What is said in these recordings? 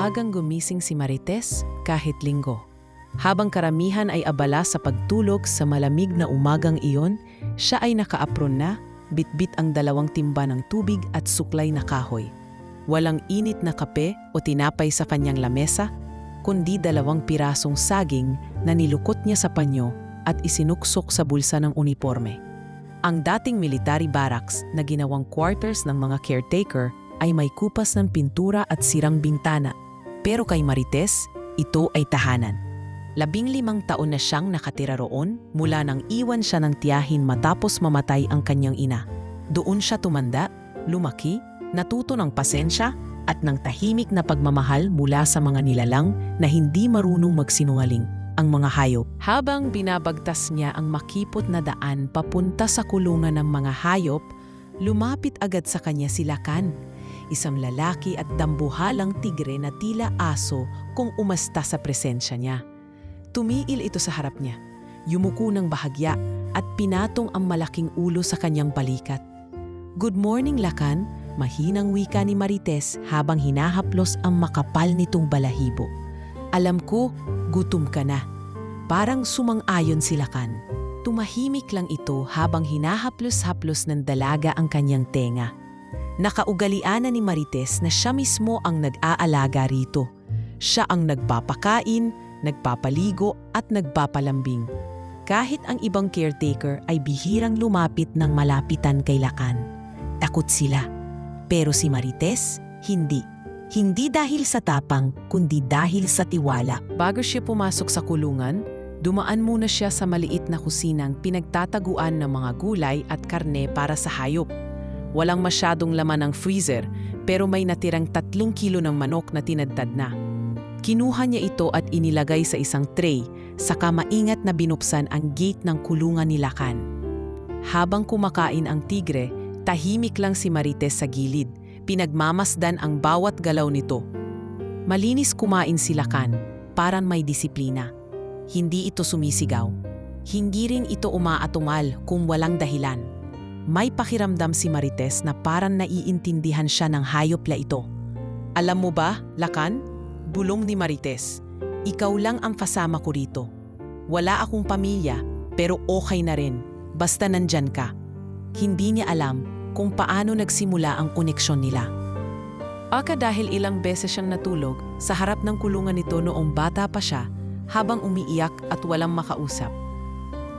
maagang gumising si Marites kahit linggo. Habang karamihan ay abala sa pagtulog sa malamig na umagang iyon, siya ay nakaapron na, bitbit ang 2 timba ng tubig at suklay na kahoy. Walang init na kape o tinapay sa kanyang lamesa, kundi 2 pirasong saging na nilukot niya sa panyo at isinuksok sa bulsa ng uniforme. Ang dating military barracks na ginawang quarters ng mga caretaker ay may kupas ng pintura at sirang bintana. Pero kay Marites, ito ay tahanan. 15 taon na siyang nakatira roon mula nang iwan siya ng tiyahin matapos mamatay ang kanyang ina. Doon siya tumanda, lumaki, natuto ng pasensya at ng tahimik na pagmamahal mula sa mga nilalang na hindi marunong magsinungaling, ang mga hayop. Habang binabagtas niya ang makipot na daan papunta sa kulungan ng mga hayop, lumapit agad sa kanya si Lakan, isang lalaki at dambuhalang tigre na tila aso kung umasta sa presensya niya. Tumiil ito sa harap niya, yumuko ng bahagya at pinatong ang malaking ulo sa kanyang balikat. "Good morning, Lakan," mahinang wika ni Marites habang hinahaplos ang makapal nitong balahibo. "Alam ko, gutom ka na." Parang sumang-ayon si Lakan. Tumahimik lang ito habang hinahaplos-haplos ng dalaga ang kanyang tenga. Nakaugalian na ni Marites na siya mismo ang nag-aalaga rito. Siya ang nagpapakain, nagpapaligo at nagpapalambing. Kahit ang ibang caretaker ay bihirang lumapit ng malapitan kay Lakan. Takot sila. Pero si Marites, hindi. Hindi dahil sa tapang, kundi dahil sa tiwala. Bago siya pumasok sa kulungan, dumaan muna siya sa maliit na kusinang pinagtataguan ng mga gulay at karne para sa hayop. Walang masyadong laman ng freezer, pero may natirang 3 kilo ng manok na tinadtad na. Kinuha niya ito at inilagay sa isang tray, saka maingat na binuksan ang gate ng kulungan ni Lakan. Habang kumakain ang tigre, tahimik lang si Marites sa gilid, pinagmamasdan ang bawat galaw nito. Malinis kumain si Lakan, parang may disiplina. Hindi ito sumisigaw. Hindi rin ito umaatumal kung walang dahilan. May pakiramdam si Marites na parang naiintindihan siya ng hayop la ito. "Alam mo ba, Lakan?" bulong ni Marites. "Ikaw lang ang kasama ko rito. Wala akong pamilya, pero okay na rin, basta nandyan ka." Hindi niya alam kung paano nagsimula ang koneksyon nila. Baka dahil ilang beses siyang natulog sa harap ng kulungan nito noong bata pa siya habang umiiyak at walang makausap.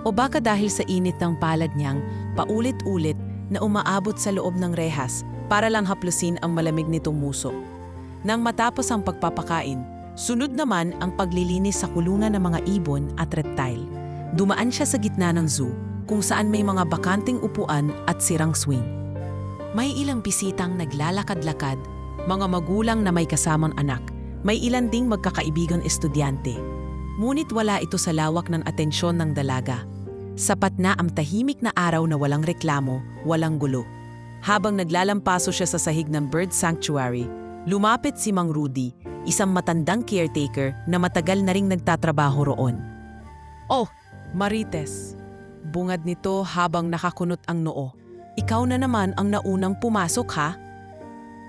O baka dahil sa init ng palad niyang paulit-ulit na umaabot sa loob ng rehas para lang haplusin ang malamig nitong muso. Nang matapos ang pagpapakain, sunod naman ang paglilinis sa kulungan ng mga ibon at reptile. Dumaan siya sa gitna ng zoo kung saan may mga bakanting upuan at sirang swing. May ilang bisitang naglalakad-lakad, mga magulang na may kasamang anak, may ilan ding magkakaibigan estudyante. Ngunit wala ito sa lawak ng atensyon ng dalaga. Sapat na ang tahimik na araw na walang reklamo, walang gulo. Habang naglalampaso siya sa sahig ng bird sanctuary, lumapit si Mang Rudy, isang matandang caretaker na matagal na ring nagtatrabaho roon. "Oh, Marites," bungad nito habang nakakunot ang noo. "Ikaw na naman ang naunang pumasok, ha?"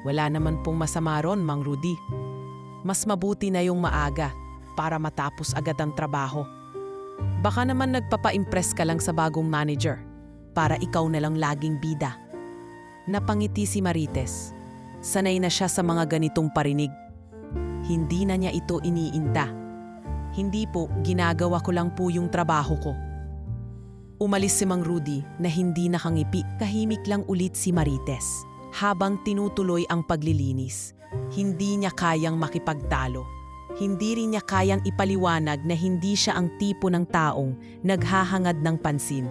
"Wala naman pong masama ron, Mang Rudy. Mas mabuti na yung maaga para matapos agad ang trabaho. Baka naman nagpapa-impress ka lang sa bagong manager para ikaw na lang laging bida." Napangiti si Marites. Sanay na siya sa mga ganitong parinig. Hindi na niya ito iniinda. "Hindi po, ginagawa ko lang po yung trabaho ko." Umalis si Mang Rudy na hindi nakangipi. Tahimik lang ulit si Marites habang tinutuloy ang paglilinis. Hindi niya kayang makipagtalo. Hindi rin niya kayang ipaliwanag na hindi siya ang tipo ng taong naghahangad ng pansin.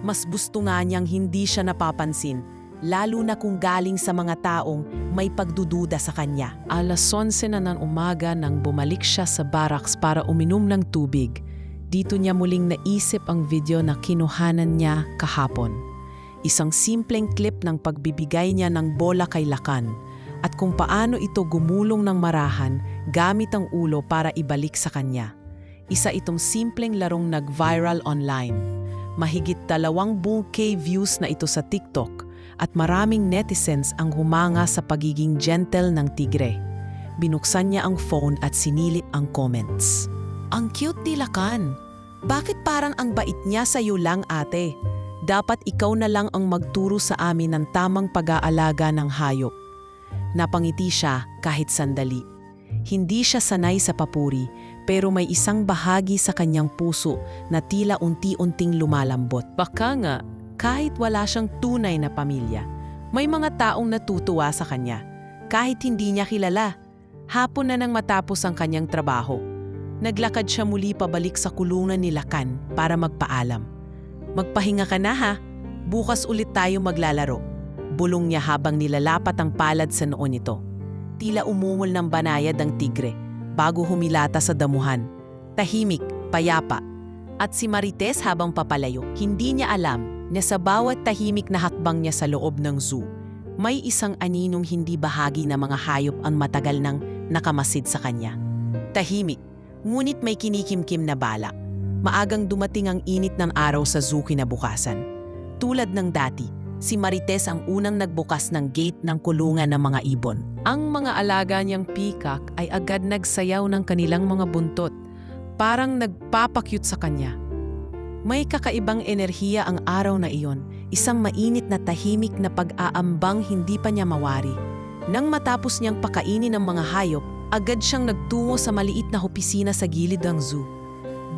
Mas gusto nga niyang hindi siya napapansin, lalo na kung galing sa mga taong may pagdududa sa kanya. 11:00 na ng umaga nang bumalik siya sa barracks para uminom ng tubig. Dito niya muling naisip ang video na kinuhanan niya kahapon. Isang simpleng clip ng pagbibigay niya ng bola kay Lakan at kung paano ito gumulong ng marahan gamit ang ulo para ibalik sa kanya. Isa itong simpleng larong nag-viral online. Mahigit 2,000,000 views na ito sa TikTok at maraming netizens ang humanga sa pagiging gentle ng tigre. binuksan niya ang phone at sinilip ang comments. Ang cute ni Lakan. Bakit parang ang bait niya sa iyo lang, ate? Dapat ikaw na lang ang magturo sa amin ng tamang pag-aalaga ng hayop. Napangiti siya kahit sandali. Hindi siya sanay sa papuri, pero may isang bahagi sa kanyang puso na tila unti-unting lumalambot. Baka nga, kahit wala siyang tunay na pamilya, may mga taong natutuwa sa kanya. Kahit hindi niya kilala, hapon na nang matapos ang kanyang trabaho. Naglakad siya muli pabalik sa kulungan ni Lakan para magpaalam. Magpahinga ka na ha, bukas ulit tayo maglalaro. Bulong niya habang nilalapat ang palad sa noo nito. Tila umungol ng banayad ang tigre bago humilata sa damuhan. Tahimik, payapa. At si Marites habang papalayo, hindi niya alam na sa bawat tahimik na hakbang niya sa loob ng zoo, may isang aninong hindi bahagi ng mga hayop ang matagal nang nakamasid sa kanya. Tahimik, ngunit may kinikimkim na balak. Maagang dumating ang init ng araw sa zoo kinabukasan. Tulad ng dati, si Marites ang unang nagbukas ng gate ng kulungan ng mga ibon. Ang mga alaga niyang peacock ay agad nagsayaw ng kanilang mga buntot, parang nagpapakyut sa kanya. May kakaibang enerhiya ang araw na iyon, isang mainit na tahimik na pag-aambang hindi pa niya mawari. Nang matapos niyang pakainin ng mga hayop, agad siyang nagtungo sa maliit na opisina sa gilid ng zoo.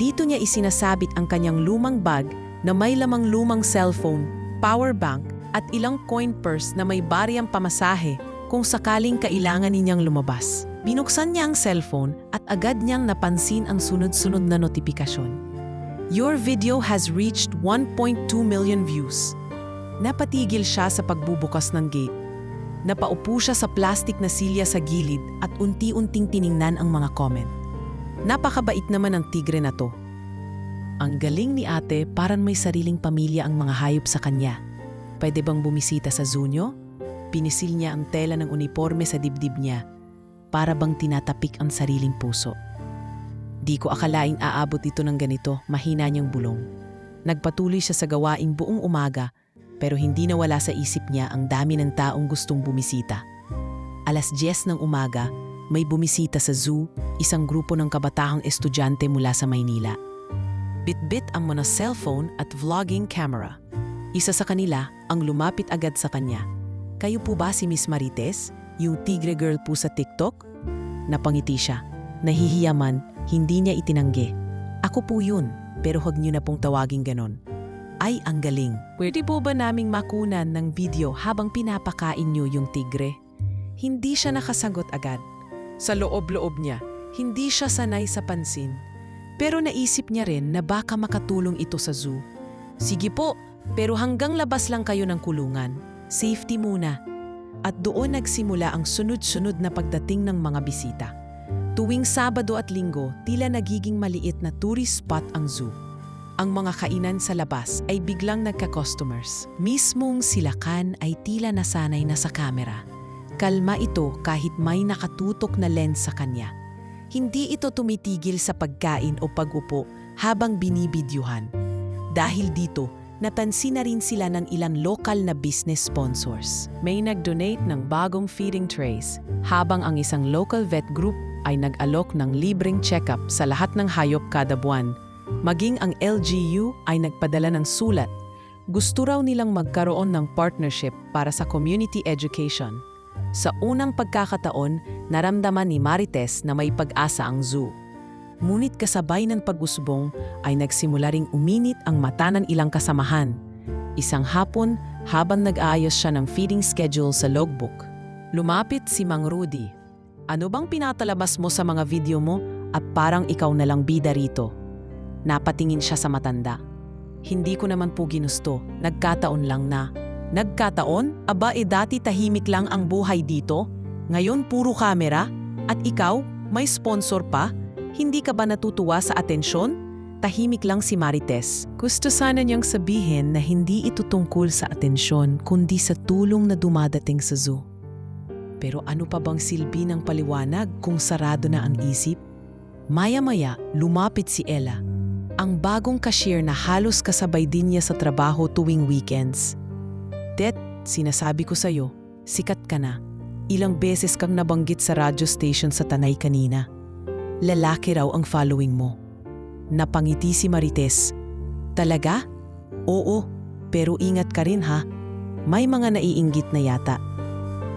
Dito niya isinasabit ang kanyang lumang bag na may lamang lumang cellphone, power bank at ilang coin purse na may bariyang pamasahe kung sakaling kailangan ninyang lumabas. Binuksan niya ang cellphone at agad niyang napansin ang sunod-sunod na notifikasyon. Your video has reached 1.2 million views. Napatigil siya sa pagbubukas ng gate. Napaupo siya sa plastik na silya sa gilid at unti-unting tiningnan ang mga comment. Napakabait naman ang tigre na to. Ang galing ni ate, parang may sariling pamilya ang mga hayop sa kanya. Pwede bang bumisita sa zoo nyo? Pinisil niya ang tela ng uniforme sa dibdib niya, para bang tinatapik ang sariling puso. Di ko akalaing aabot ito ng ganito, mahina niyang bulong. Nagpatuloy siya sa gawaing buong umaga, pero hindi nawala sa isip niya ang dami ng taong gustong bumisita. 10:00 ng umaga, may bumisita sa zoo, isang grupo ng kabatahang estudyante mula sa Maynila. Bit-bit ang mga cellphone at vlogging camera. Isa sa kanila ang lumapit agad sa kanya. Kayo po ba si Miss Marites, yung tigre girl po sa TikTok? Napangiti siya. Nahihiya man, hindi niya itinanggi. Ako po yun, pero huwag niyo na pong tawaging ganon. Ay, ang galing. Pwede po ba naming makunan ng video habang pinapakain niyo yung tigre? Hindi siya nakasagot agad. Sa loob-loob niya, hindi siya sanay sa pansin. Pero naisip niya rin na baka makatulong ito sa zoo. Sige po, pero hanggang labas lang kayo ng kulungan. Safety muna. At doon nagsimula ang sunod-sunod na pagdating ng mga bisita. Tuwing Sabado at Linggo, tila nagiging maliit na tourist spot ang zoo. Ang mga kainan sa labas ay biglang nagka-customers. Mismong si Lakan ay tila nasanay na sa kamera. Kalma ito kahit may nakatutok na lens sa kanya. Hindi ito tumitigil sa pagkain o pag-upo habang binibidyuhan. Dahil dito, napansin na rin sila ng ilang lokal na business sponsors. May nag-donate ng bagong feeding trays, habang ang isang local vet group ay nag-alok ng libreng check-up sa lahat ng hayop kada buwan. Maging ang LGU ay nagpadala ng sulat. Gusto raw nilang magkaroon ng partnership para sa community education. Sa unang pagkakataon, naramdaman ni Marites na may pag-asa ang zoo. Ngunit kasabay ng pag-usbong ay nagsimula ring uminit ang mata ng ilang kasamahan. Isang hapon, habang nag-aayos siya ng feeding schedule sa logbook, lumapit si Mang Rudy. Ano bang pinatalabas mo sa mga video mo at parang ikaw na lang bida rito? Napatingin siya sa matanda. Hindi ko naman po ginusto, nagkataon lang na. Nagkataon? Aba dati tahimik lang ang buhay dito? Ngayon puro kamera? At ikaw, may sponsor pa? Hindi ka ba natutuwa sa atensyon? Tahimik lang si Marites. Gusto sana niyang sabihin na hindi ito tungkol sa atensyon kundi sa tulong na dumadating sa zoo. Pero ano pa bang silbi ng paliwanag kung sarado na ang isip? Maya-maya, lumapit si Ella. Ang bagong cashier na halos kasabay din niya sa trabaho tuwing weekends. Det, sinasabi ko sa'yo, sikat ka na. Ilang beses kang nabanggit sa radio station sa Tanay kanina. Lalaki raw ang following mo. Napangiti si Marites. Talaga? Oo, pero ingat ka rin ha. May mga naiinggit na yata.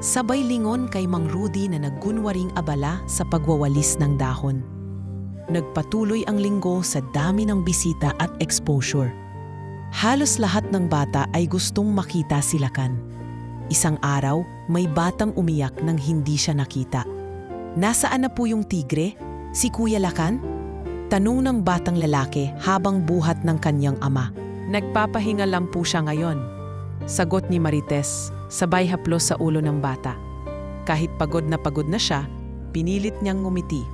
Sabay lingon kay Mang Rudy na nagkunwaring abala sa pagwawalis ng dahon. Nagpatuloy ang linggo sa dami ng bisita at exposure. Halos lahat ng bata ay gustong makita si Lakan. Isang araw, may batang umiyak nang hindi siya nakita. Nasaan na po yung tigre? Si Kuya Lakan? Tanong ng batang lalaki habang buhat ng kanyang ama. Nagpapahinga lang po siya ngayon. Sagot ni Marites, sabay haplos sa ulo ng bata. Kahit pagod na siya, pinilit niyang ngumiti.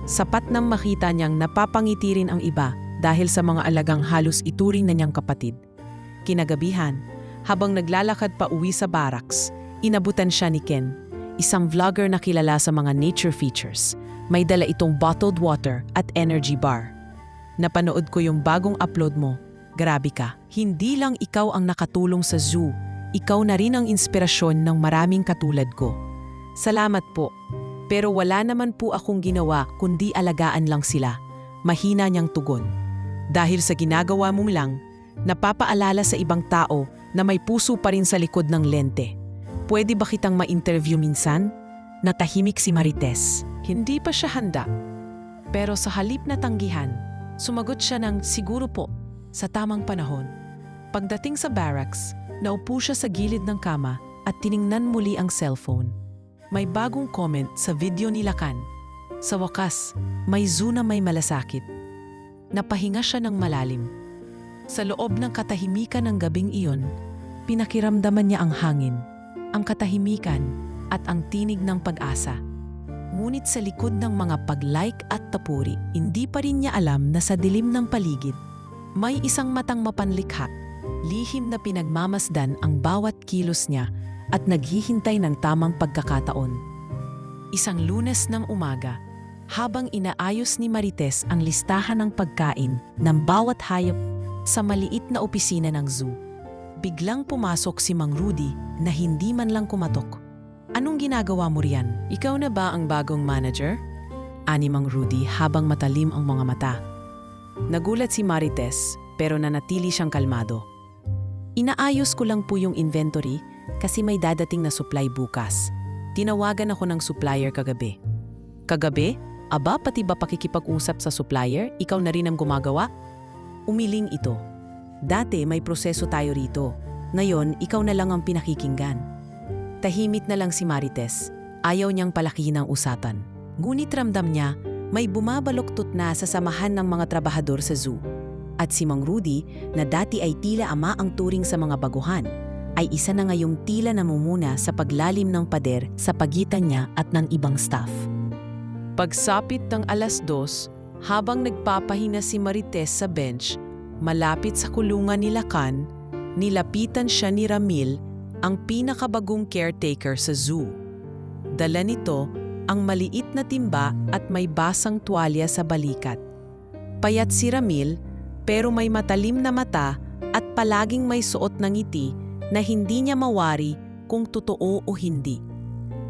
Sapat nang makita niyang napapangiti rin ang iba dahil sa mga alagang halos ituring na niyang kapatid. Kinagabihan, habang naglalakad pa uwi sa barracks, inabutan siya ni Ken, isang vlogger na kilala sa mga nature features. May dala itong bottled water at energy bar. Napanood ko yung bagong upload mo. Grabe ka, hindi lang ikaw ang nakatulong sa zoo, ikaw na rin ang inspirasyon ng maraming katulad ko. Salamat po, pero wala naman po akong ginawa kundi alagaan lang sila. Mahina niyang tugon. Dahil sa ginagawa mo lang, napapaalala sa ibang tao na may puso pa rin sa likod ng lente. Pwede ba kitang ma-interview minsan? Natahimik si Marites. Hindi pa siya handa. Pero sa halip na tanggihan, sumagot siya ng siguro po. Sa tamang panahon, pagdating sa barracks, naupo siya sa gilid ng kama at tiningnan muli ang cellphone. May bagong comment sa video ni Lakan. Sa wakas, may zoo na may malasakit. Napahinga siya ng malalim. Sa loob ng katahimikan ng gabing iyon, pinakiramdaman niya ang hangin, ang katahimikan at ang tinig ng pag-asa. Ngunit sa likod ng mga pag-like at tapuri, hindi pa rin niya alam na sa dilim ng paligid, may isang matang mapanlikha, lihim na pinagmamasdan ang bawat kilos niya at naghihintay ng tamang pagkakataon. Isang Lunes ng umaga, habang inaayos ni Marites ang listahan ng pagkain ng bawat hayop sa maliit na opisina ng zoo, biglang pumasok si Mang Rudy na hindi man lang kumatok. Anong ginagawa mo riyan? Ikaw na ba ang bagong manager? Ani Mang Rudy habang matalim ang mga mata. Nagulat si Marites pero nanatili siyang kalmado. Inaayos ko lang po yung inventory kasi may dadating na supply bukas. Tinawagan ako ng supplier kagabi. Kagabi? Aba, pati ba pakikipag-usap sa supplier? Ikaw na rin ang gumagawa? Umiling ito. Dati may proseso tayo rito. Ngayon, ikaw na lang ang pinakikinggan. Tahimik na lang si Marites. Ayaw niyang palakihin ang usapan. Ngunit ramdam niya, may bumabaluktot na sa samahan ng mga trabahador sa zoo. At si Mang Rudy, na dati ay tila ama ang turing sa mga baguhan, ay isa na ngayong tila namumuna sa paglalim ng pader sa pagitan niya at ng ibang staff. Pagsapit ng 2:00, habang nagpapahinga si Marites sa bench, malapit sa kulungan ni Lakan, nilapitan siya ni Ramil, ang pinakabagong caretaker sa zoo. Dala nito ang maliit na timba at may basang tuwalya sa balikat. Payat si Ramil pero may matalim na mata at palaging may suot ng ngiti na hindi niya mawari kung totoo o hindi.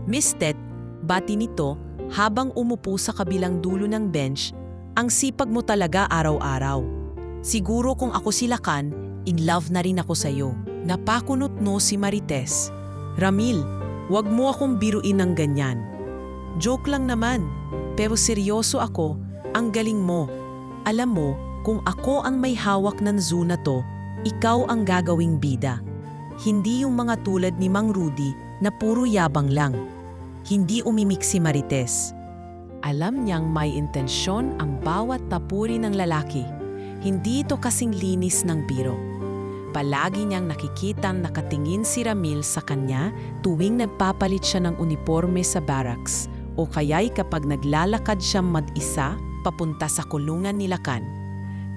Miss Tet, bati nito habang umupo sa kabilang dulo ng bench, ang sipag mo talaga araw-araw. Siguro kung ako si Lakan, in love na rin ako sa'yo. Napakunot no si Marites. Ramil, wag mo akong biruin ng ganyan. Joke lang naman, pero seryoso ako, ang galing mo. Alam mo, kung ako ang may hawak ng zoo na to, ikaw ang gagawing bida. Hindi yung mga tulad ni Mang Rudy na puro yabang lang. Hindi umimik si Marites. Alam niyang may intensyon ang bawat tapuri ng lalaki. Hindi ito kasing linis ng biro. Palagi niyang nakikitang nakatingin si Ramil sa kanya tuwing nagpapalit siya ng uniforme sa barracks o kaya'y kapag naglalakad siya mag-isa papunta sa kulungan ni Lakan.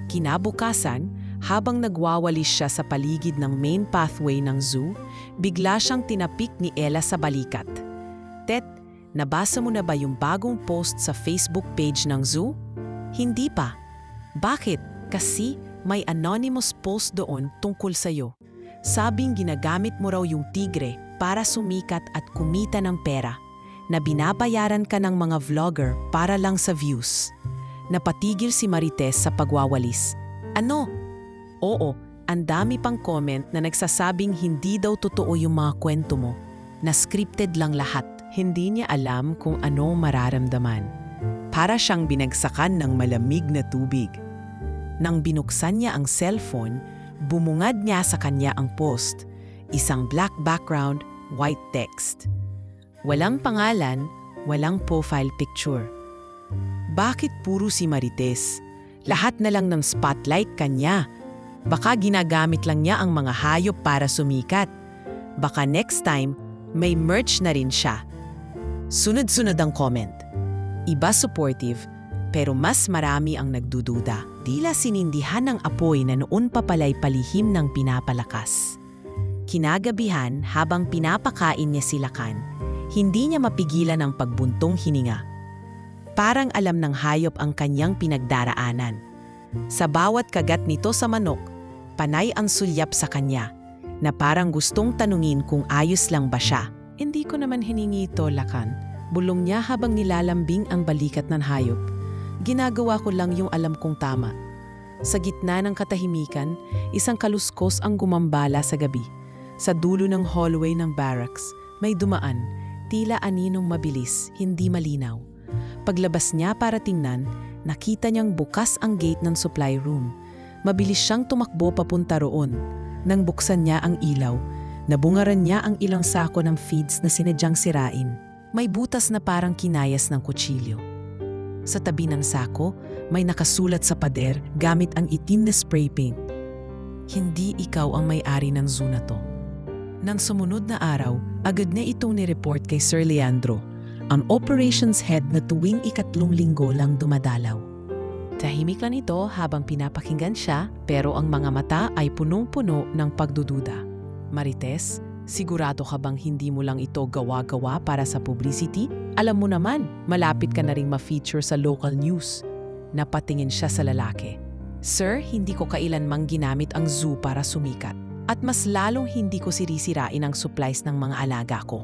Kinabukasan, habang nagwawalis siya sa paligid ng main pathway ng zoo, bigla siyang tinapik ni Ella sa balikat. Tet, nabasa mo na ba yung bagong post sa Facebook page ng zoo? Hindi pa. Bakit? Kasi may anonymous post doon tungkol sa'yo. Sabing ginagamit mo raw yung tigre para sumikat at kumita ng pera, na binabayaran ka ng mga vlogger para lang sa views. Napatigil si Marites sa pagwawalis. Ano? Oo, ang dami pang comment na nagsasabing hindi daw totoo yung mga kwento mo, na scripted lang lahat. Hindi niya alam kung ano mararamdaman. Para siyang binagsakan ng malamig na tubig. Nang binuksan niya ang cellphone, bumungad niya sa kanya ang post. Isang black background, white text. Walang pangalan, walang profile picture. Bakit puro si Marites? Lahat na lang ng spotlight kanya. Baka ginagamit lang niya ang mga hayop para sumikat. Baka next time, may merch na rin siya. Sunod-sunod ang comment. Iba supportive, pero mas marami ang nagdududa. Tila sinindihan ng apoy na noon pa pala'y palihim ng pinapalakas. Kinagabihan habang pinapakain niya si Lakan, hindi niya mapigilan ang pagbuntong hininga. Parang alam ng hayop ang kanyang pinagdaraanan. Sa bawat kagat nito sa manok, panay ang sulyap sa kanya, na parang gustong tanungin kung ayos lang ba siya. Hindi ko naman hiningi ito, Lakan. Bulong niya habang nilalambing ang balikat ng hayop. Ginagawa ko lang yung alam kong tama. Sa gitna ng katahimikan, isang kaluskos ang gumambala sa gabi. Sa dulo ng hallway ng barracks, may dumaan, tila aninong mabilis, hindi malinaw. Paglabas niya para tingnan, nakita niyang bukas ang gate ng supply room. Mabilis siyang tumakbo papunta roon. Nang buksan niya ang ilaw, nabungaran niya ang ilang sako ng feeds na sinadyang sirain. May butas na parang kinayas ng kutsilyo. Sa tabi ng sako, may nakasulat sa pader gamit ang itim na spray paint. Hindi ikaw ang may-ari ng zoo na to. Nang sumunod na araw, agad na itong nireport kay Sir Leandro, ang operations head na tuwing 3 linggo lang dumadalaw. Tahimik lang ito habang pinapakinggan siya, pero ang mga mata ay punong-puno ng pagdududa. Marites, sigurado ka bang hindi mo lang ito gawa-gawa para sa publicity? Alam mo naman, malapit ka na ring ma-feature sa local news. Napatingin siya sa lalaki. Sir, hindi ko kailanmang ginamit ang zoo para sumikat. At mas lalong hindi ko sirisirain ang supplies ng mga alaga ko.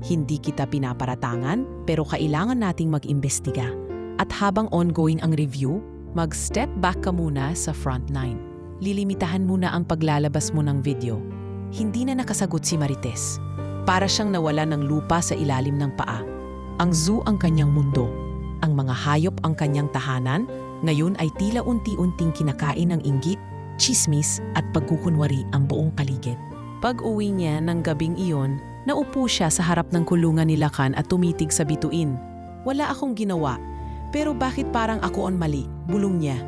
Hindi kita pinaparatangan, pero kailangan nating mag-imbestiga. At habang ongoing ang review, mag-step back ka muna sa frontline. Lilimitahan muna ang paglalabas mo ng video. Hindi na nakasagot si Marites. Para siyang nawala ng lupa sa ilalim ng paa. Ang zoo ang kanyang mundo. Ang mga hayop ang kanyang tahanan, ngayon ay tila unti-unting kinakain ng inggit, chismis at pagkukunwari ang buong paligid. Pag-uwi niya ng gabing iyon, naupo siya sa harap ng kulungan ni Lakan at tumitig sa bituin. Wala akong ginawa, pero bakit parang ako ang mali? Bulong niya.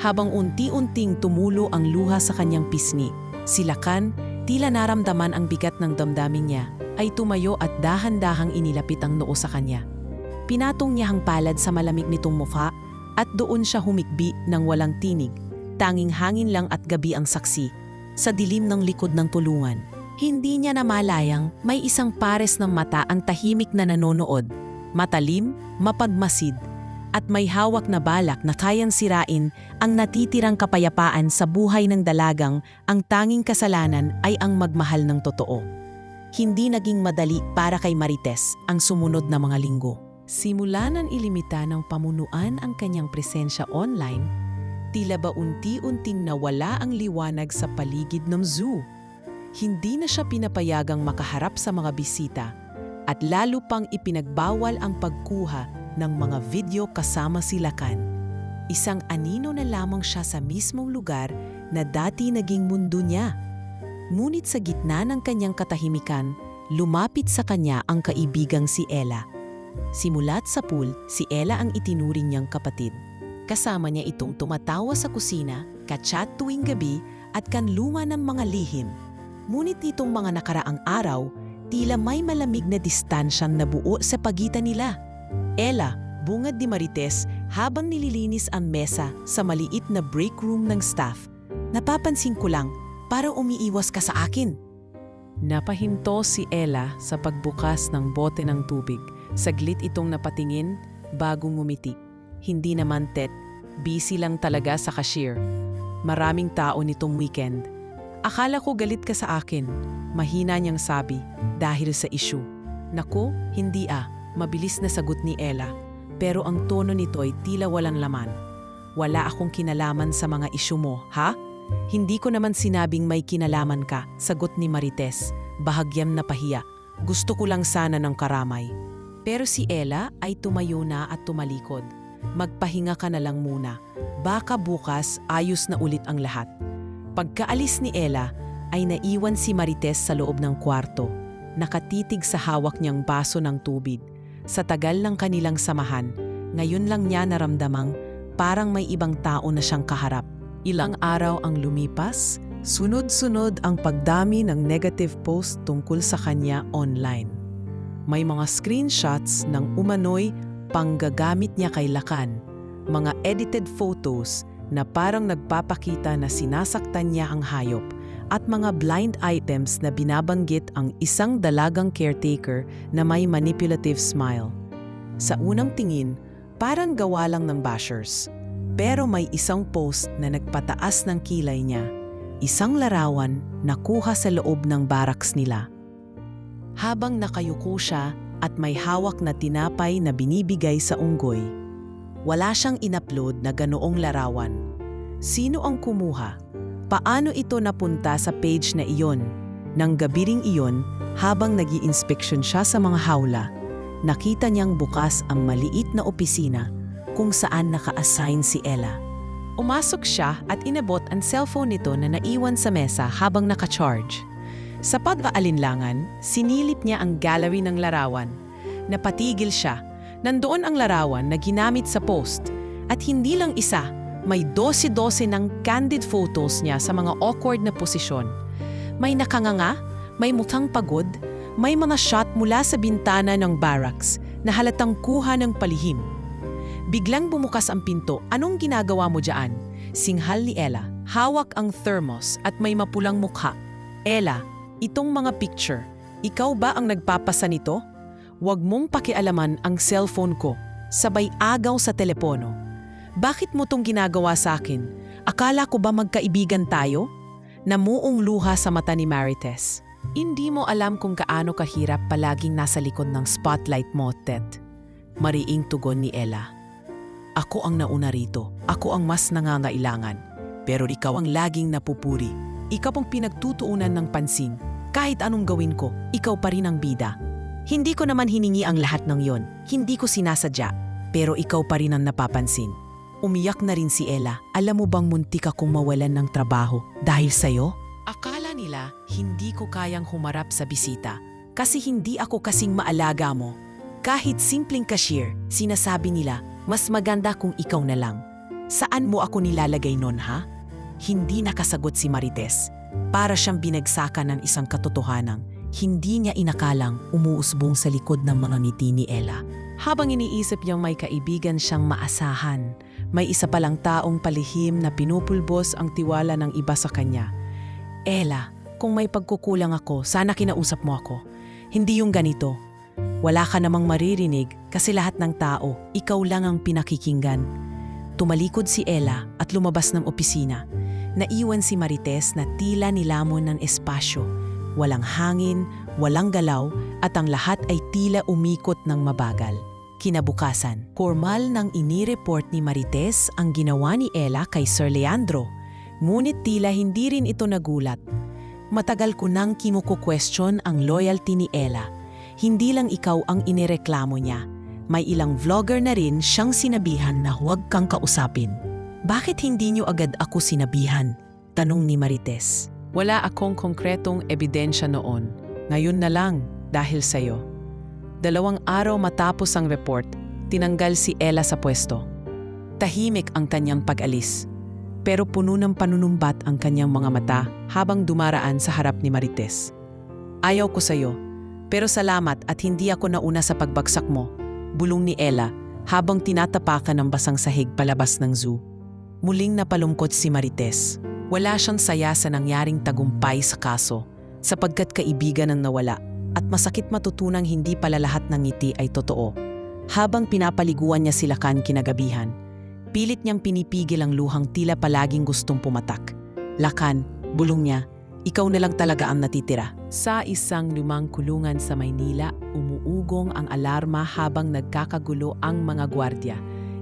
Habang unti-unting tumulo ang luha sa kanyang pisngi, si Lakan, tila naramdaman ang bigat ng damdamin niya, ay tumayo at dahan-dahang inilapit ang noo sa kanya. Pinatong niya ang palad sa malamig nitong mukha at doon siya humikbi ng walang tinig. Tanging hangin lang at gabi ang saksi. Sa dilim ng likod ng tulungan, hindi niya namalayang may isang pares ng mata ang tahimik na nanonood. Matalim, mapagmasid, at may hawak na balak na kayang sirain ang natitirang kapayapaan sa buhay ng dalagang ang tanging kasalanan ay ang magmahal ng totoo. Hindi naging madali para kay Marites ang sumunod na mga linggo. Simula nang ilimita ng pamunuan ang kanyang presensya online, tila ba unti-unting nawala ang liwanag sa paligid ng zoo. Hindi na siya pinapayagang makaharap sa mga bisita at lalo pang ipinagbawal ang pagkuha ng mga video kasama si Lakan. Isang anino na lamang siya sa mismong lugar na dati naging mundo niya. Ngunit sa gitna ng kanyang katahimikan, lumapit sa kanya ang kaibigang si Ella. Simulat sa pool, si Ella ang itinuring niyang kapatid. Kasama niya itong tumatawa sa kusina, ka-chat tuwing gabi at kanlunga ng mga lihim. Ngunit nitong mga nakaraang araw, tila may malamig na distansyang nabuo sa pagitan nila. Ella, bungad ni Marites habang nililinis ang mesa sa maliit na break room ng staff. Napapansin ko lang, parang umiiwas ka sa akin. Napahinto si Ella sa pagbukas ng bote ng tubig. Saglit itong napatingin bago ngumiti. Hindi naman Tet, busy lang talaga sa cashier. Maraming tao nitong weekend. Akala ko galit ka sa akin. Mahina niyang sabi, dahil sa issue. Naku, hindi mabilis na sagot ni Ella. Pero ang tono nito ay tila walang laman. Wala akong kinalaman sa mga issue mo, ha? Hindi ko naman sinabing may kinalaman ka, sagot ni Marites. Bahagyam na pahiya. Gusto ko lang sana ng karamay. Pero si Ella ay tumayo na at tumalikod. Magpahinga ka na lang muna. Baka bukas ayos na ulit ang lahat. Pagkaalis ni Ella, ay naiwan si Marites sa loob ng kwarto. Nakatitig sa hawak niyang baso ng tubig. Sa tagal ng kanilang samahan, ngayon lang niya naramdamang parang may ibang tao na siyang kaharap. Ilang araw ang lumipas, sunod-sunod ang pagdami ng negative post tungkol sa kanya online. May mga screenshots ng umano'y panggagamit niya kay Lakan, mga edited photos na parang nagpapakita na sinasaktan niya ang hayop, at mga blind items na binabanggit ang isang dalagang caretaker na may manipulative smile. Sa unang tingin, parang gawa lang ng bashers. Pero may isang post na nagpataas ng kilay niya, isang larawan na kuha sa loob ng barracks nila. Habang nakayuko siya at may hawak na tinapay na binibigay sa unggoy, wala siyang inupload na ganoong larawan. Sino ang kumuha? Paano ito napunta sa page na iyon? Nang gabiring iyon, habang nag-i-inspection siya sa mga hawla, nakita niyang bukas ang maliit na opisina kung saan naka-assign si Ella. Umasok siya at inabot ang cellphone nito na naiwan sa mesa habang naka-charge. Sa pag-aalinlangan, sinilip niya ang gallery ng larawan. Napatigil siya. Nandoon ang larawan na ginamit sa post. At hindi lang isa, may 12 ng candid photos niya sa mga awkward na posisyon. May nakanganga, may mukhang pagod, may mga shot mula sa bintana ng barracks na halatang kuha ng palihim. Biglang bumukas ang pinto. Anong ginagawa mo dyan? Singhal ni Ella. Hawak ang thermos at may mapulang mukha. Ella, itong mga picture, ikaw ba ang nagpapasa nito? Huwag mong pakialaman ang cellphone ko. Sabay agaw sa telepono. Bakit mo tong ginagawa sa akin? Akala ko ba magkaibigan tayo? Namuong luha sa mata ni Marites. Hindi mo alam kung gaano kahirap palaging nasa likod ng spotlight mo, Tet. Mariing tugon ni Ella. Ako ang nauna rito. Ako ang mas nangangailangan. Pero ikaw ang laging napupuri. Ikaw ang pinagtutuunan ng pansin. Kahit anong gawin ko, ikaw pa rin ang bida. Hindi ko naman hiningi ang lahat ng yon. Hindi ko sinasadya. Pero ikaw pa rin ang napapansin. Umiyak na rin si Ella. Alam mo bang muntik akong mawalan ng trabaho dahil sa'yo? Akala nila hindi ko kayang humarap sa bisita kasi hindi ako kasing maalaga mo. Kahit simpleng cashier, sinasabi nila, mas maganda kung ikaw na lang. Saan mo ako nilalagay nun, ha? Hindi nakasagot si Marites. Para siyang binagsakan ng isang katotohanang hindi niya inakalang umuusbong sa likod ng mga ngiti ni Ella. Habang iniisip niyang may kaibigan siyang maasahan, may isa palang taong palihim na pinupulbos ang tiwala ng iba sa kanya. Ella, kung may pagkukulang ako, sana kinausap mo ako. Hindi yung ganito. Wala ka namang maririnig kasi lahat ng tao, ikaw lang ang pinakikinggan. Tumalikod si Ella at lumabas ng opisina. Naiwan si Marites na tila nilamon ng espasyo. Walang hangin, walang galaw, at ang lahat ay tila umikot ng mabagal. Kinabukasan, formal nang inireport ni Marites ang ginawa ni Ella kay Sir Leandro. Ngunit tila hindi rin ito nagulat. Matagal ko nang kinuko-question ang loyalty ni Ella. Hindi lang ikaw ang inireklamo niya. May ilang vlogger na rin siyang sinabihan na huwag kang kausapin. Bakit hindi niyo agad ako sinabihan? Tanong ni Marites. Wala akong konkretong ebidensya noon. Ngayon na lang dahil sa'yo. 2 araw matapos ang report, tinanggal si Ella sa pwesto. Tahimik ang kanyang pag-alis. Pero puno ng panunumbat ang kanyang mga mata habang dumaraan sa harap ni Marites. Ayaw ko sa'yo, pero salamat at hindi ako nauna sa pagbagsak mo, bulong ni Ella habang tinatapakan ng basang sahig palabas ng zoo. Muling napalungkot si Marites. Wala siyang saya sa nangyaring tagumpay sa kaso, sapagkat kaibigan ang nawala at masakit matutunang hindi pala lahat ng ngiti ay totoo. Habang pinapaliguan niya si Lakan kinagabihan, pilit niyang pinipigil ang luhang tila palaging gustong pumatak. Lakan, bulong niya, ikaw na lang talaga ang natitira. Sa isang lumang kulungan sa Maynila, umuugong ang alarma habang nagkakagulo ang mga gwardya.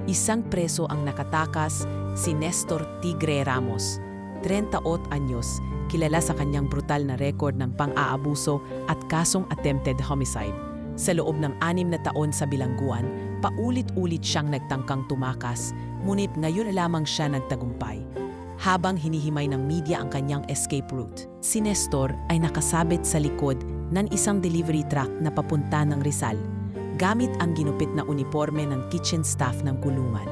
Isang preso ang nakatakas, si Nestor Tigre Ramos. 38 anyos, kilala sa kanyang brutal na record ng pang-aabuso at kasong attempted homicide. Sa loob ng 6 na taon sa bilangguan, paulit-ulit siyang nagtangkang tumakas, ngunit ngayon lamang siya nagtagumpay. Habang hinihimay ng media ang kanyang escape route, si Nestor ay nakasabit sa likod ng isang delivery truck na papunta ng Rizal, gamit ang ginupit na uniforme ng kitchen staff ng kulungan.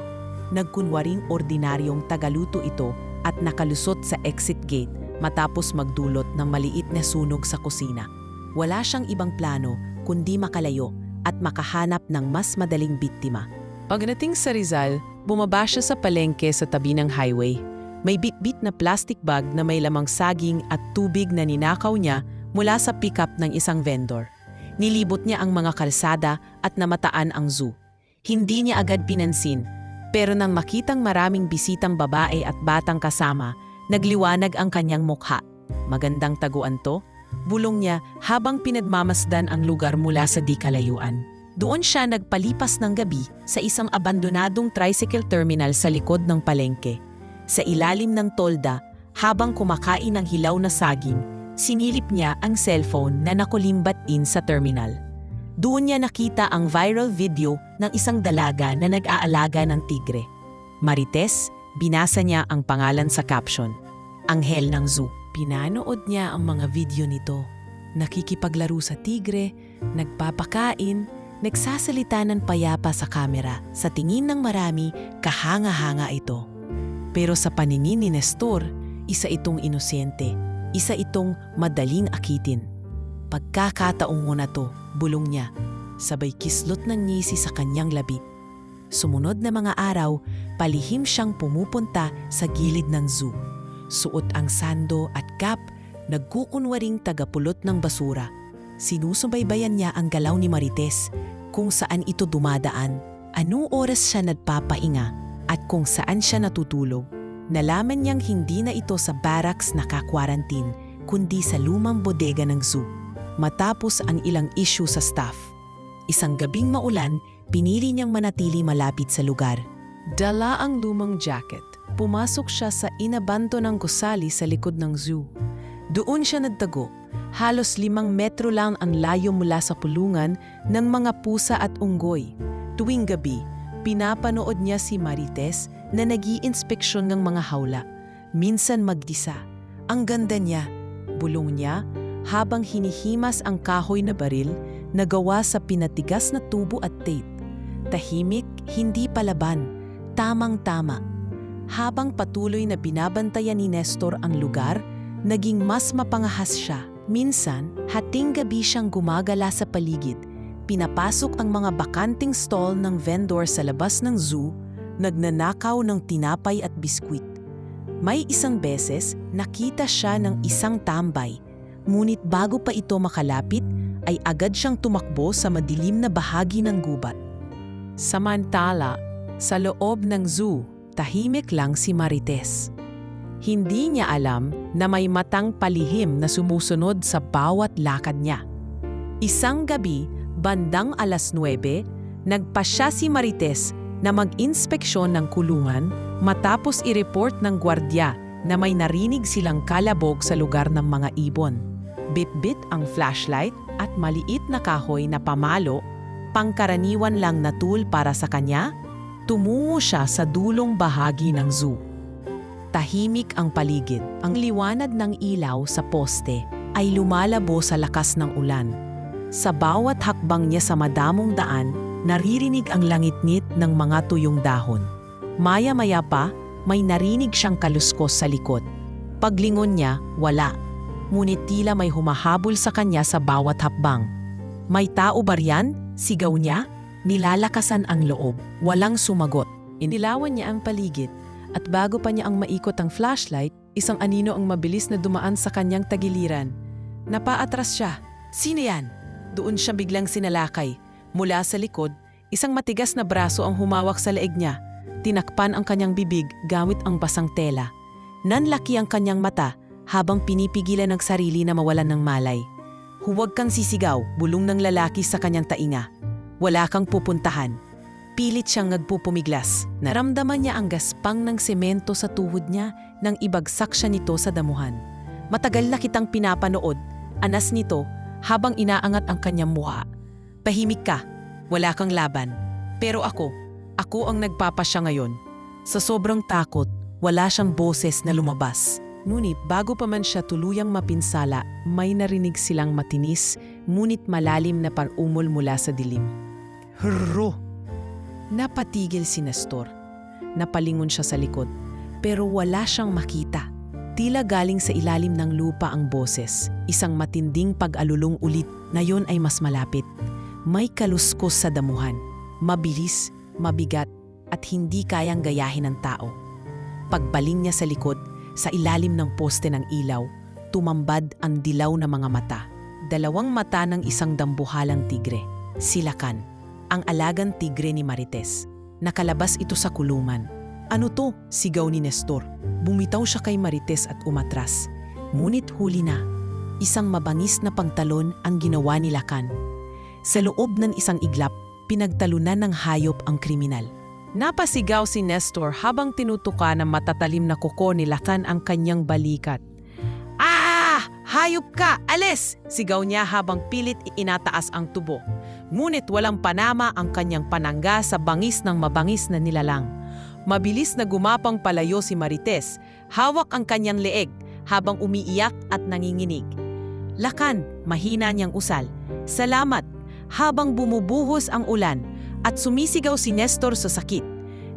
Nagkunwaring ordinaryong tagaluto ito at nakalusot sa exit gate matapos magdulot ng maliit na sunog sa kusina. Wala siyang ibang plano kundi makalayo at makahanap ng mas madaling biktima. Pagdating sa Rizal, bumaba siya sa palengke sa tabi ng highway. May bitbit na plastic bag na may lamang saging at tubig na ninakaw niya mula sa pickup ng isang vendor. Nilibot niya ang mga kalsada at namataan ang zoo. Hindi niya agad pinansin, pero nang makitang maraming bisitang babae at batang kasama, nagliwanag ang kanyang mukha. Magandang taguan to, bulong niya habang pinagmamasdan ang lugar mula sa di kalayuan. Doon siya nagpalipas ng gabi sa isang abandonadong tricycle terminal sa likod ng palengke. Sa ilalim ng tolda, habang kumakain ng hilaw na saging, sinilip niya ang cellphone na nakulimbat-in sa terminal. Doon niya nakita ang viral video ng isang dalaga na nag-aalaga ng tigre. Marites, binasa niya ang pangalan sa caption, Anghel ng Zoo. Pinanood niya ang mga video nito. Nakikipaglaro sa tigre, nagpapakain, nagsasalita ng payapa sa kamera. Sa tingin ng marami, kahanga-hanga ito. Pero sa paningin ni Nestor, isa itong inosente, isa itong madaling akitin. Pagkakataong mo na to, bulong niya, sabay kislot ng ngisi sa kanyang labi. Sumunod na mga araw, palihim siyang pumupunta sa gilid ng zoo. Suot ang sando at cap, nagkukunwaring tagapulot ng basura. Sinusubaybayan niya ang galaw ni Marites, kung saan ito dumadaan, anong oras siya nagpapahinga, at kung saan siya natutulog. Nalaman niyang hindi na ito sa barracks naka-quarantine, kundi sa lumang bodega ng zoo. Matapos ang ilang issue sa staff, isang gabing maulan, pinili niyang manatili malapit sa lugar. Dala ang lumang jacket. Pumasok siya sa inabanto ng gusali sa likod ng zoo. Doon siya nagtago. Halos 5 metro lang ang layo mula sa pulungan ng mga pusa at unggoy. Tuwing gabi, pinapanood niya si Marites na nag-iinspeksyon ng mga hawla. Minsan magdisa. Ang ganda niya, bulong niya, habang hinihimas ang kahoy na baril na gawa sa pinatigas na tubo at tape. Tahimik, hindi palaban. Tamang-tama. Habang patuloy na binabantayan ni Nestor ang lugar, naging mas mapangahas siya. Minsan, hating gabi siyang gumagala sa paligid. Pinapasok ang mga bakanting stall ng vendor sa labas ng zoo, nagnanakaw ng tinapay at biskwit. May isang beses, nakita siya ng isang tambay, ngunit bago pa ito makalapit, ay agad siyang tumakbo sa madilim na bahagi ng gubat. Samantala, sa loob ng zoo, tahimik lang si Marites. Hindi niya alam na may matang palihim na sumusunod sa bawat lakad niya. Isang gabi, bandang 9:00, nagpasya si Marites na mag-inspeksyon ng kulungan matapos i-report ng gwardya na may narinig silang kalabog sa lugar ng mga ibon. Bit-bit ang flashlight at maliit na kahoy na pamalo, pangkaraniwan lang na tool para sa kanya, tumungo siya sa dulong bahagi ng zoo. Tahimik ang paligid. Ang liwanag ng ilaw sa poste ay lumalabo sa lakas ng ulan. Sa bawat hakbang niya sa madamong daan, naririnig ang langit-ngit ng mga tuyong dahon. Maya-maya pa, may narinig siyang kaluskos sa likod. Paglingon niya, wala. Ngunit tila may humahabol sa kanya sa bawat hakbang. May tao ba riyan? Sigaw niya. Nilalakasan ang loob. Walang sumagot. Inilawan niya ang paligid. At bago pa niya ang maikot ang flashlight, isang anino ang mabilis na dumaan sa kanyang tagiliran. Napaatras siya. Sino yan? Doon siya biglang sinalakay. Mula sa likod, isang matigas na braso ang humawak sa leeg niya. Tinakpan ang kanyang bibig gamit ang basang tela. Nanlaki ang kanyang mata habang pinipigilan ng sarili na mawalan ng malay. Huwag kang sisigaw, bulong ng lalaki sa kanyang tainga. Wala kang pupuntahan. Pilit siyang nagpupumiglas. Naramdaman niya ang gaspang ng semento sa tuhod niya nang ibagsak siya nito sa damuhan. Matagal na kitang pinapanood, anas nito habang inaangat ang kanyang mukha. Tahimik ka, wala kang laban. Pero ako ang nagpapasya ngayon. Sa sobrang takot, wala siyang boses na lumabas. Ngunit bago pa man siya tuluyang mapinsala, may narinig silang matinis, ngunit malalim na pag-umol mula sa dilim. Hurro! Napatigil si Nestor. Napalingon siya sa likod, pero wala siyang makita. Tila galing sa ilalim ng lupa ang boses, isang matinding pag-alulong ulit na yon ay mas malapit. May kaluskos sa damuhan, mabilis, mabigat, at hindi kayang gayahin ng tao. Pagbaling niya sa likod, sa ilalim ng poste ng ilaw, tumambad ang dilaw na mga mata. Dalawang mata ng isang dambuhalang tigre. Silakan, ang alagang tigre ni Marites. Nakalabas ito sa kulungan. Ano to? Sigaw ni Nestor. Bumitaw siya kay Marites at umatras. Ngunit huli na. Isang mabangis na pangtalon ang ginawa ni Lakan. Sa loob ng isang iglap, pinagtalunan ng hayop ang kriminal. Napasigaw si Nestor habang tinutuka ng matatalim na kuko ni Lakan ang kanyang balikat. Ah! Hayop ka! Alis! Sigaw niya habang pilit inataas ang tubo. Ngunit walang panama ang kanyang panangga sa bangis ng mabangis na nilalang. Mabilis na gumapang palayo si Marites, hawak ang kanyang leeg habang umiiyak at nanginginig. Lakan, mahina niyang usal. Salamat! Habang bumubuhos ang ulan at sumisigaw si Nestor sa sakit.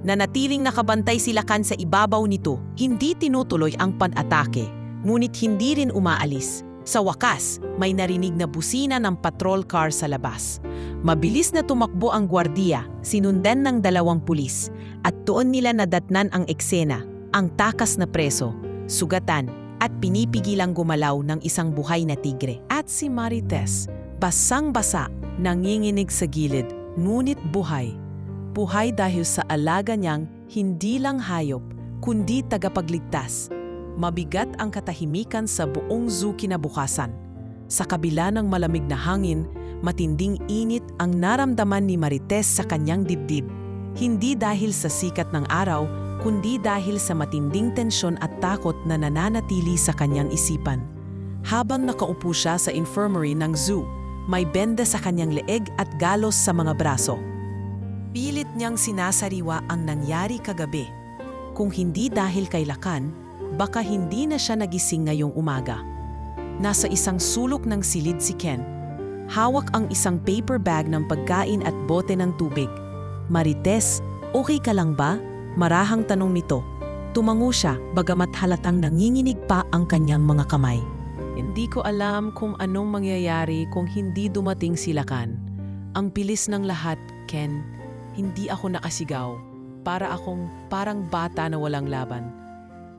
Nanatiling nakabantay si Lakan sa ibabaw nito, hindi tinutuloy ang pan-atake, ngunit hindi rin umaalis. Sa wakas, may narinig na busina ng patrol car sa labas. Mabilis na tumakbo ang gwardiya, sinundan ng 2 pulis, at doon nila nadatnan ang eksena, ang takas na preso, sugatan, at pinipigilang gumalaw ng isang buhay na tigre. At si Marites, basang-basa, nanginginig sa gilid, ngunit buhay. Buhay dahil sa alaga niyang hindi lang hayop, kundi tagapagligtas. Mabigat ang katahimikan sa buong zoo kinabukasan. Sa kabila ng malamig na hangin, matinding init ang naramdaman ni Marites sa kanyang dibdib. Hindi dahil sa sikat ng araw, kundi dahil sa matinding tensyon at takot na nananatili sa kanyang isipan. Habang nakaupo siya sa infirmary ng zoo, may benda sa kanyang leeg at galos sa mga braso. Pilit niyang sinasariwa ang nangyari kagabi. Kung hindi dahil kay Lakan, baka hindi na siya nagising ngayong umaga. Nasa isang sulok ng silid si Ken. Hawak ang isang paper bag ng pagkain at bote ng tubig. Marites, okay ka lang ba? Marahang tanong nito. Tumango siya bagamat halatang nanginginig pa ang kanyang mga kamay. Hindi ko alam kung anong mangyayari kung hindi dumating si Lakan. Ang bilis ng lahat, Ken. Hindi ako nakasigaw. Parang bata na walang laban.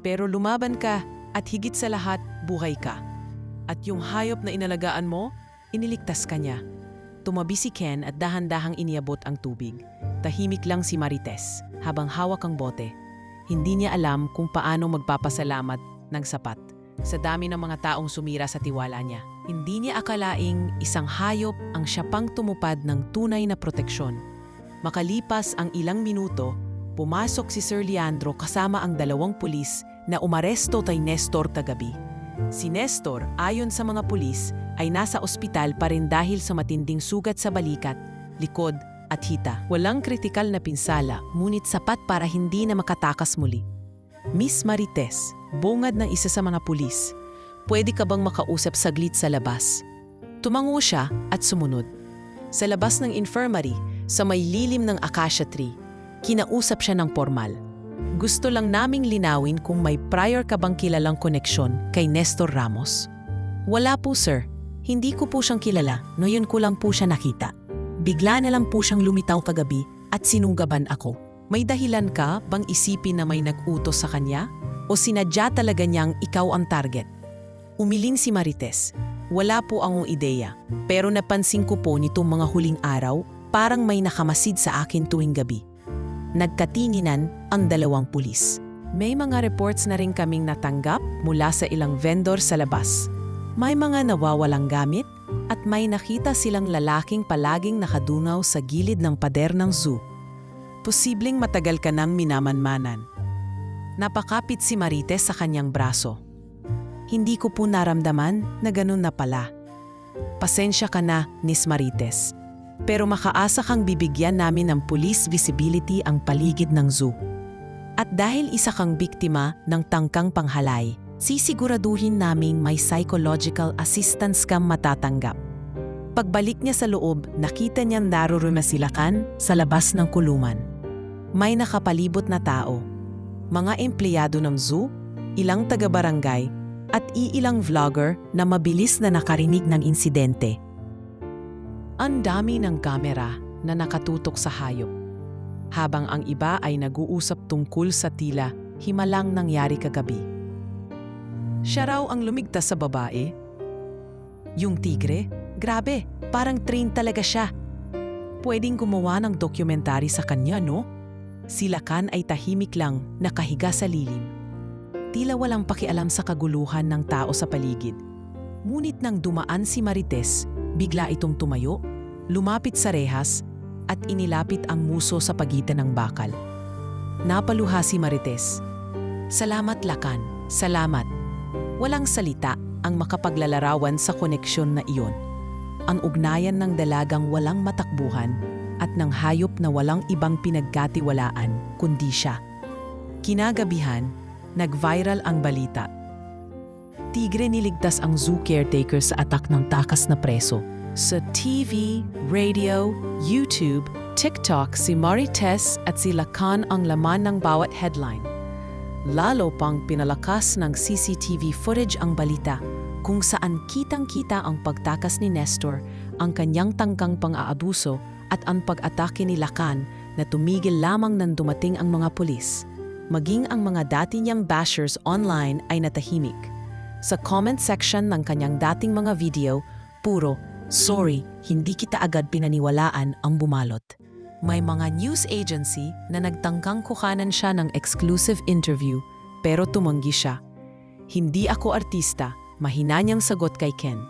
Pero lumaban ka at higit sa lahat, buhay ka. At yung hayop na inalagaan mo, iniligtas ka niya. Tumabi si Ken at dahan-dahang iniabot ang tubig. Tahimik lang si Marites habang hawak ang bote. Hindi niya alam kung paano magpapasalamat ng sapat sa dami ng mga taong sumira sa tiwala niya. Hindi niya akalaing isang hayop ang siya pang tumupad ng tunay na proteksyon. Makalipas ang ilang minuto, pumasok si Sir Leandro kasama ang 2 pulis na umaresto kay Nestor kagabi. Si Nestor, ayon sa mga pulis, ay nasa ospital pa rin dahil sa matinding sugat sa balikat, likod at hita. Walang kritikal na pinsala, ngunit sapat para hindi na makatakas muli. Miss Marites, bungad ng isa sa mga pulis, pwede ka bang makausap saglit sa labas? Tumango siya at sumunod. Sa labas ng infirmary, sa may lilim ng acacia tree, kinausap siya ng formal. Gusto lang naming linawin kung may prior ka bang kilalang koneksyon kay Nestor Ramos. Wala po sir, hindi ko po siyang kilala, noyon ko lang po siya nakita. Bigla na lang po siyang lumitaw kagabi at sinunggaban ako. May dahilan ka bang isipin na may nag-utos sa kanya? O sinadya talaga niyang ikaw ang target? Umiling si Marites. Wala po akong ideya, pero napansin ko po nitong mga huling araw, parang may nakamasid sa akin tuwing gabi. Nagkatinginan ang 2 pulis. May mga reports na rin kaming natanggap mula sa ilang vendor sa labas. May mga nawawalang gamit at may nakita silang lalaking palaging nakadungaw sa gilid ng pader ng zoo. Posibleng matagal ka nang minamanmanan. Napakapit si Marites sa kanyang braso. Hindi ko po naramdaman na ganun na pala. Pasensya ka na, Miss Marites. Pero makaasa kang bibigyan namin ng police visibility ang paligid ng zoo. At dahil isa kang biktima ng tangkang panghalay, sisiguraduhin naming may psychological assistance kang matatanggap. Pagbalik niya sa loob, nakita niyang narurumasilakan sa labas ng kulungan. May nakapalibot na tao, mga empleyado ng zoo, ilang taga-barangay, at iilang vlogger na mabilis na nakarinig ng insidente. Ang dami ng kamera na nakatutok sa hayop, habang ang iba ay nag-uusap tungkol sa tila himalang nangyari kagabi. Siya raw ang lumigtas sa babae. Yung tigre, grabe, parang train talaga siya. Pwedeng gumawa ng dokumentary sa kanya, no? Si Lakan ay tahimik lang, nakahiga sa lilim. Tila walang pakialam sa kaguluhan ng tao sa paligid. Ngunit nang dumaan si Marites, bigla itong tumayo, lumapit sa rehas, at inilapit ang muso sa pagitan ng bakal. Napaluha si Marites. Salamat Lakan, salamat. Walang salita ang makapaglalarawan sa koneksyon na iyon. Ang ugnayan ng dalagang walang matakbuhan at ng hayop na walang ibang pinagkatiwalaan kundi siya. Kinagabihan, nag-viral ang balita. Tigre niligtas ang zoo caretaker sa atak ng takas na preso. Sa TV, radio, YouTube, TikTok si Marites at si Lakan ang laman ng bawat headline. Lalo pang pinalakas ng CCTV footage ang balita kung saan kitang-kita ang pagtakas ni Nestor, ang kanyang tangkang pang-aabuso at ang pag-atake ni Lakan na tumigil lamang nang dumating ang mga pulis. Maging ang mga dati niyang bashers online ay natahimik. Sa comment section ng kanyang dating mga video, puro, "Sorry, hindi kita agad pinaniwalaan" ang bumalot. May mga news agency na nagtangkang kuhanan siya ng exclusive interview pero tumanggi siya. "Hindi ako artista," mahina niyang sagot kay Ken.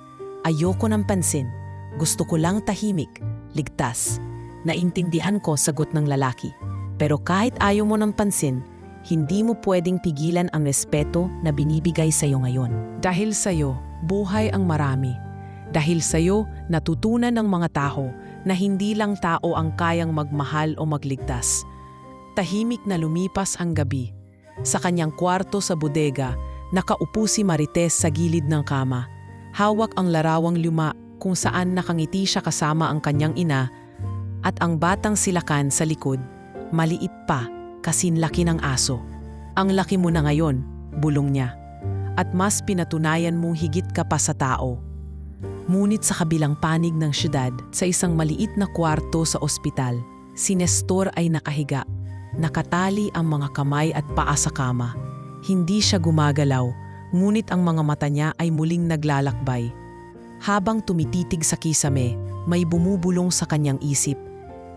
"Ayoko ng pansin. Gusto ko lang tahimik, ligtas." "Naintindihan ko," sagot ng lalaki. "Pero kahit ayaw mo ng pansin, hindi mo pwedeng pigilan ang respeto na binibigay sa'yo ngayon. Dahil sa'yo, buhay ang marami. Dahil sa'yo, natutunan ng mga tao na hindi lang tao ang kayang magmahal o magligtas." Tahimik na lumipas ang gabi. Sa kanyang kwarto sa bodega, nakaupo si Marites sa gilid ng kama. Hawak ang larawang luma kung saan nakangiti siya kasama ang kanyang ina at ang batang si Lakan sa likod, maliit pa, kasinlaki ng aso. "Ang laki mo na ngayon," bulong niya. "At mas pinatunayan mong higit ka pa sa tao." Ngunit sa kabilang panig ng syudad, sa isang maliit na kwarto sa ospital, si Nestor ay nakahiga. Nakatali ang mga kamay at paa sa kama. Hindi siya gumagalaw, ngunit ang mga mata niya ay muling naglalakbay. Habang tumititig sa kisame, may bumubulong sa kanyang isip.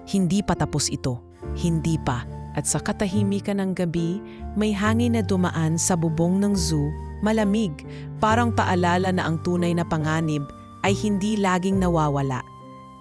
Hindi pa tapos ito, hindi pa. At sa katahimikan ng gabi, may hangin na dumaan sa bubong ng zoo, malamig, parang paalala na ang tunay na panganib ay hindi laging nawawala.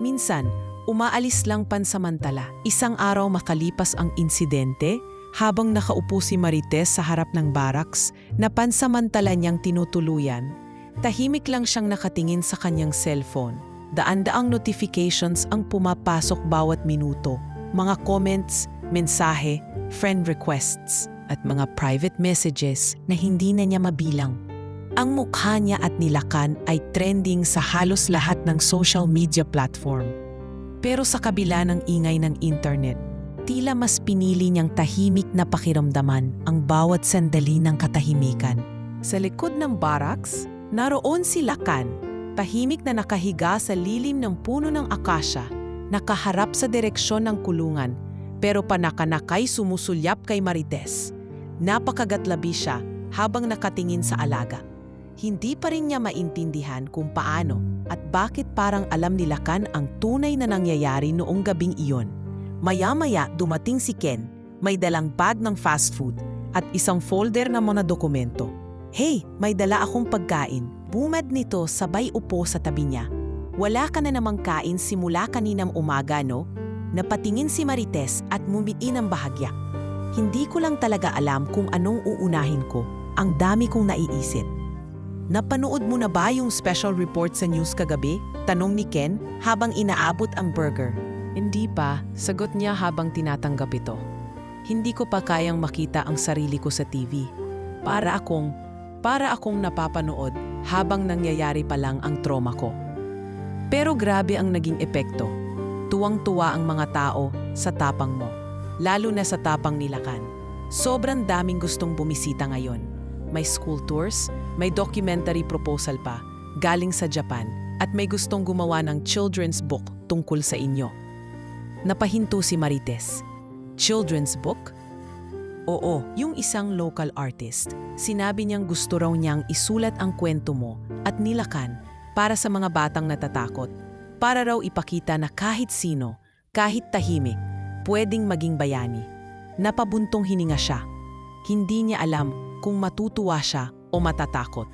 Minsan, umaalis lang pansamantala. Isang araw makalipas ang insidente, habang nakaupo si Marites sa harap ng barracks na pansamantala niyang tinutuluyan, tahimik lang siyang nakatingin sa kanyang cellphone. Daan-daang notifications ang pumapasok bawat minuto. Mga comments, mensahe, friend requests, at mga private messages na hindi na niya mabilang. Ang mukha niya at ni Lakan ay trending sa halos lahat ng social media platform. Pero sa kabila ng ingay ng internet, tila mas pinili niyang tahimik na pakiramdaman ang bawat sandali ng katahimikan. Sa likod ng barracks, naroon si Lakan, tahimik na nakahiga sa lilim ng puno ng akasya, nakaharap sa direksyon ng kulungan, pero panakanakay sumusulyap kay Marites. Napakagatlabi siya habang nakatingin sa alaga. Hindi pa rin niya maintindihan kung paano at bakit parang alam ni Lakan ang tunay na nangyayari noong gabing iyon. Maya-maya dumating si Ken, may dalang bag ng fast food, at isang folder na mga dokumento. Hey, may dala akong pagkain. Bumad nito sabay upo sa tabi niya. Wala ka na namang kain simula kaninang umaga, no? Napatingin si Marites at ngumiti ng bahagya. Hindi ko lang talaga alam kung anong uunahin ko. Ang dami kong naiisip. Napanood mo na ba yung special report sa news kagabi? Tanong ni Ken habang inaabot ang burger. Hindi pa, sagot niya habang tinatanggap ito. Hindi ko pa kayang makita ang sarili ko sa TV. Para akong napapanood habang nangyayari pa lang ang trauma ko. Pero grabe ang naging epekto. Tuwang-tuwa ang mga tao sa tapang mo. Lalo na sa tapang ni Lakan. Sobrang daming gustong bumisita ngayon. May school tours, may documentary proposal pa, galing sa Japan, at may gustong gumawa ng children's book tungkol sa inyo. Napahinto si Marites. Children's book? Oo, yung isang local artist. Sinabi niyang gusto raw niyang isulat ang kwento mo at ni Lakan para sa mga batang natatakot. Para raw ipakita na kahit sino, kahit tahimik, pwedeng maging bayani. Napabuntong hininga siya. Hindi niya alam kung matutuwa siya o matatakot.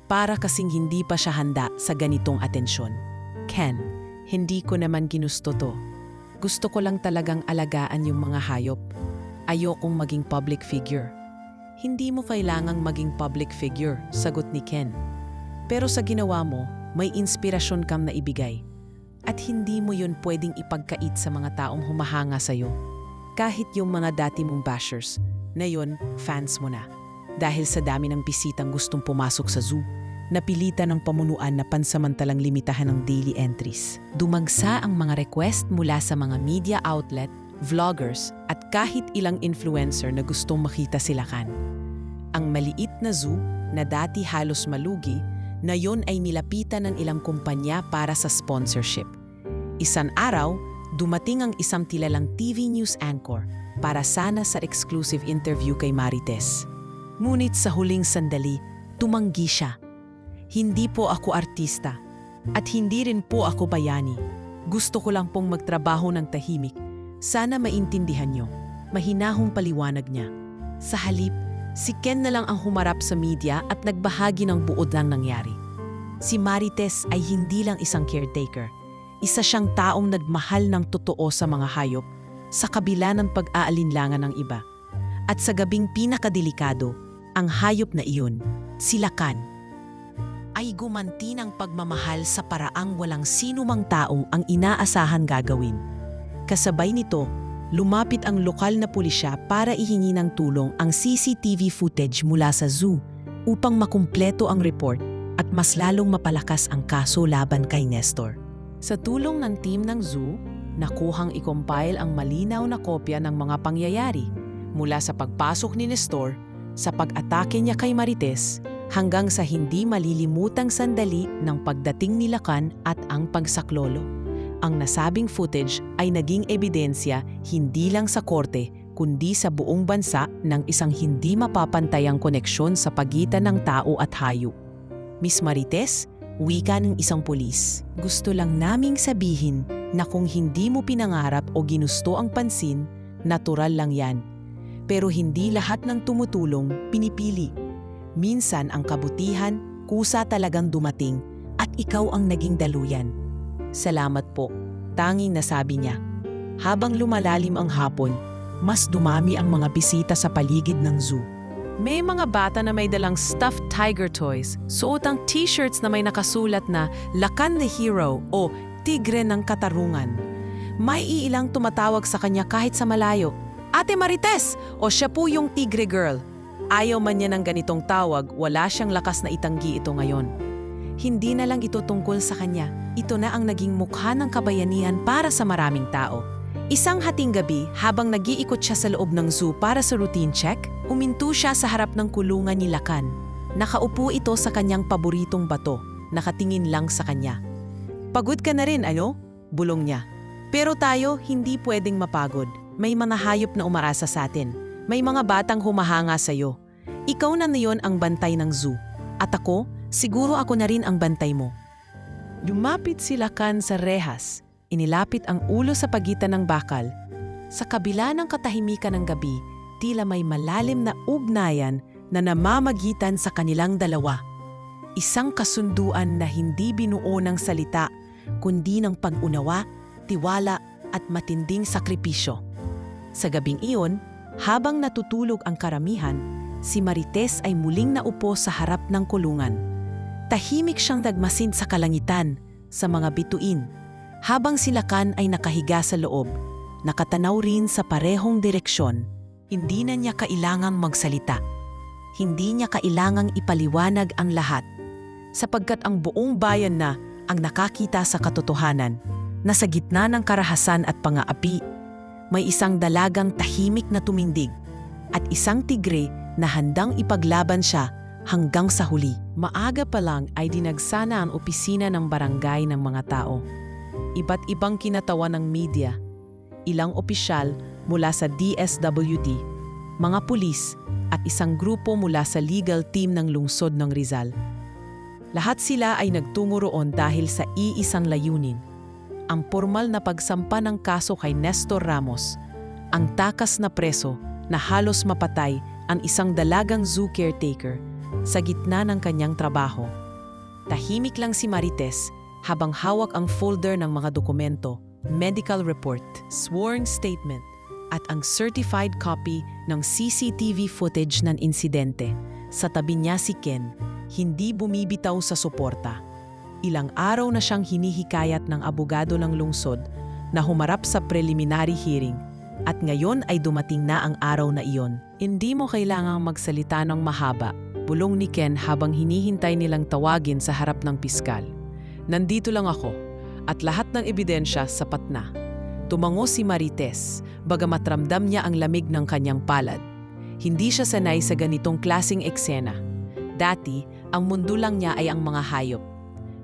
Para kasing hindi pa siya handa sa ganitong atensyon. Ken, hindi ko naman ginusto to. Gusto ko lang talagang alagaan yung mga hayop. Ayokong maging public figure. Hindi mo kailangang maging public figure, sagot ni Ken. Pero sa ginawa mo, may inspirasyon kang naibigay. At hindi mo yun pwedeng ipagkait sa mga taong humahanga sa'yo. Kahit yung mga dati mong bashers, na yun, fans mo na. Dahil sa dami ng bisitang gustong pumasok sa zoo, napilitan ng pamunuan na pansamantalang limitahan ng daily entries. Dumagsa ang mga request mula sa mga media outlet, vloggers, at kahit ilang influencer na gustong makita si Lakan. Ang maliit na zoo, na dati halos malugi, na yon ay nilapitan ng ilang kumpanya para sa sponsorship. Isang araw, dumating ang isang kilalang TV news anchor para sana sa exclusive interview kay Marites. Ngunit sa huling sandali, tumanggi siya. Hindi po ako artista at hindi rin po ako bayani. Gusto ko lang pong magtrabaho ng tahimik. Sana maintindihan niyo. Mahinahong paliwanag niya. Sa halip, si Ken na lang ang humarap sa media at nagbahagi ng buod ng nangyari. Si Marites ay hindi lang isang caretaker. Isa siyang taong nagmahal ng totoo sa mga hayop sa kabila ng pag-aalinlangan ng iba. At sa gabing pinakadelikado, ang hayop na iyon, si Lakan, ay gumanti ng pagmamahal sa paraang walang sinumang taong ang inaasahan gagawin. Kasabay nito, lumapit ang lokal na pulisya para ihingi ng tulong ang CCTV footage mula sa zoo upang makumpleto ang report at mas lalong mapalakas ang kaso laban kay Nestor. Sa tulong ng team ng zoo, nakuhang i-compile ang malinaw na kopya ng mga pangyayari mula sa pagpasok ni Nestor, sa pag-atake niya kay Marites, hanggang sa hindi malilimutang sandali ng pagdating ni Lakan at ang pagsaklolo. Ang nasabing footage ay naging ebidensya hindi lang sa korte kundi sa buong bansa ng isang hindi mapapantayang koneksyon sa pagitan ng tao at hayop. Miss Marites, wika ng isang pulis, gusto lang naming sabihin na kung hindi mo pinangarap o ginusto ang pansin, natural lang yan. Pero hindi lahat ng tumutulong pinipili. Minsan ang kabutihan, kusa talagang dumating at ikaw ang naging daluyan. Salamat po, tanging nasabi niya. Habang lumalalim ang hapon, mas dumami ang mga bisita sa paligid ng zoo. May mga bata na may dalang stuffed tiger toys, suot ang t-shirts na may nakasulat na Lakan the Hero o Tigre ng Katarungan. May iilang tumatawag sa kanya kahit sa malayo, Ate Marites o siya po yung Tigre Girl. Ayaw man niya ng ganitong tawag, wala siyang lakas na itanggi ito ngayon. Hindi na lang ito tungkol sa kanya. Ito na ang naging mukha ng kabayanihan para sa maraming tao. Isang hating gabi, habang nag-iikot siya sa loob ng zoo para sa routine check, uminto siya sa harap ng kulungan ni Lakan. Nakaupo ito sa kanyang paboritong bato, nakatingin lang sa kanya. Pagod ka na rin, ano? Bulong niya. Pero tayo hindi pwedeng mapagod. May mga hayop na umarasa sa atin. May mga batang humahanga sa iyo. Ikaw na niyon ang bantay ng zoo. At ako, siguro ako na rin ang bantay mo. Lumapit si Lakan sa rehas. Inilapit ang ulo sa pagitan ng bakal. Sa kabila ng katahimikan ng gabi, tila may malalim na ugnayan na namamagitan sa kanilang dalawa. Isang kasunduan na hindi binuo ng salita, kundi ng pag-unawa, tiwala at matinding sakripisyo. Sa gabing iyon, habang natutulog ang karamihan, si Marites ay muling naupo sa harap ng kulungan. Tahimik siyang nagmasid sa kalangitan, sa mga bituin, habang si Lacan ay nakahiga sa loob, nakatanaw rin sa parehong direksyon. Hindi na niya kailangang magsalita. Hindi niya kailangang ipaliwanag ang lahat, sapagkat ang buong bayan na ang nakakita sa katotohanan na sa gitna ng karahasan at pang-aapi, may isang dalagang tahimik na tumindig at isang tigre na handang ipaglaban siya hanggang sa huli. Maaga pa lang ay dinagsana ang opisina ng barangay ng mga tao. Iba't ibang kinatawan ng media, ilang opisyal mula sa DSWD, mga pulis at isang grupo mula sa legal team ng lungsod ng Rizal. Lahat sila ay nagtungo roon dahil sa iisang layunin, ang formal na pagsampa ng kaso kay Nestor Ramos, ang takas na preso na halos mapatay ang isang dalagang zoo caretaker sa gitna ng kanyang trabaho. Tahimik lang si Marites habang hawak ang folder ng mga dokumento, medical report, sworn statement, at ang certified copy ng CCTV footage ng insidente. Sa tabi niya si Ken, hindi bumibitaw sa suporta. Ilang araw na siyang hinihikayat ng abogado ng lungsod na humarap sa preliminary hearing at ngayon ay dumating na ang araw na iyon. Hindi mo kailangang magsalita ng mahaba, bulong ni Ken habang hinihintay nilang tawagin sa harap ng piskal. Nandito lang ako at lahat ng ebidensya sapat na. Tumango si Marites, bagamat ramdam niya ang lamig ng kanyang palad. Hindi siya sanay sa ganitong klaseng eksena. Dati, ang mundo lang niya ay ang mga hayop.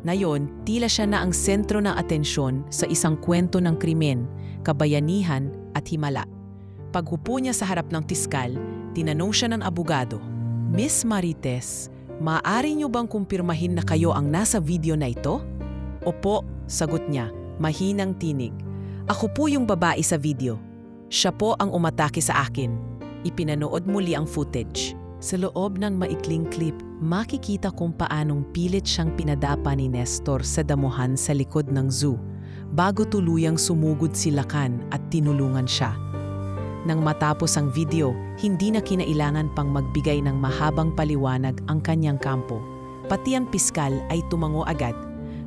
Ngayon, tila siya na ang sentro ng atensyon sa isang kwento ng krimen, kabayanihan at himala. Paghupo niya sa harap ng piskal, tinanong siya ng abogado, "Miss Marites, maaari niyo bang kumpirmahin na kayo ang nasa video na ito?" "Opo," sagot niya, mahinang tinig. "Ako po yung babae sa video. Siya po ang umatake sa akin." Ipinanood muli ang footage. Sa loob ng maikling clip, makikita kung paanong pilit siyang pinadapa ni Nestor sa damuhan sa likod ng zoo, bago tuluyang sumugod si Lacan at tinulungan siya. Nang matapos ang video, hindi na kinailangan pang magbigay ng mahabang paliwanag ang kanyang kampo. Pati ang piskal ay tumango agad.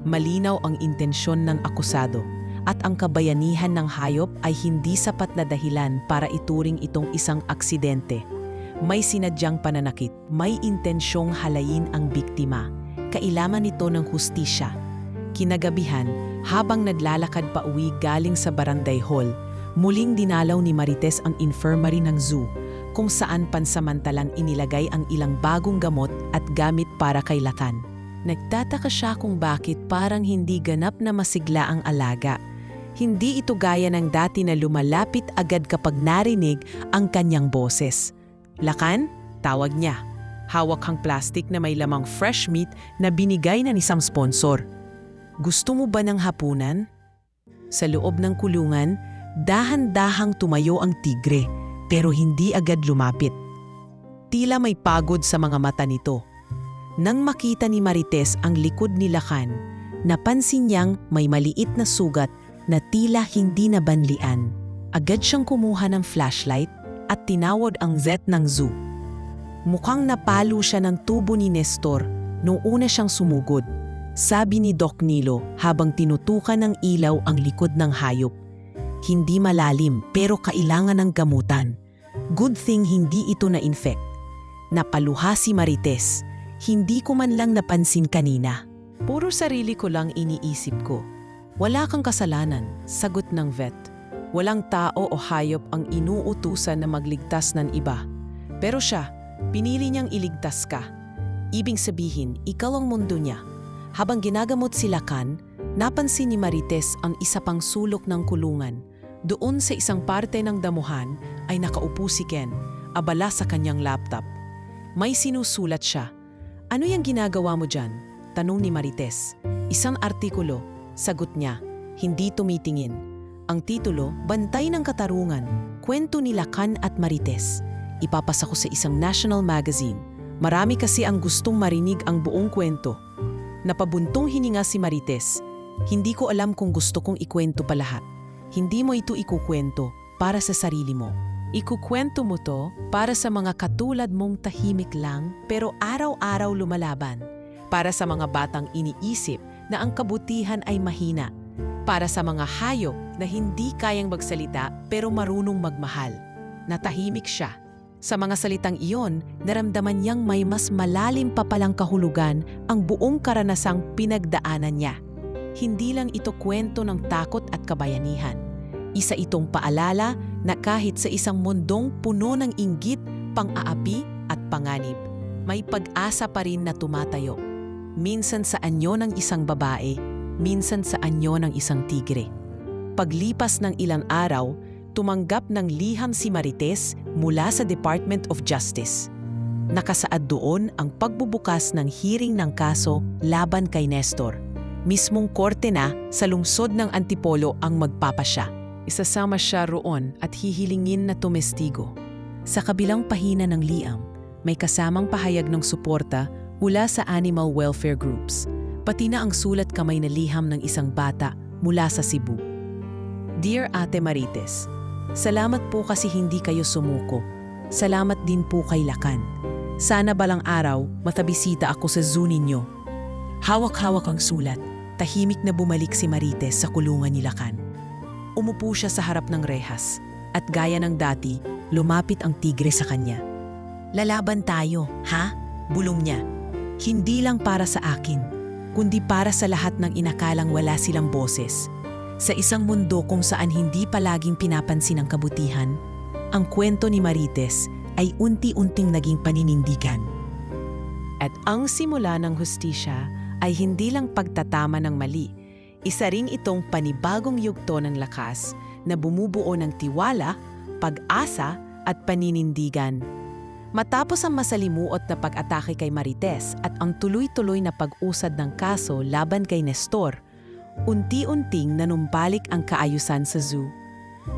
Malinaw ang intensyon ng akusado at ang kabayanihan ng hayop ay hindi sapat na dahilan para ituring itong isang aksidente. May sinadyang pananakit, may intensyong halayin ang biktima. Kailangan nito ng hustisya. Kinagabihan, habang naglalakad pa uwi galing sa barangay hall, muling dinalaw ni Marites ang infirmary ng zoo, kung saan pansamantalang inilagay ang ilang bagong gamot at gamit para kay Lacan. Nagtataka siya kung bakit parang hindi ganap na masigla ang alaga. Hindi ito gaya ng dati na lumalapit agad kapag narinig ang kanyang boses. "Lacan?" tawag niya. Hawak ang plastic na may lamang fresh meat na binigay ng isang sponsor. "Gusto mo ba ng hapunan?" Sa loob ng kulungan, dahan-dahang tumayo ang tigre, pero hindi agad lumapit. Tila may pagod sa mga mata nito. Nang makita ni Marites ang likod ni Lacan, napansin niyang may maliit na sugat na tila hindi nabanlian. Agad siyang kumuha ng flashlight at tinawag ang vet ng zoo. Mukhang napalo siya ng tubo ni Nestor nung una siyang sumugod, sabi ni Doc Nilo habang tinutukan ng ilaw ang likod ng hayop. Hindi malalim pero kailangan ng gamutan. Good thing hindi ito na-infect. Napaluha si Marites. Hindi ko man lang napansin kanina. "Puro sarili ko lang iniisip ko." "Wala kang kasalanan," sagot ng vet. Walang tao o hayop ang inuutusan na magligtas ng iba. Pero siya, pinili niyang iligtas ka. Ibig sabihin, ikaw ang mundo niya. Habang ginagamot si Lacan, napansin ni Marites ang isa pang sulok ng kulungan. Doon sa isang parte ng damuhan ay nakaupo si Ken, abala sa kanyang laptop. May sinusulat siya. "Ano yung ginagawa mo dyan?" tanong ni Marites. "Isang artikulo," sagot niya, hindi tumitingin. Ang titulo, "Bantay ng Katarungan, Kwento ni Lacan at Marites." ipapasa ko sa isang national magazine. Marami kasi ang gustong marinig ang buong kwento. Napabuntong hininga si Marites. Hindi ko alam kung gusto kong ikwento pa lahat. Hindi mo ito ikukwento para sa sarili mo. Ikukwento mo to para sa mga katulad mong tahimik lang pero araw-araw lumalaban. Para sa mga batang iniisip na ang kabutihan ay mahina. Para sa mga hayop na hindi kayang magsalita pero marunong magmahal. Natahimik siya. Sa mga salitang iyon, naramdaman niyang may mas malalim pa palang kahulugan ang buong karanasang pinagdaanan niya. Hindi lang ito kwento ng takot at kabayanihan. Isa itong paalala na kahit sa isang mundong puno ng inggit, pang-aapi at panganib, may pag-asa pa rin na tumatayo. Minsan sa anyo ng isang babae, minsan sa anyo ng isang tigre. Paglipas ng ilang araw, tumanggap ng liham si Marites mula sa Department of Justice. Nakasaad doon ang pagbubukas ng hearing ng kaso laban kay Nestor. Mismong korte na sa lungsod ng Antipolo ang magpapasya. Isasama siya roon at hihilingin na tumestigo. Sa kabilang pahina ng liam, may kasamang pahayag ng suporta mula sa animal welfare groups, pati na ang sulat kamay na liham ng isang bata mula sa Cebu. Dear Ate Marites, salamat po kasi hindi kayo sumuko. Salamat din po kay Lakan. Sana balang araw matabisita ako sa zoo ninyo. Hawak-hawak ang sulat. Tahimik na bumalik si Marites sa kulungan ni Lakan. Umupo siya sa harap ng rehas at gaya ng dati, lumapit ang tigre sa kanya. Lalaban tayo, ha? Bulong niya. Hindi lang para sa akin, kundi para sa lahat ng inakalang wala silang boses. Sa isang mundo kung saan hindi palaging pinapansin ang kabutihan, ang kwento ni Marites ay unti-unting naging paninindigan. At ang simula ng hustisya ay hindi lang pagtatama ng mali, isa ring itong panibagong yugto ng lakas na bumubuo ng tiwala, pag-asa at paninindigan. Matapos ang masalimuot na pag-atake kay Marites at ang tuloy-tuloy na pag-usad ng kaso laban kay Nestor, unti-unting nanumbalik ang kaayusan sa zoo.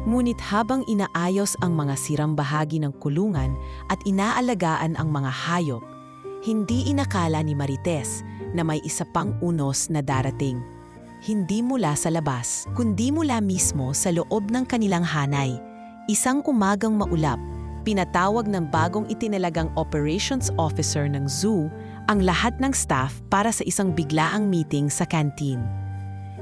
Ngunit habang inaayos ang mga sirang bahagi ng kulungan at inaalagaan ang mga hayop, hindi inakala ni Marites na may isa pang unos na darating. Hindi mula sa labas, kundi mula mismo sa loob ng kanilang hanay. Isang umagang maulap, pinatawag ng bagong itinalagang operations officer ng zoo ang lahat ng staff para sa isang biglaang meeting sa canteen.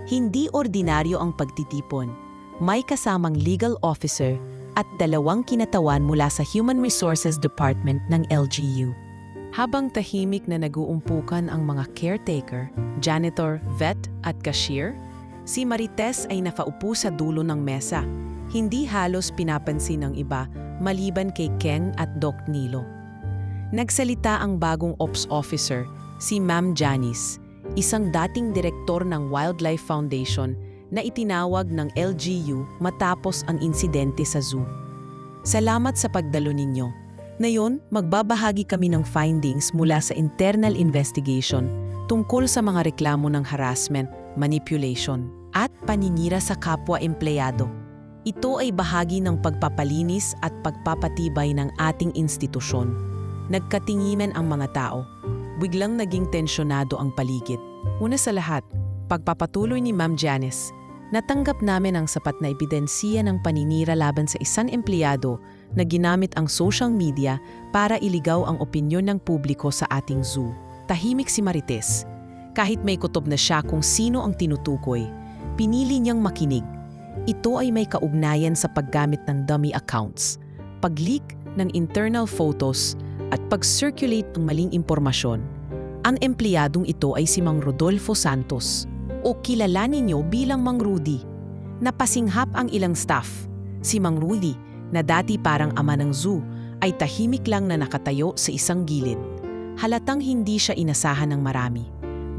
Hindi ordinaryo ang pagtitipon. May kasamang legal officer at 2 kinatawan mula sa Human Resources Department ng LGU. Habang tahimik na nag-uumpukan ang mga caretaker, janitor, vet at cashier, si Marites ay nakaupo sa dulo ng mesa. Hindi halos pinapansin ng iba maliban kay Ken at Doc Nilo. Nagsalita ang bagong ops officer, si Ma'am Janice, isang dating direktor ng Wildlife Foundation na itinawag ng LGU matapos ang insidente sa zoo. Salamat sa pagdalo ninyo. Ngayon, magbabahagi kami ng findings mula sa internal investigation tungkol sa mga reklamo ng harassment, manipulation, at paninira sa kapwa-empleyado. Ito ay bahagi ng pagpapalinis at pagpapatibay ng ating institusyon. Nagkatinginan ang mga tao. Biglang naging tensyonado ang paligid. Una sa lahat, pagpapatuloy ni Ma'am Janice, natanggap namin ang sapat na ebidensiya ng paninira laban sa isang empleyado na ginamit ang social media para iligaw ang opinyon ng publiko sa ating zoo. Tahimik si Marites. Kahit may kutob na siya kung sino ang tinutukoy, pinili niyang makinig. Ito ay may kaugnayan sa paggamit ng dummy accounts, pag-leak ng internal photos at pag-circulate ng maling impormasyon. Ang empleyadong ito ay si Mang Rodolfo Santos o kilala ninyo bilang Mang Rudy. Napasinghap ang ilang staff. Si Mang Rudy, na dati parang ama ng zoo, ay tahimik lang na nakatayo sa isang gilid. Halatang hindi siya inasahan ng marami.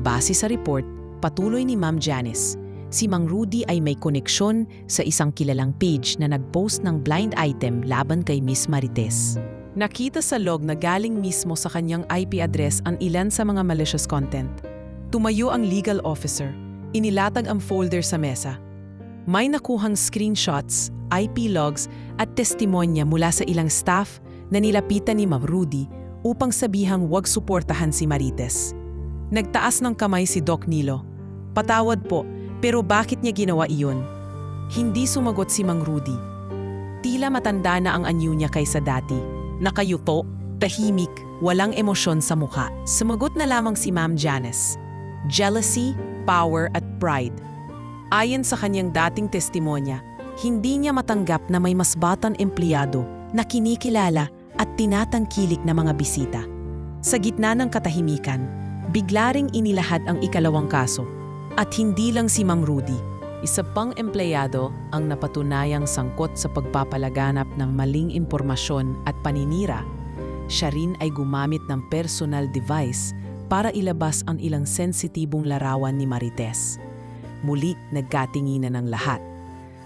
Base sa report, patuloy ni Ma'am Janice, si Mang Rudy ay may koneksyon sa isang kilalang page na nag-post ng blind item laban kay Miss Marites. Nakita sa log na galing mismo sa kanyang IP address ang ilan sa mga malicious content. Tumayo ang legal officer. Inilatag ang folder sa mesa. May nakuhang screenshots, IP logs at testimonya mula sa ilang staff, na nilapitan ni Ma'am Rudy upang sabihang huwag suportahan si Marites. Nagtaas ng kamay si Doc Nilo. Patawad po, pero bakit niya ginawa iyon? Hindi sumagot si Mang Rudy. Tila matanda na ang anyo niya kaysa dati. Nakayuto, tahimik, walang emosyon sa mukha. Sumagot na lamang si Ma'am Janice. Jealousy, power at pride. Ayon sa kanyang dating testimonya, hindi niya matanggap na may mas batang empleyado na kinikilala at tinatangkilik na mga bisita. Sa gitna ng katahimikan, bigla ring inilahad ang ikalawang kaso. At hindi lang si Mang Rudy, isa pang empleyado ang napatunayang sangkot sa pagpapalaganap ng maling impormasyon at paninira. Siya rin ay gumamit ng personal device para ilabas ang ilang sensitibong larawan ni Marites. Muli nagkatinginan ng lahat.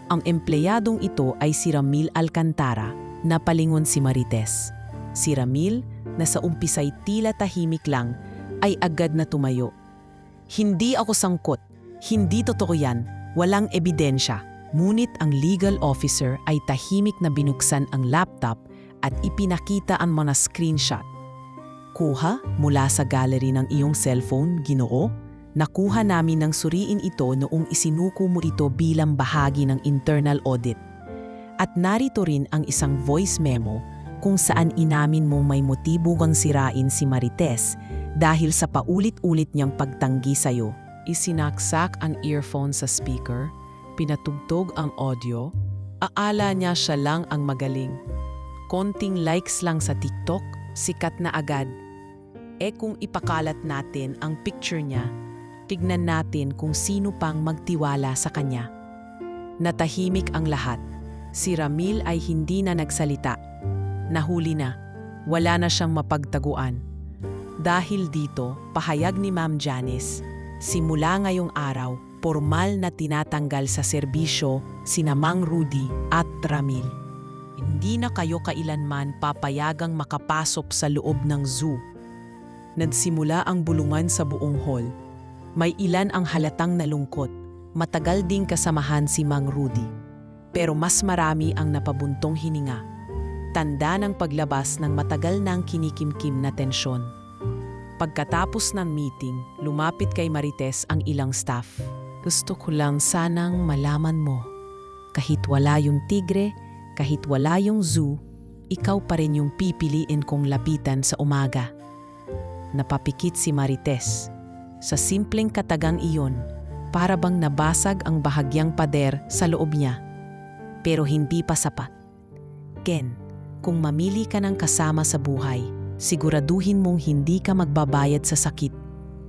Ang empleyadong ito ay si Ramil Alcantara na palingon si Marites. Si Ramil, na sa umpisa'y tila tahimik lang, ay agad na tumayo. Hindi ako sangkot, hindi totoo yan, walang ebidensya. Ngunit ang legal officer ay tahimik na binuksan ang laptop at ipinakita ang mga screenshot. Kuha mula sa gallery ng iyong cellphone, Ginoo. Nakuha namin ng suriin ito noong isinuko mo ito bilang bahagi ng internal audit. At narito rin ang isang voice memo kung saan inamin mong may motibo kang sirain si Marites dahil sa paulit-ulit niyang pagtanggi sa'yo. Isinaksak ang earphone sa speaker, pinatugtog ang audio, aala niya siya lang ang magaling. Konting likes lang sa TikTok, sikat na agad. Kung ipakalat natin ang picture niya, tignan natin kung sino pang magtiwala sa kanya. Natahimik ang lahat. Si Ramil ay hindi na nagsalita. Nahuli na. Wala na siyang mapagtaguan. Dahil dito, pahayag ni Ma'am Janice, simula ngayong araw, formal na tinatanggal sa serbisyo sina Mang Rudy at Ramil. Hindi na kayo kailanman papayagang makapasok sa loob ng zoo. Nagsimula ang bulungan sa buong hall. May ilan ang halatang nalungkot. Matagal ding kasamahan si Mang Rudy. Pero mas marami ang napabuntong hininga. Tanda ng paglabas ng matagal nang kinikimkim na tensyon. Pagkatapos ng meeting, lumapit kay Marites ang ilang staff. Gusto ko lang sanang malaman mo. Kahit wala yung tigre, kahit wala yung zoo, ikaw pa rin yung pipiliin kong lapitan sa umaga. Napapikit si Marites. Sa simpleng katagang iyon, para bang nabasag ang bahagyang pader sa loob niya. Pero hindi pa sapat. Ken, kung mamili ka ng kasama sa buhay, siguraduhin mong hindi ka magbabayad sa sakit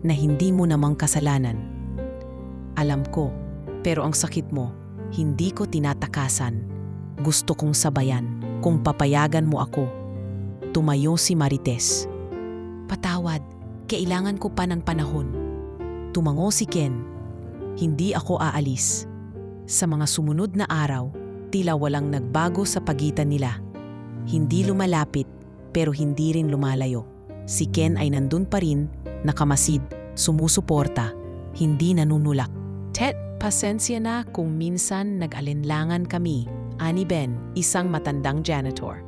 na hindi mo namang kasalanan. Alam ko, pero ang sakit mo, hindi ko tinatakasan. Gusto kong sabayan kung papayagan mo ako. Tumayo si Marites. Patawad, kailangan ko pa ng panahon. Tumango si Ken. Hindi ako aalis. Sa mga sumunod na araw, tila walang nagbago sa pagitan nila. Hindi lumalapit, pero hindi rin lumalayo. Si Ken ay nandun pa rin, nakamasid, sumusuporta, hindi nanunulak. Tet, pasensya na kung minsan nag-alinlangan kami, ani Ben, isang matandang janitor.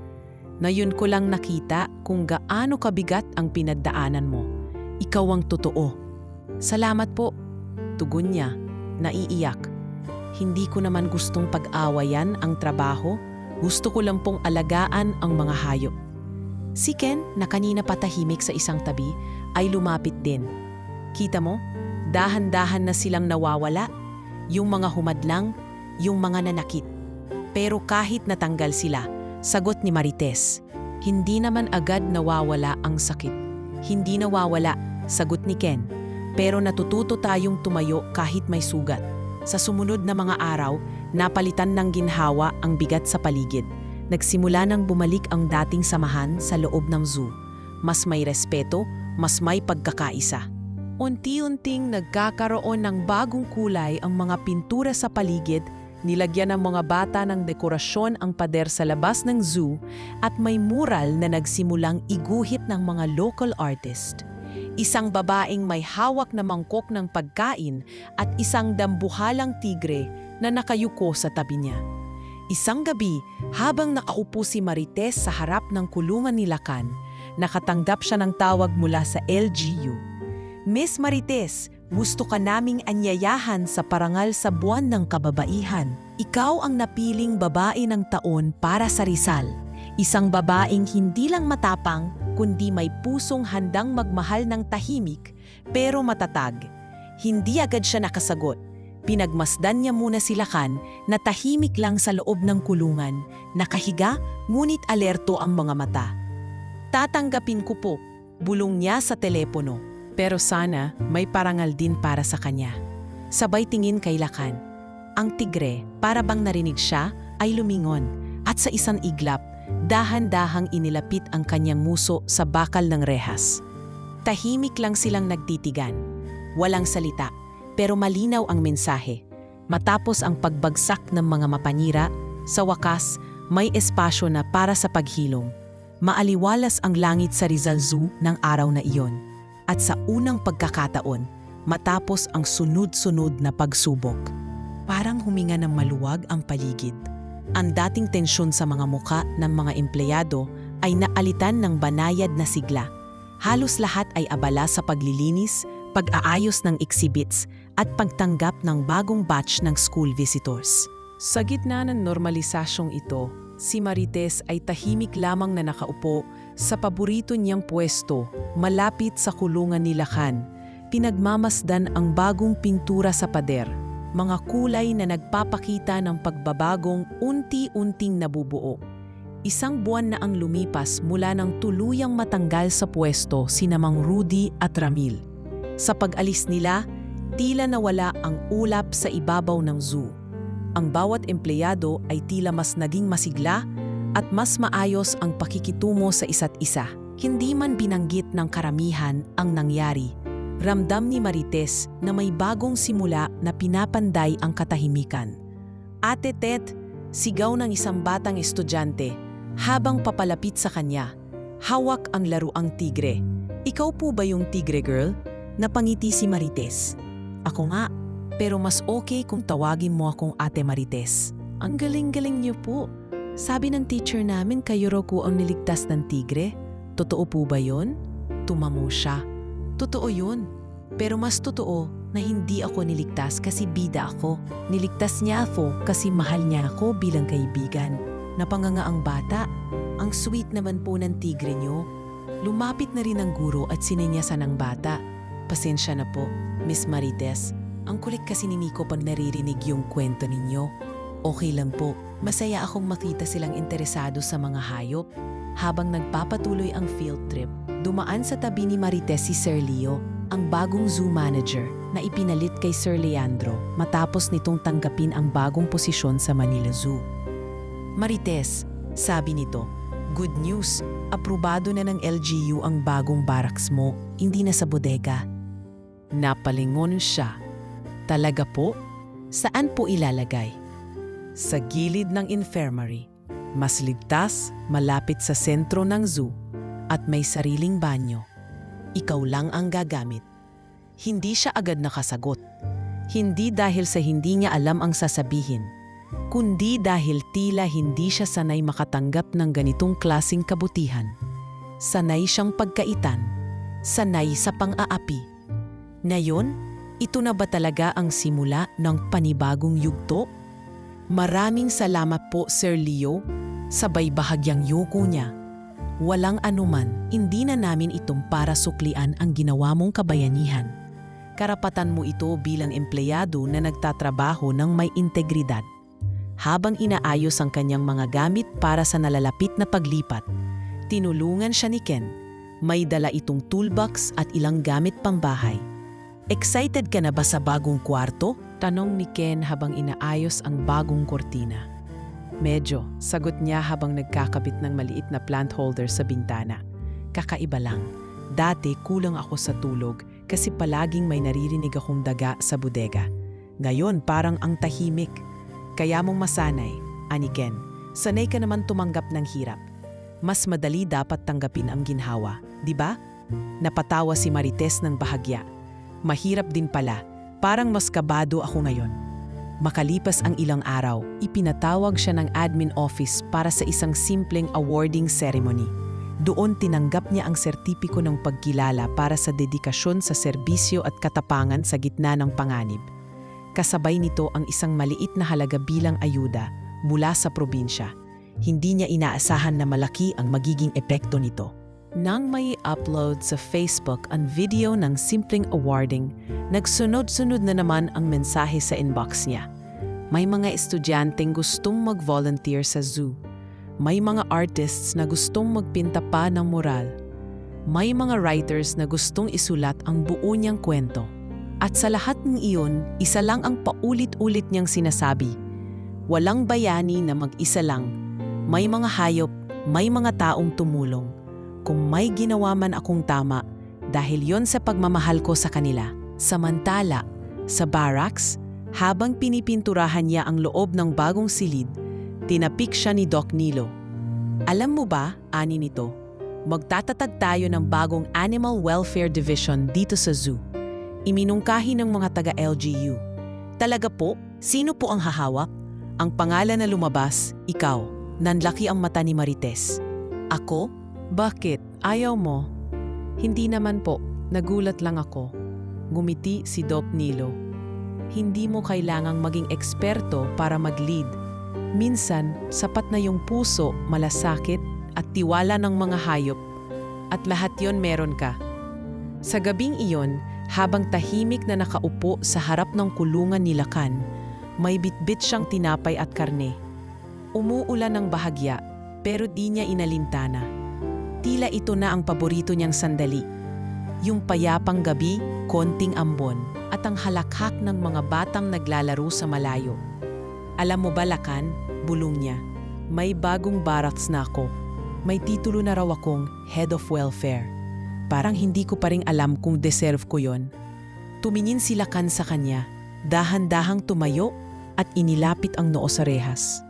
Ngayon ko lang nakita kung gaano kabigat ang pinagdaanan mo. Ikaw ang totoo. Salamat po. Tugon niya, naiiyak. Hindi ko naman gustong pag-awayan ang trabaho. Gusto ko lang pong alagaan ang mga hayop. Si Ken, na kanina patahimik sa isang tabi, ay lumapit din. Kita mo, dahan-dahan na silang nawawala. Yung mga humadlang, yung mga nanakit. Pero kahit natanggal sila, sagot ni Marites, hindi naman agad nawawala ang sakit. Hindi nawawala, sagot ni Ken. Pero natututo tayong tumayo kahit may sugat. Sa sumunod na mga araw, napalitan ng ginhawa ang bigat sa paligid. Nagsimula nang bumalik ang dating samahan sa loob ng zoo. Mas may respeto, mas may pagkakaisa. Unti-unting nagkakaroon ng bagong kulay ang mga pintura sa paligid, nilagyan ng mga bata ng dekorasyon ang pader sa labas ng zoo at may mural na nagsimulang iguhit ng mga local artist. Isang babaeng may hawak na mangkok ng pagkain at isang dambuhalang tigre na nakayuko sa tabi niya. Isang gabi, habang nakaupo si Marites sa harap ng kulungan ni Lacan, nakatanggap siya ng tawag mula sa LGU. Miss Marites, gusto ka naming anyayahan sa parangal sa buwan ng kababaihan. Ikaw ang napiling babae ng taon para sa Rizal. Isang babaeng hindi lang matapang, kundi may pusong handang magmahal ng tahimik, pero matatag. Hindi agad siya nakasagot. Pinagmasdan niya muna si Lacan na tahimik lang sa loob ng kulungan, nakahiga ngunit alerto ang mga mata. Tatanggapin ko po, bulong niya sa telepono. Pero sana may parangal din para sa kanya. Sabay tingin kay Lacan. Ang tigre, para bang narinig siya, ay lumingon at sa isang iglap, dahan-dahang inilapit ang kanyang muso sa bakal ng rehas. Tahimik lang silang nagtitigan. Walang salita. Pero malinaw ang mensahe. Matapos ang pagbagsak ng mga mapanira, sa wakas, may espasyo na para sa paghilom. Maaliwalas ang langit sa Rizal Zoo ng araw na iyon. At sa unang pagkakataon, matapos ang sunod-sunod na pagsubok, parang huminga ng maluwag ang paligid. Ang dating tensyon sa mga muka ng mga empleyado ay naalitan ng banayad na sigla. Halos lahat ay abala sa paglilinis, pag-aayos ng exhibits, at pagtanggap ng bagong batch ng school visitors. Sa gitna ng normalisasyong ito, si Marites ay tahimik lamang na nakaupo sa paborito niyang pwesto, malapit sa kulungan ni Lacan. Pinagmamasdan ang bagong pintura sa pader, mga kulay na nagpapakita ng pagbabagong unti-unting nabubuo. Isang buwan na ang lumipas mula nang tuluyang matanggal sa pwesto sina Mang Rudy at Ramil. Sa pag-alis nila, tila nawala ang ulap sa ibabaw ng zoo. Ang bawat empleyado ay tila mas naging masigla at mas maayos ang pakikitungo sa isa't isa. Hindi man binanggit ng karamihan ang nangyari. Ramdam ni Marites na may bagong simula na pinapanday ang katahimikan. Ate Tet, sigaw ng isang batang estudyante habang papalapit sa kanya. Hawak ang laruang tigre. Ikaw po ba yung tigre girl? Napangiti si Marites. Ako nga, pero mas okay kung tawagin mo akong Ate Marites. Ang galing-galing niyo po. Sabi ng teacher namin kayo raw ko ang niligtas ng tigre. Totoo po ba yun? Tumamo siya. Totoo yun. Pero mas totoo na hindi ako niligtas kasi bida ako. Niligtas niya ako kasi mahal niya ako bilang kaibigan. Napanganga ang bata. Ang sweet naman po ng tigre niyo. Lumapit na rin ang guro at sinenyasan ng bata. Pasensya na po, Miss Marites. Ang kulit kasi ni Nico pag naririnig yung kwento ninyo. Okay lang po, masaya akong makita silang interesado sa mga hayop. Habang nagpapatuloy ang field trip, dumaan sa tabi ni Marites si Sir Leo, ang bagong zoo manager na ipinalit kay Sir Leandro matapos nitong tanggapin ang bagong posisyon sa Manila Zoo. Marites, sabi nito, good news, aprobado na ng LGU ang bagong barracks mo, hindi na sa bodega. Napalingon siya. Talaga po? Saan po ilalagay? Sa gilid ng infirmary. Mas ligtas, malapit sa sentro ng zoo, at may sariling banyo. Ikaw lang ang gagamit. Hindi siya agad nakasagot. Hindi dahil sa hindi niya alam ang sasabihin, kundi dahil tila hindi siya sanay makatanggap ng ganitong klaseng kabutihan. Sanay siyang pagkaitan, sanay sa pang-aapi. Ngayon, ito na ba talaga ang simula ng panibagong yugto? Maraming salamat po, Sir Leo. Sabay bahagyang yuko niya. Walang anuman, hindi na namin itong para suklian ang ginawa mong kabayanihan. Karapatan mo ito bilang empleyado na nagtatrabaho ng may integridad. Habang inaayos ang kanyang mga gamit para sa nalalapit na paglipat, tinulungan siya ni Ken. May dala itong toolbox at ilang gamit pambahay. Excited ka na ba sa bagong kwarto? Tanong ni Ken habang inaayos ang bagong kortina. Medyo, sagot niya habang nagkakabit ng maliit na plant holder sa bintana. Kakaiba lang. Dati kulang ako sa tulog kasi palaging may naririnig akong daga sa bodega. Ngayon parang ang tahimik. Kaya mong masanay, ani Ken. Sanay ka naman tumanggap ng hirap. Mas madali dapat tanggapin ang ginhawa, di ba? Napatawa si Marites ng bahagya. Mahirap din pala, parang mas kabado ako ngayon. Makalipas ang ilang araw, ipinatawag siya ng admin office para sa isang simpleng awarding ceremony. Doon tinanggap niya ang sertipiko ng pagkilala para sa dedikasyon sa serbisyo at katapangan sa gitna ng panganib. Kasabay nito ang isang maliit na halaga bilang ayuda mula sa probinsya. Hindi niya inaasahan na malaki ang magiging epekto nito. Nang may upload sa Facebook ang video ng simpleng awarding, nagsunod-sunod na naman ang mensahe sa inbox niya. May mga estudyanteng gustong mag-volunteer sa zoo. May mga artists na gustong magpinta pa ng mural. May mga writers na gustong isulat ang buo niyang kwento. At sa lahat ng iyon, isa lang ang paulit-ulit niyang sinasabi. Walang bayani na mag-isa lang. May mga hayop, may mga taong tumulong. Kung may ginawa man akong tama, dahil yon sa pagmamahal ko sa kanila. Samantala, sa barracks, habang pinipinturahan niya ang loob ng bagong silid, tinapik siya ni Doc Nilo. Alam mo ba, ani nito, magtatatag tayo ng bagong Animal Welfare Division dito sa zoo. Iminungkahi ng mga taga-LGU. Talaga po? Sino po ang hahawak? Ang pangalan na lumabas, ikaw. Nanlaki ang mata ni Marites. Ako? Bakit? Ayaw mo? Hindi naman po. Nagulat lang ako. Ngumiti si Doc Nilo. Hindi mo kailangang maging eksperto para mag-lead. Minsan, sapat na yung puso, malasakit at tiwala ng mga hayop. At lahat yon meron ka. Sa gabing iyon, habang tahimik na nakaupo sa harap ng kulungan ni Lakan, may bitbit siyang tinapay at karne. Umuulan ng bahagya, pero di niya inalintana. Tila ito na ang paborito niyang sandali. Yung payapang gabi, konting ambon, at ang halakhak ng mga batang naglalaro sa malayo. Alam mo ba, Lakan? Bulong niya. May bagong barracks na ako. May titulo na raw akong Head of Welfare. Parang hindi ko pa rin alam kung deserve ko yon. Tumingin si Lakan sa kanya, dahan-dahang tumayo at inilapit ang noo sa rehas.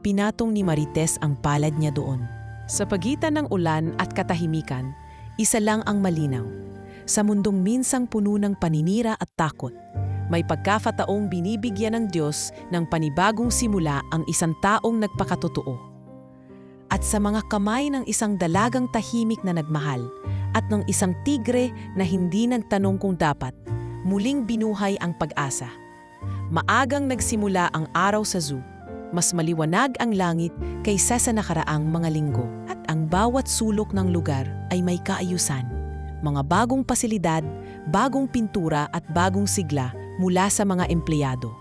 Pinatong ni Marites ang palad niya doon. Sa pagitan ng ulan at katahimikan, isa lang ang malinaw. Sa mundong minsang puno ng paninira at takot, may pagkakataong binibigyan ng Diyos ng panibagong simula ang isang taong nagpakatotoo. At sa mga kamay ng isang dalagang tahimik na nagmahal at ng isang tigre na hindi nagtanong kung dapat, muling binuhay ang pag-asa. Maagang nagsimula ang araw sa zoo. Mas maliwanag ang langit kaysa sa nakaraang mga linggo at ang bawat sulok ng lugar ay may kaayusan. Mga bagong pasilidad, bagong pintura at bagong sigla mula sa mga empleyado.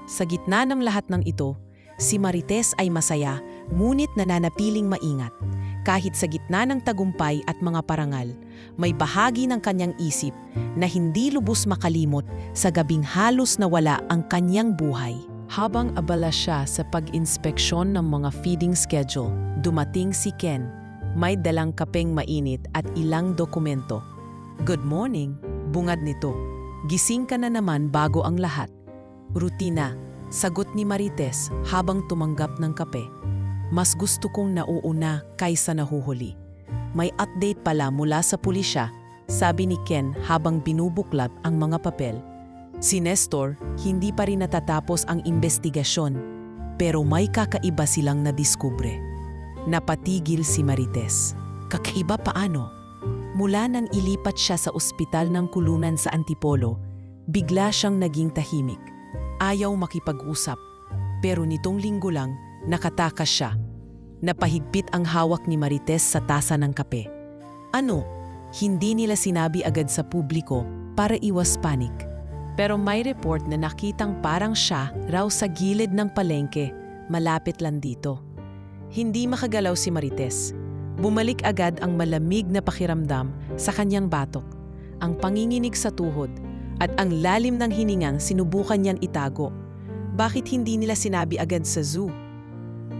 Sa gitna ng lahat ng ito, si Marites ay masaya ngunit nananatiling maingat. Kahit sa gitna ng tagumpay at mga parangal, may bahagi ng kanyang isip na hindi lubos makalimot sa gabing halos nawala ang kanyang buhay. Habang abala siya sa pag-inspeksyon ng mga feeding schedule, dumating si Ken. May dalang kapeng mainit at ilang dokumento. Good morning, bungad nito. Gising ka na naman bago ang lahat. Rutina, sagot ni Marites habang tumanggap ng kape. Mas gusto kong nauuna kaysa nahuhuli. May update pala mula sa pulisya, sabi ni Ken habang binubuklat ang mga papel. Si Nestor, hindi pa rin natatapos ang investigasyon, pero may kakaiba silang nadiskubre. Napatigil si Marites. Kakaiba paano? Mula nang ilipat siya sa ospital ng kulungan sa Antipolo, bigla siyang naging tahimik. Ayaw makipag-usap, pero nitong linggo lang, nakatakas siya. Napahigpit ang hawak ni Marites sa tasa ng kape. Ano? Hindi nila sinabi agad sa publiko para iwas panik. Pero may report na nakitang parang siya raw sa gilid ng palengke, malapit lang dito. Hindi makagalaw si Marites. Bumalik agad ang malamig na pakiramdam sa kanyang batok, ang panginginig sa tuhod, at ang lalim ng hiningang sinubukan niyang itago. Bakit hindi nila sinabi agad sa zoo?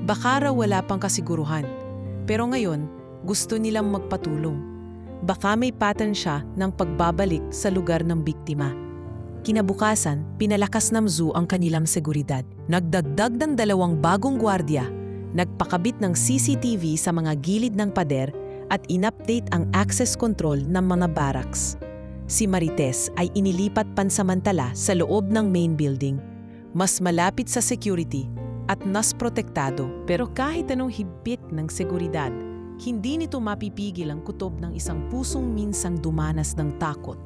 Baka raw wala pang kasiguruhan, pero ngayon gusto nilang magpatulong. Baka may pattern siya ng pagbabalik sa lugar ng biktima. Kinabukasan, pinalakas ng zoo ang kanilang seguridad. Nagdagdag ng 2 bagong gwardiya, nagpakabit ng CCTV sa mga gilid ng pader at in-update ang access control ng mga barracks. Si Marites ay inilipat pansamantala sa loob ng main building. mas malapit sa security at mas protektado. Pero kahit anong higpit ng seguridad, hindi nito mapipigil ang kutob ng isang pusong minsang dumanas ng takot.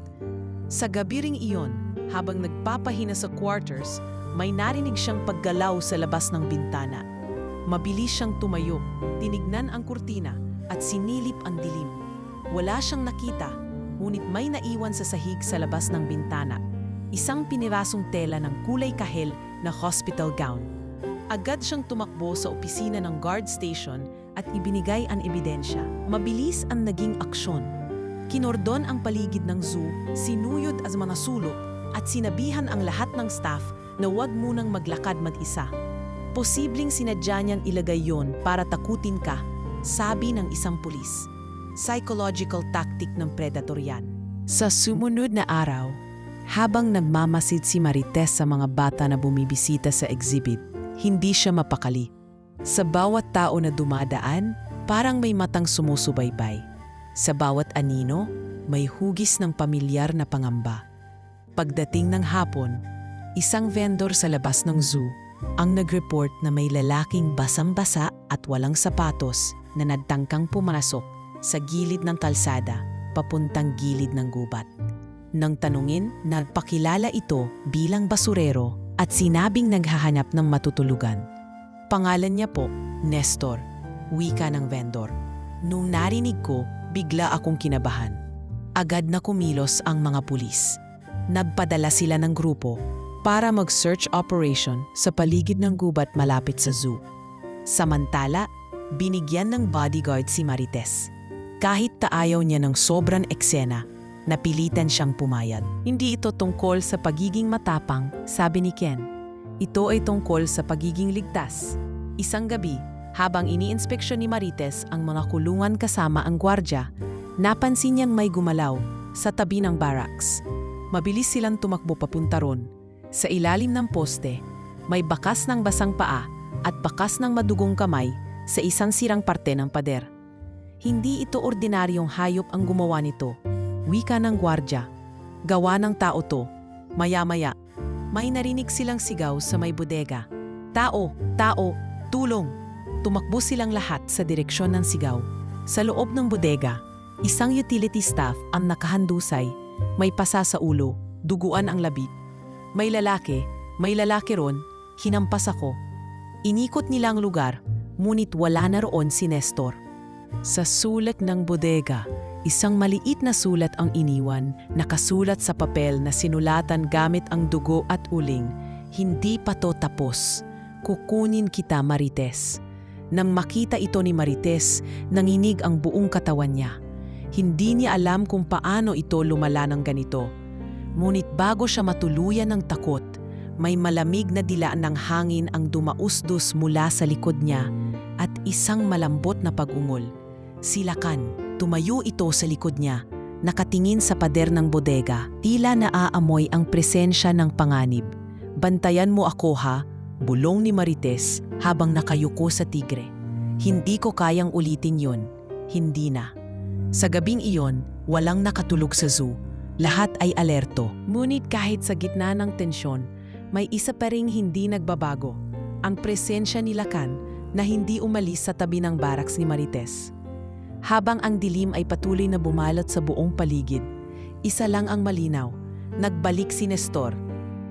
Sa gabi ring iyon, habang nagpapahina sa quarters, may narinig siyang paggalaw sa labas ng bintana. Mabilis siyang tumayo, tinignan ang kurtina at sinilip ang dilim. Wala siyang nakita, ngunit may naiwan sa sahig sa labas ng bintana. Isang pinirasong tela ng kulay kahel na hospital gown. Agad siyang tumakbo sa opisina ng guard station at ibinigay ang ebidensya. Mabilis ang naging aksyon. Kinordon ang paligid ng zoo, sinuyod ang mga sulok at sinabihan ang lahat ng staff na huwag munang maglakad mag-isa. Posibleng sinadya niyang ilagay yon para takutin ka, sabi ng isang pulis. Psychological tactic ng predator yan. Sa sumunod na araw, habang nagmamasid si Marites sa mga bata na bumibisita sa exhibit, hindi siya mapakali. Sa bawat tao na dumadaan, parang may matang sumusubaybay. Sa bawat anino, may hugis ng pamilyar na pangamba. Pagdating ng hapon, isang vendor sa labas ng zoo ang nag-report na may lalaking basang-basa at walang sapatos na nagtangkang pumasok sa gilid ng kalsada papuntang gilid ng gubat. Nang tanungin, nagpakilala ito bilang basurero at sinabing naghahanap ng matutulugan. Pangalan niya po, Nestor, wika ng vendor. Nung narinig ko, bigla akong kinabahan. Agad na kumilos ang mga pulis. Nagpadala sila ng grupo para mag-search operation sa paligid ng gubat malapit sa zoo. Samantala, binigyan ng bodyguard si Marites. Kahit taayaw niya ng sobrang eksena, napilitan siyang pumayag. Hindi ito tungkol sa pagiging matapang, sabi ni Ken. Ito ay tungkol sa pagiging ligtas. Isang gabi, habang iniinspeksyon ni Marites ang mga kulungan kasama ang gwardya, napansin niyang may gumalaw sa tabi ng barracks. Mabilis silang tumakbo papunta ron. Sa ilalim ng poste, may bakas ng basang paa at bakas ng madugong kamay sa isang sirang parte ng pader. Hindi ito ordinaryong hayop ang gumawa nito. Wika ng gwardya. Gawa ng tao to. Maya-maya, may narinig silang sigaw sa may bodega. Tao! Tao! Tulong! Tumakbo silang lahat sa direksyon ng sigaw. Sa loob ng bodega, isang utility staff ang nakahandusay. May pasa sa ulo, duguan ang labi. May lalaki ron, hinampas ako. Inikot nila ang lugar, ngunit wala na roon si Nestor. Sa sulat ng bodega, isang maliit na sulat ang iniwan, nakasulat sa papel na sinulatan gamit ang dugo at uling. Hindi pa to tapos. Kukunin kita, Marites. Nang makita ito ni Marites, nanginig ang buong katawan niya. Hindi niya alam kung paano ito lumala ng ganito. Ngunit bago siya matuluyan ng takot, may malamig na dilaan ng hangin ang dumausdos mula sa likod niya at isang malambot na pag-ungol. Silakan, tumayo ito sa likod niya, nakatingin sa pader ng bodega. Tila naaamoy ang presensya ng panganib. Bantayan mo ako ha, bulong ni Marites habang nakayuko sa tigre. Hindi ko kayang ulitin yon. Hindi na. Sa gabing iyon, walang nakatulog sa zoo. Lahat ay alerto. Ngunit kahit sa gitna ng tensyon, may isa pa ring hindi nagbabago. Ang presensya ni Lacan na hindi umalis sa tabi ng barracks ni Marites. Habang ang dilim ay patuloy na bumalot sa buong paligid, isa lang ang malinaw. Nagbalik si Nestor.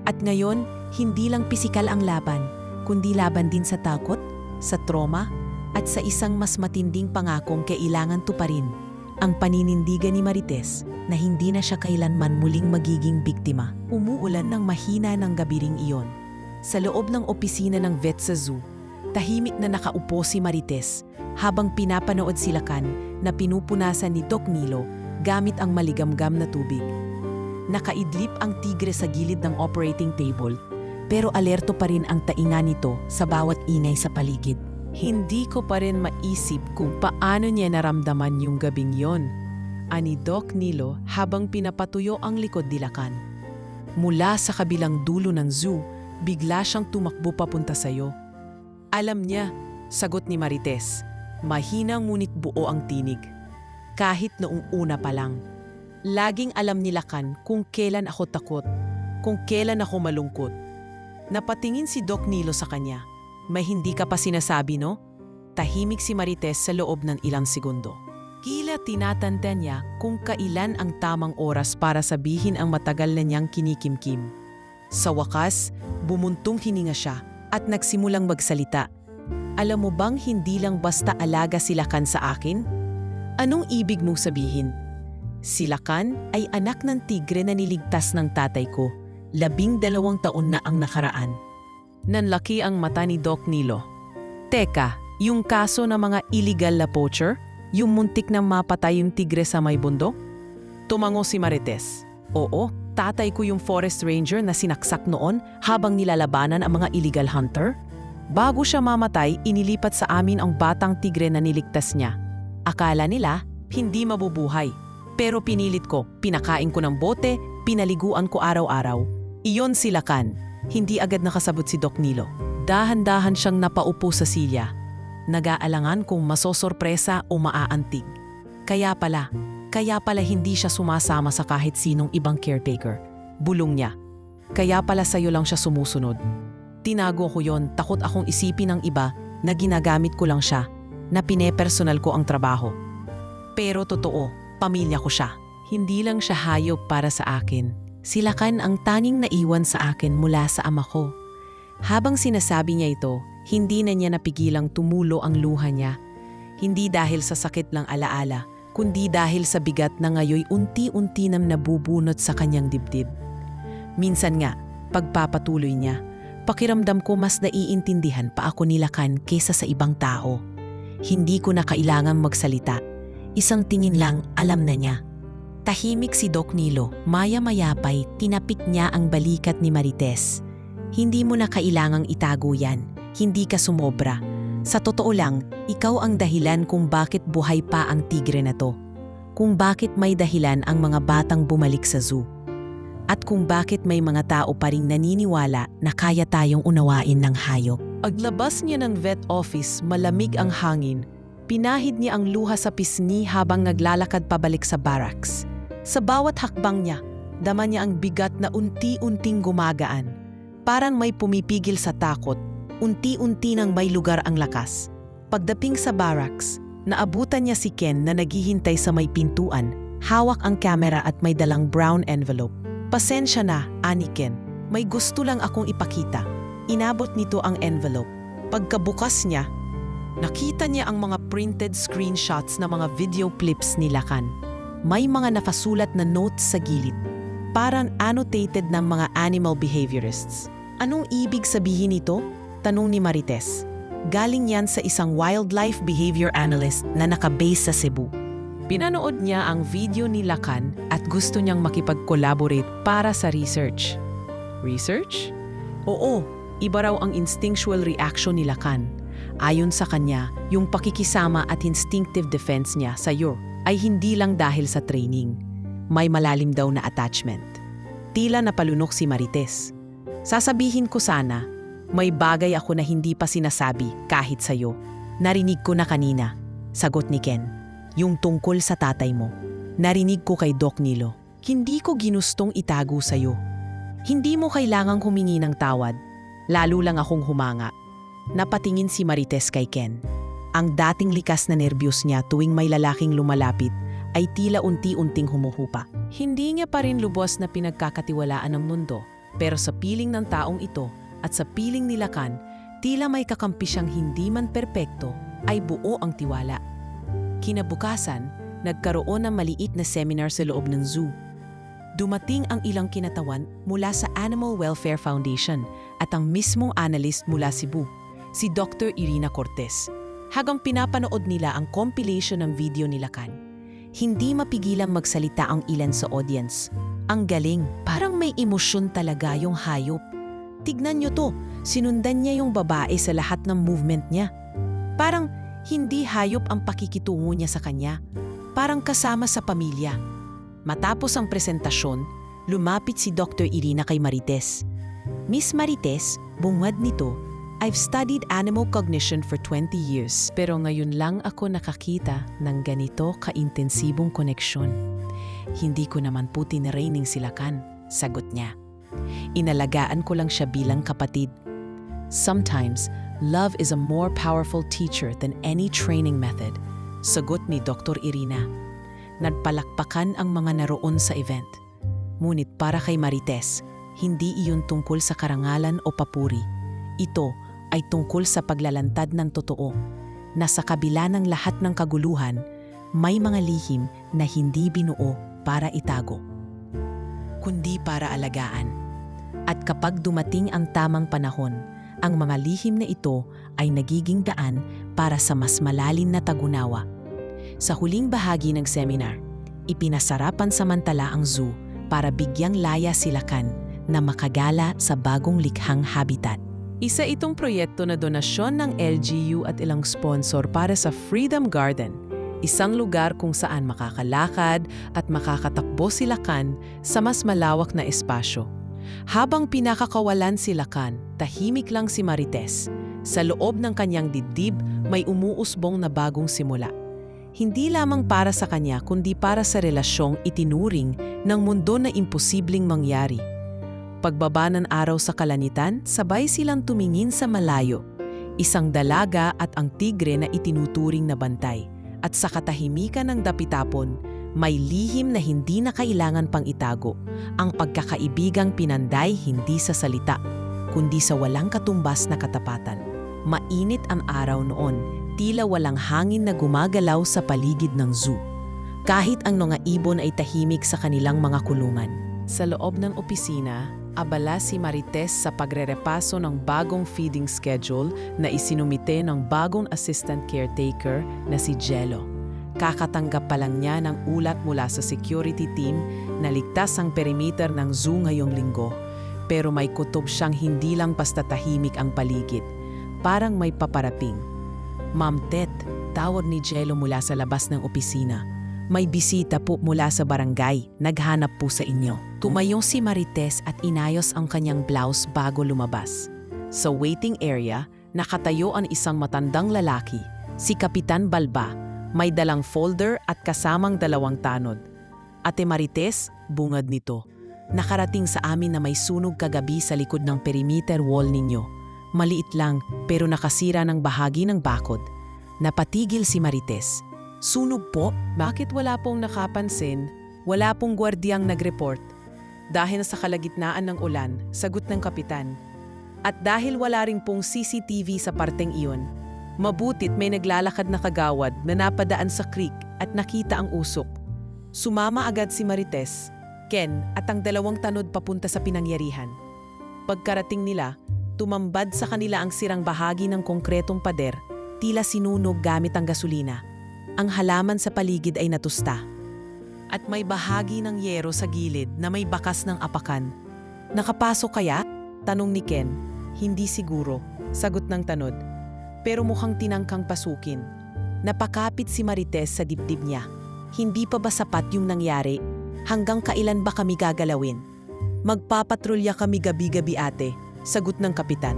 At ngayon, hindi lang pisikal ang laban, kundi laban din sa takot, sa trauma, at sa isang mas matinding pangakong kailangan tuparin. Ang paninindigan ni Marites na hindi na siya kailanman muling magiging biktima. Umuulan ng mahina ng gabi ring iyon. Sa loob ng opisina ng vet sa zoo, tahimik na nakaupo si Marites habang pinapanood si Lacan na pinupunasan ni Doc Nilo gamit ang maligamgam na tubig. Nakaidlip ang tigre sa gilid ng operating table, pero alerto pa rin ang tainga nito sa bawat ingay sa paligid. Hindi ko pa rin maisip kung paano niya naramdaman yung gabing yon, ani Doc Nilo habang pinapatuyo ang likod ni Lacan. Mula sa kabilang dulo ng zoo, bigla siyang tumakbo papunta sa'yo. Alam niya, sagot ni Marites. Mahina ngunit buo ang tinig. Kahit noong una pa lang. Laging alam ni Lacan kung kailan ako takot, kung kailan ako malungkot. Napatingin si Doc Nilo sa kanya. May hindi ka pa sinasabi, no? Tahimik si Marites sa loob ng ilang segundo. Tila tinatanda niya kung kailan ang tamang oras para sabihin ang matagal na niyang kinikimkim. Sa wakas, bumuntong hininga siya at nagsimulang magsalita. Alam mo bang hindi lang basta alaga si Lakan sa akin? Anong ibig mong sabihin? Si Lakan ay anak ng tigre na niligtas ng tatay ko. 12 taon na ang nakaraan. Nanlaki ang mata ni Doc Nilo. Teka, yung kaso ng mga illegal na poacher? Yung muntik na mapatay yung tigre sa may bundok? Tumango si Marites. Oo, tatay ko yung forest ranger na sinaksak noon habang nilalabanan ang mga illegal hunter. Bago siya mamatay, inilipat sa amin ang batang tigre na niligtas niya. Akala nila, hindi mabubuhay. Pero pinilit ko, pinakain ko ng bote, pinaliguan ko araw-araw. Iyon si Lakan. Hindi agad nakasabot si Doc Nilo. Dahan-dahan siyang napaupo sa silya. Nag-aalangan kung masosorpresa o maaantig. Kaya pala hindi siya sumasama sa kahit sinong ibang caretaker. Bulong niya. Kaya pala sa'yo lang siya sumusunod. Tinago ko yon, takot akong isipin ng iba na ginagamit ko lang siya, na pinepersonal ko ang trabaho. Pero totoo, pamilya ko siya. Hindi lang siya hayop para sa akin. Si Lakan ang tanging naiwan sa akin mula sa ama ko. Habang sinasabi niya ito, hindi na niya napigilang tumulo ang luha niya. Hindi dahil sa sakit ng alaala, kundi dahil sa bigat na ngayoy unti-unti nang nabubunot sa kanyang dibdib. Minsan nga, pagpapatuloy niya, pakiramdam ko mas naiintindihan pa ako ni Lakan kesa sa ibang tao. Hindi ko na kailangang magsalita. Isang tingin lang, alam na niya. Tahimik si Doc Nilo, maya-mayapay, tinapik niya ang balikat ni Marites. Hindi mo na kailangang itago yan. Hindi ka sumobra. Sa totoo lang, ikaw ang dahilan kung bakit buhay pa ang tigre na to. Kung bakit may dahilan ang mga batang bumalik sa zoo. At kung bakit may mga tao pa ring naniniwala na kaya tayong unawain ng hayop. Paglabas niya ng vet office, malamig ang hangin. Pinahid niya ang luha sa pisngi habang naglalakad pabalik sa barracks. Sa bawat hakbang niya, dama niya ang bigat na unti-unting gumagaan. Parang may pumipigil sa takot. Unti-unti nang may lugar ang lakas. Pagdating sa barracks, naabutan niya si Ken na naghihintay sa may pintuan, hawak ang kamera at may dalang brown envelope. Pasensya na, ani Ken. May gusto lang akong ipakita. Inabot nito ang envelope. Pagkabukas niya, nakita niya ang mga printed screenshots na mga video clips ni Lakan. May mga nakasulat na notes sa gilid. Parang annotated ng mga animal behaviorists. Anong ibig sabihin nito? Tanong ni Marites. Galing yan sa isang wildlife behavior analyst na nakabase sa Cebu. Pinanood niya ang video ni Lakan at gusto niyang makipag-collaborate para sa research. Research? Oo, iba raw ang instinctual reaction ni Lakan. Ayon sa kanya, yung pakikisama at instinctive defense niya sa iyo ay hindi lang dahil sa training. May malalim daw na attachment. Tila napalunok si Marites. Sasabihin ko sana, may bagay ako na hindi pa sinasabi kahit sa'yo. Narinig ko na kanina, sagot ni Ken. Yung tungkol sa tatay mo. Narinig ko kay Doc Nilo. Hindi ko ginustong itago sa'yo. Hindi mo kailangang humingi ng tawad. Lalo lang akong humanga. Napatingin si Marites kay Ken. Ang dating likas na nervyos niya tuwing may lalaking lumalapit ay tila unti-unting humuhupa. Hindi niya pa rin lubos na pinagkakatiwalaan ng mundo. Pero sa piling ng taong ito, at sa piling ni Lakan, tila may kakampi siyang hindi man perpekto ay buo ang tiwala. Kinabukasan, nagkaroon ng maliit na seminar sa loob ng zoo. Dumating ang ilang kinatawan mula sa Animal Welfare Foundation at ang mismong analyst mula Cebu, si Dr. Irina Cortez. Hagang pinapanood nila ang compilation ng video ni Lakan. Hindi mapigilang magsalita ang ilan sa audience. Ang galing, parang may emosyon talaga yung hayop. Tignan niyo to, sinundan niya yung babae sa lahat ng movement niya. Parang hindi hayop ang pakikitungo niya sa kanya. Parang kasama sa pamilya. Matapos ang presentasyon, lumapit si Dr. Irina kay Marites. Miss Marites, bungad nito, I've studied animal cognition for 20 years. Pero ngayon lang ako nakakita ng ganito ka-intensibong koneksyon. Hindi ko naman po tinraining si Lakan, sagot niya. Inalagaan ko lang siya bilang kapatid. Sometimes, love is a more powerful teacher than any training method, sagot ni Dr. Irina. Nagpalakpakan ang mga naroon sa event. Ngunit para kay Marites, hindi iyon tungkol sa karangalan o papuri. Ito ay tungkol sa paglalantad ng totoo, na sa kabila ng lahat ng kaguluhan, may mga lihim na hindi binuo para itago, kundi para alagaan. At kapag dumating ang tamang panahon, ang mga lihim na ito ay nagiging daan para sa mas malalim na tagunawa. Sa huling bahagi ng seminar, ipinasarapan samantala ang zoo para bigyang laya si Lacan na makagala sa bagong likhang habitat. Isa itong proyekto na donasyon ng LGU at ilang sponsor para sa Freedom Garden, isang lugar kung saan makakalakad at makakatakbo si Lacan sa mas malawak na espasyo. Habang pinakakawalan si Lacan, tahimik lang si Marites. Sa loob ng kanyang dibdib, may umuusbong na bagong simula. Hindi lamang para sa kanya kundi para sa relasyong itinuring ng mundo na imposibleng mangyari. Pagbaba ng araw sa kalanitan, sabay silang tumingin sa malayo. Isang dalaga at ang tigre na itinuturing na bantay. At sa katahimikan ng dapitapon, may lihim na hindi na kailangan pang itago. Ang pagkakaibigang pinanday hindi sa salita, kundi sa walang katumbas na katapatan. Mainit ang araw noon, tila walang hangin na gumagalaw sa paligid ng zoo. Kahit ang mga ibon ay tahimik sa kanilang mga kulungan. Sa loob ng opisina, abala si Marites sa pagrerepaso ng bagong feeding schedule na isinumite ng bagong assistant caretaker na si Jello. Kakatanggap pa lang niya ng ulat mula sa security team na ligtas ang perimeter ng zoo ngayong linggo. Pero may kutob siyang hindi lang basta tahimik ang paligid. Parang may paparaping. Ma'am Tet, tawag ni Jello mula sa labas ng opisina. May bisita po mula sa barangay, naghanap po sa inyo. Tumayo si Marites at inayos ang kanyang blouse bago lumabas. Sa waiting area, nakatayo ang isang matandang lalaki, si Kapitan Balba, may dalang folder at kasamang 2 tanod. Ate Marites, bungad nito. Nakarating sa amin na may sunog kagabi sa likod ng perimeter wall ninyo. Maliit lang pero nakasira ng bahagi ng bakod. Napatigil si Marites. Sunog po? Bakit wala pong nakapansin? Wala pong gwardiyang nag-report. Dahil sa kalagitnaan ng ulan, sagot ng kapitan. At dahil wala rin pong CCTV sa parteng iyon, mabutit may naglalakad na kagawad na napadaan sa creek at nakita ang usok. Sumama agad si Marites, Ken at ang 2 tanod papunta sa pinangyarihan. Pagkarating nila, tumambad sa kanila ang sirang bahagi ng konkretong pader, tila sinunog gamit ang gasolina. Ang halaman sa paligid ay natusta. At may bahagi ng yero sa gilid na may bakas ng apakan. Nakapasok kaya? Tanong ni Ken. Hindi siguro, sagot ng tanod. Pero mukhang tinangkang pasukin. Napakapit si Marites sa dibdib niya. Hindi pa ba sapat yung nangyari? Hanggang kailan ba kami gagalawin? Magpapatrolya kami gabi-gabi ate, sagot ng kapitan.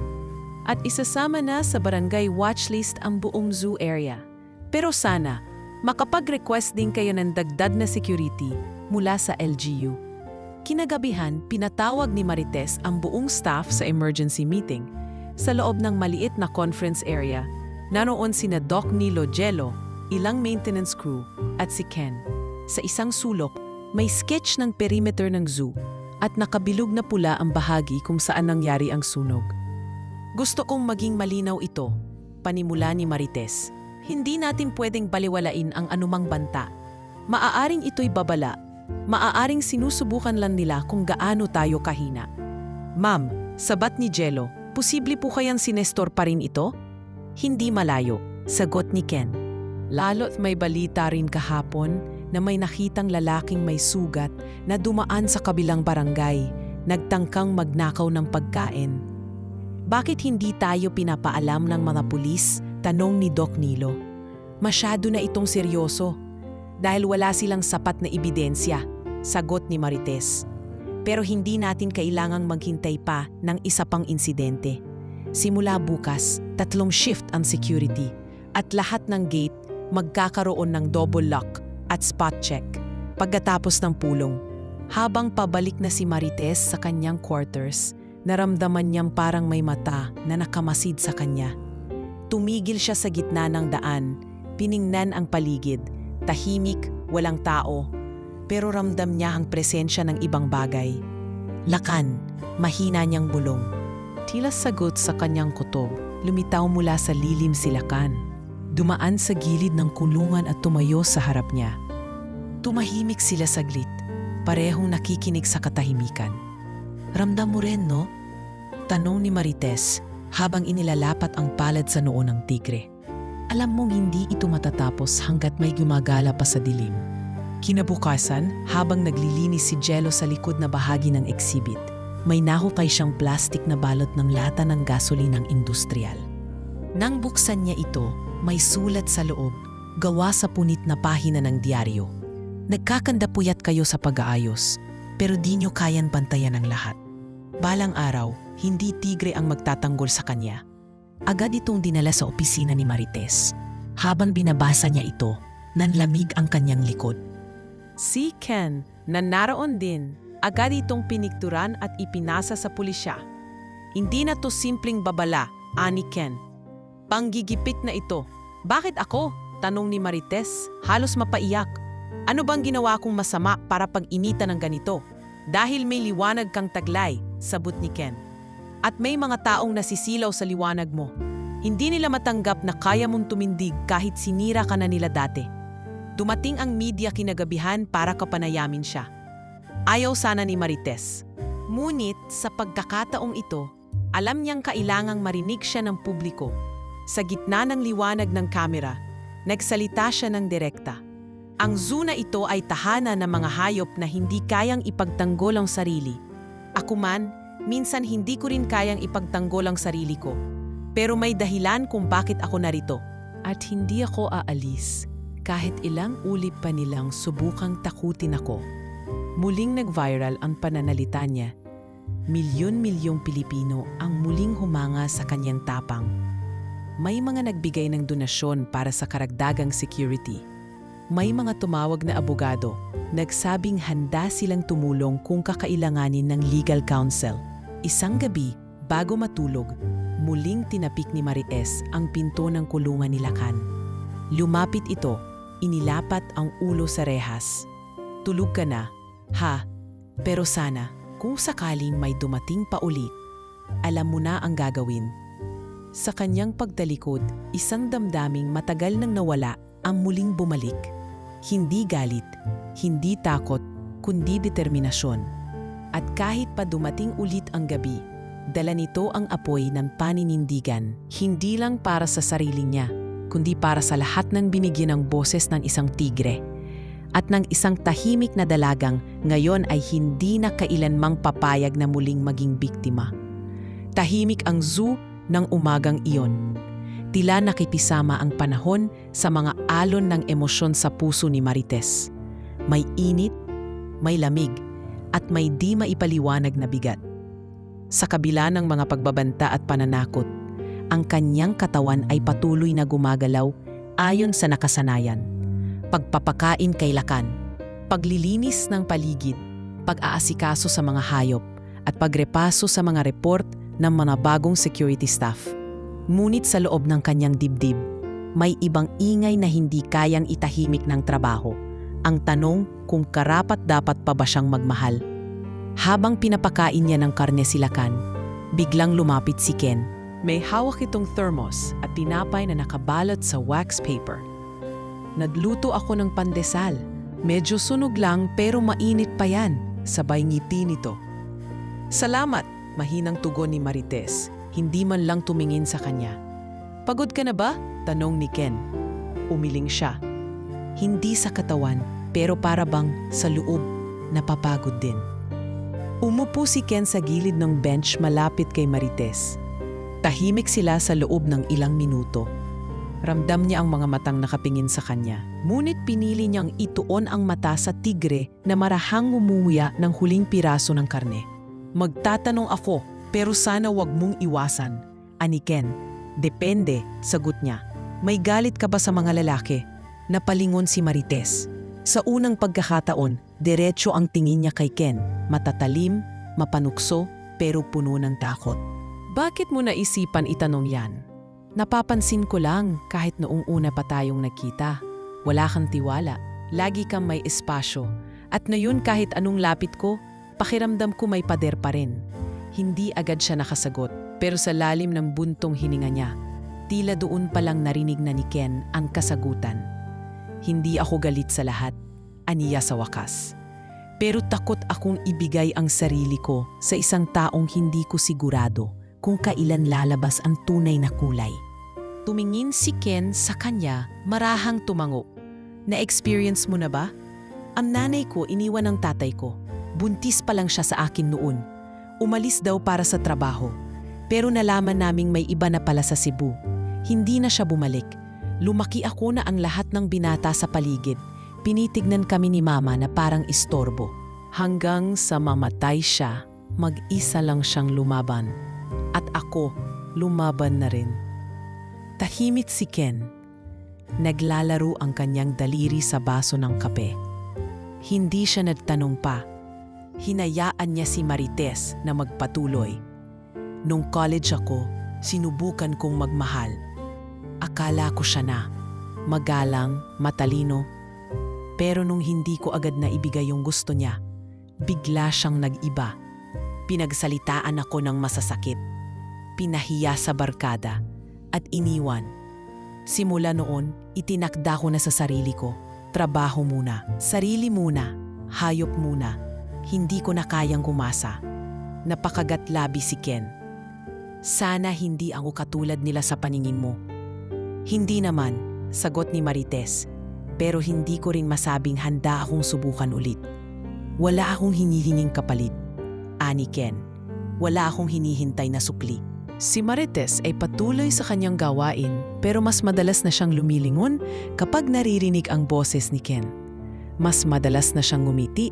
At isasama na sa barangay watchlist ang buong zoo area. Pero sana, makapag-request din kayo ng dagdag na security mula sa LGU. Kinagabihan, pinatawag ni Marites ang buong staff sa emergency meeting. Sa loob ng maliit na conference area, naroon sina Doc Nilo Jello, ilang maintenance crew, at si Ken. Sa isang sulok, may sketch ng perimeter ng zoo at nakabilog na pula ang bahagi kung saan nangyari ang sunog. Gusto kong maging malinaw ito, panimula ni Marites. Hindi natin pwedeng baliwalain ang anumang banta. Maaaring ito'y babala. Maaaring sinusubukan lang nila kung gaano tayo kahina. Ma'am, sabat ni Jello, posible po kayang si Nestor pa rin ito? Hindi malayo, sagot ni Ken. Lalo't may balita rin kahapon na may nakitang lalaking may sugat na dumaan sa kabilang barangay, nagtangkang magnakaw ng pagkain. Bakit hindi tayo pinapaalam ng mga pulis? Tanong ni Doc Nilo. Masyado na itong seryoso. Dahil wala silang sapat na ebidensya, sagot ni Marites. Pero hindi natin kailangang maghintay pa ng isa pang insidente. Simula bukas, 3 shift ang security at lahat ng gate magkakaroon ng double lock at spot check. Pagkatapos ng pulong, Habang pabalik na si Marites sa kanyang quarters, naramdaman niyang parang may mata na nakamasid sa kanya. Tumigil siya sa gitna ng daan, piningnan ang paligid, tahimik, walang tao. Pero ramdam niya ang presensya ng ibang bagay. Lakan, mahina niyang bulong. Tila sagot sa kanyang kutob, lumitaw mula sa lilim si Lakan. Dumaan sa gilid ng kulungan at tumayo sa harap niya. Tumahimik sila saglit, parehong nakikinig sa katahimikan. Ramdam mo rin, no? Tanong ni Marites habang inilalapat ang palad sa noo ng tigre. Alam mong hindi ito matatapos hanggat may gumagala pa sa dilim. Kinabukasan, habang naglilinis si Jello sa likod na bahagi ng exhibit, may nahukay siyang plastik na balot ng lata ng gasolinang industrial. Nang buksan niya ito, may sulat sa loob, gawa sa punit na pahina ng diaryo. Nagkakandapuyat kayo sa pag-aayos, pero di nyo kayang bantayan ang lahat. Balang araw, hindi tigre ang magtatanggol sa kanya. Agad itong dinala sa opisina ni Marites. Habang binabasa niya ito, nanlamig ang kanyang likod. Si Ken, na naroon din, agad itong pinikturan at ipinasa sa pulisya. Hindi na to simpleng babala, ani Ken. Panggigipit na ito. Bakit ako? Tanong ni Marites, halos mapaiyak. Ano bang ginawa kong masama para pag-inita ng ganito? Dahil may liwanag kang taglay, sabot ni Ken. At may mga taong nasisilaw sa liwanag mo. Hindi nila matanggap na kaya mong tumindig kahit sinira ka na nila dati. Dumating ang media kinagabihan para kapanayamin siya. Ayaw sana ni Marites. Ngunit sa pagkakataong ito, alam niyang kailangang marinig siya ng publiko. Sa gitna ng liwanag ng kamera, nagsalita siya ng direkta. Ang zoo na ito ay tahanan ng mga hayop na hindi kayang ipagtanggol ang sarili. Ako man, minsan hindi ko rin kayang ipagtanggol ang sarili ko. Pero may dahilan kung bakit ako narito. At hindi ako aalis, kahit ilang ulit pa nilang subukang takutin ako. Muling nag-viral ang pananalita niya. Milyon-milyong Pilipino ang muling humanga sa kanyang tapang. May mga nagbigay ng donasyon para sa karagdagang security. May mga tumawag na abogado, nagsabing handa silang tumulong kung kakailanganin ng legal counsel. Isang gabi, bago matulog, muling tinapik ni Marites ang pinto ng kulungan ni Lakan. Lumapit ito, inilapat ang ulo sa rehas. Tulog ka na, ha? Pero sana, kung sakaling may dumating pa ulit, alam mo na ang gagawin. Sa kanyang pagtalikod, isang damdaming matagal nang nawala ang muling bumalik. Hindi galit, hindi takot, kundi determinasyon. At kahit pa dumating ulit ang gabi, dala nito ang apoy ng paninindigan, hindi lang para sa sarili niya, kundi para sa lahat ng binigyan ng boses ng isang tigre. At ng isang tahimik na dalagang ngayon ay hindi na kailanmang papayag na muling maging biktima. Tahimik ang zoo ng umagang iyon. Tila nakipisama ang panahon sa mga alon ng emosyon sa puso ni Marites. May init, may lamig, at may di maipaliwanag na bigat. Sa kabila ng mga pagbabanta at pananakot, ang kanyang katawan ay patuloy na gumagalaw ayon sa nakasanayan. Pagpapakain kay Lakan, paglilinis ng paligid, pag-aasikaso sa mga hayop, at pagrepaso sa mga report ng mga bagong security staff. Ngunit sa loob ng kanyang dibdib, may ibang ingay na hindi kayang itahimik ng trabaho. Ang tanong kung karapat-dapat pa ba siyang magmahal. Habang pinapakain niya ng karne si Lakan, biglang lumapit si Ken. May hawak itong thermos at tinapay na nakabalot sa wax paper. Nagluto ako ng pandesal. Medyo sunog lang pero mainit pa yan, sabay ngiti nito. Salamat, mahinang tugon ni Marites. Hindi man lang tumingin sa kanya. Pagod ka na ba? Tanong ni Ken. Umiling siya. Hindi sa katawan, pero para bang sa loob, napapagod din. Umupo si Ken sa gilid ng bench malapit kay Marites. Tahimik sila sa loob ng ilang minuto. Ramdam niya ang mga matang nakapingin sa kanya. Ngunit pinili niyang ituon ang mata sa tigre na marahang ngumuya ng huling piraso ng karne. Magtatanong ako, pero sana wag mong iwasan. Ani Ken. Depende, sagot niya. May galit ka ba sa mga lalaki? Napalingon si Marites. Sa unang pagkakataon, diretso ang tingin niya kay Ken. Matatalim, mapanukso, pero puno ng takot. Bakit mo naisipan itanong yan? Napapansin ko lang kahit noong una pa tayong nagkita. Wala kang tiwala, lagi kang may espasyo. At ngayon kahit anong lapit ko, pakiramdam ko may pader pa rin. Hindi agad siya nakasagot, pero sa lalim ng buntong hininga niya, tila doon palang narinig na ni Ken ang kasagutan. Hindi ako galit sa lahat, aniya sa wakas. Pero takot akong ibigay ang sarili ko sa isang taong hindi ko sigurado kung kailan lalabas ang tunay na kulay. Tumingin si Ken sa kanya, marahang tumango. Na-experience mo na ba? Ang nanay ko iniwan ng tatay ko. Buntis pa lang siya sa akin noon. Umalis daw para sa trabaho. Pero nalaman naming may iba na pala sa Cebu. Hindi na siya bumalik. Lumaki ako na ang lahat ng binata sa paligid. Pinitignan kami ni mama na parang istorbo. Hanggang sa mamatay siya, mag-isa lang siyang lumaban. At ako, lumaban na rin. Tahimik si Ken. Naglalaro ang kanyang daliri sa baso ng kape. Hindi siya nagtanong pa. Hinayaan niya si Marites na magpatuloy. Nung college ako, sinubukan kong magmahal. Akala ko siya na, magalang, matalino. Pero nung hindi ko agad na ibigay yung gusto niya, bigla siyang nag-iba. Pinagsalitaan ako ng masasakit. Pinahiya sa barkada at iniwan. Simula noon, itinakda ko na sa sarili ko. Trabaho muna, sarili muna, hayop muna. Hindi ko na kayang gumasa. Napakagatlabi si Ken. Sana hindi ako katulad nila sa paningin mo. Hindi naman, sagot ni Marites. Pero hindi ko rin masabing handa akong subukan ulit. Wala akong hinihinging kapalit. Ani Ken, wala akong hinihintay na sukli. Si Marites ay patuloy sa kanyang gawain pero mas madalas na siyang lumilingon kapag naririnig ang boses ni Ken. Mas madalas na siyang ngumiti,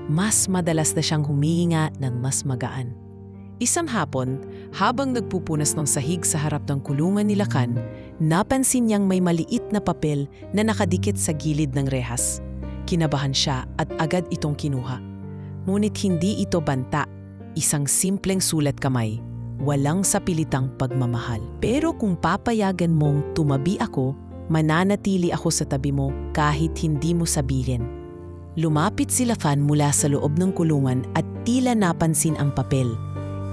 mas madalas na siyang humihinga ng mas magaan. Isang hapon, habang nagpupunas ng sahig sa harap ng kulungan ni Lakan, napansin niyang may maliit na papel na nakadikit sa gilid ng rehas. Kinabahan siya at agad itong kinuha. Ngunit hindi ito banta, isang simpleng sulat kamay. Walang sapilitang pagmamahal. Pero kung papayagan mong tumabi ako, mananatili ako sa tabi mo kahit hindi mo sabihin. Lumapit si Lakan mula sa loob ng kulungan at tila napansin ang papel.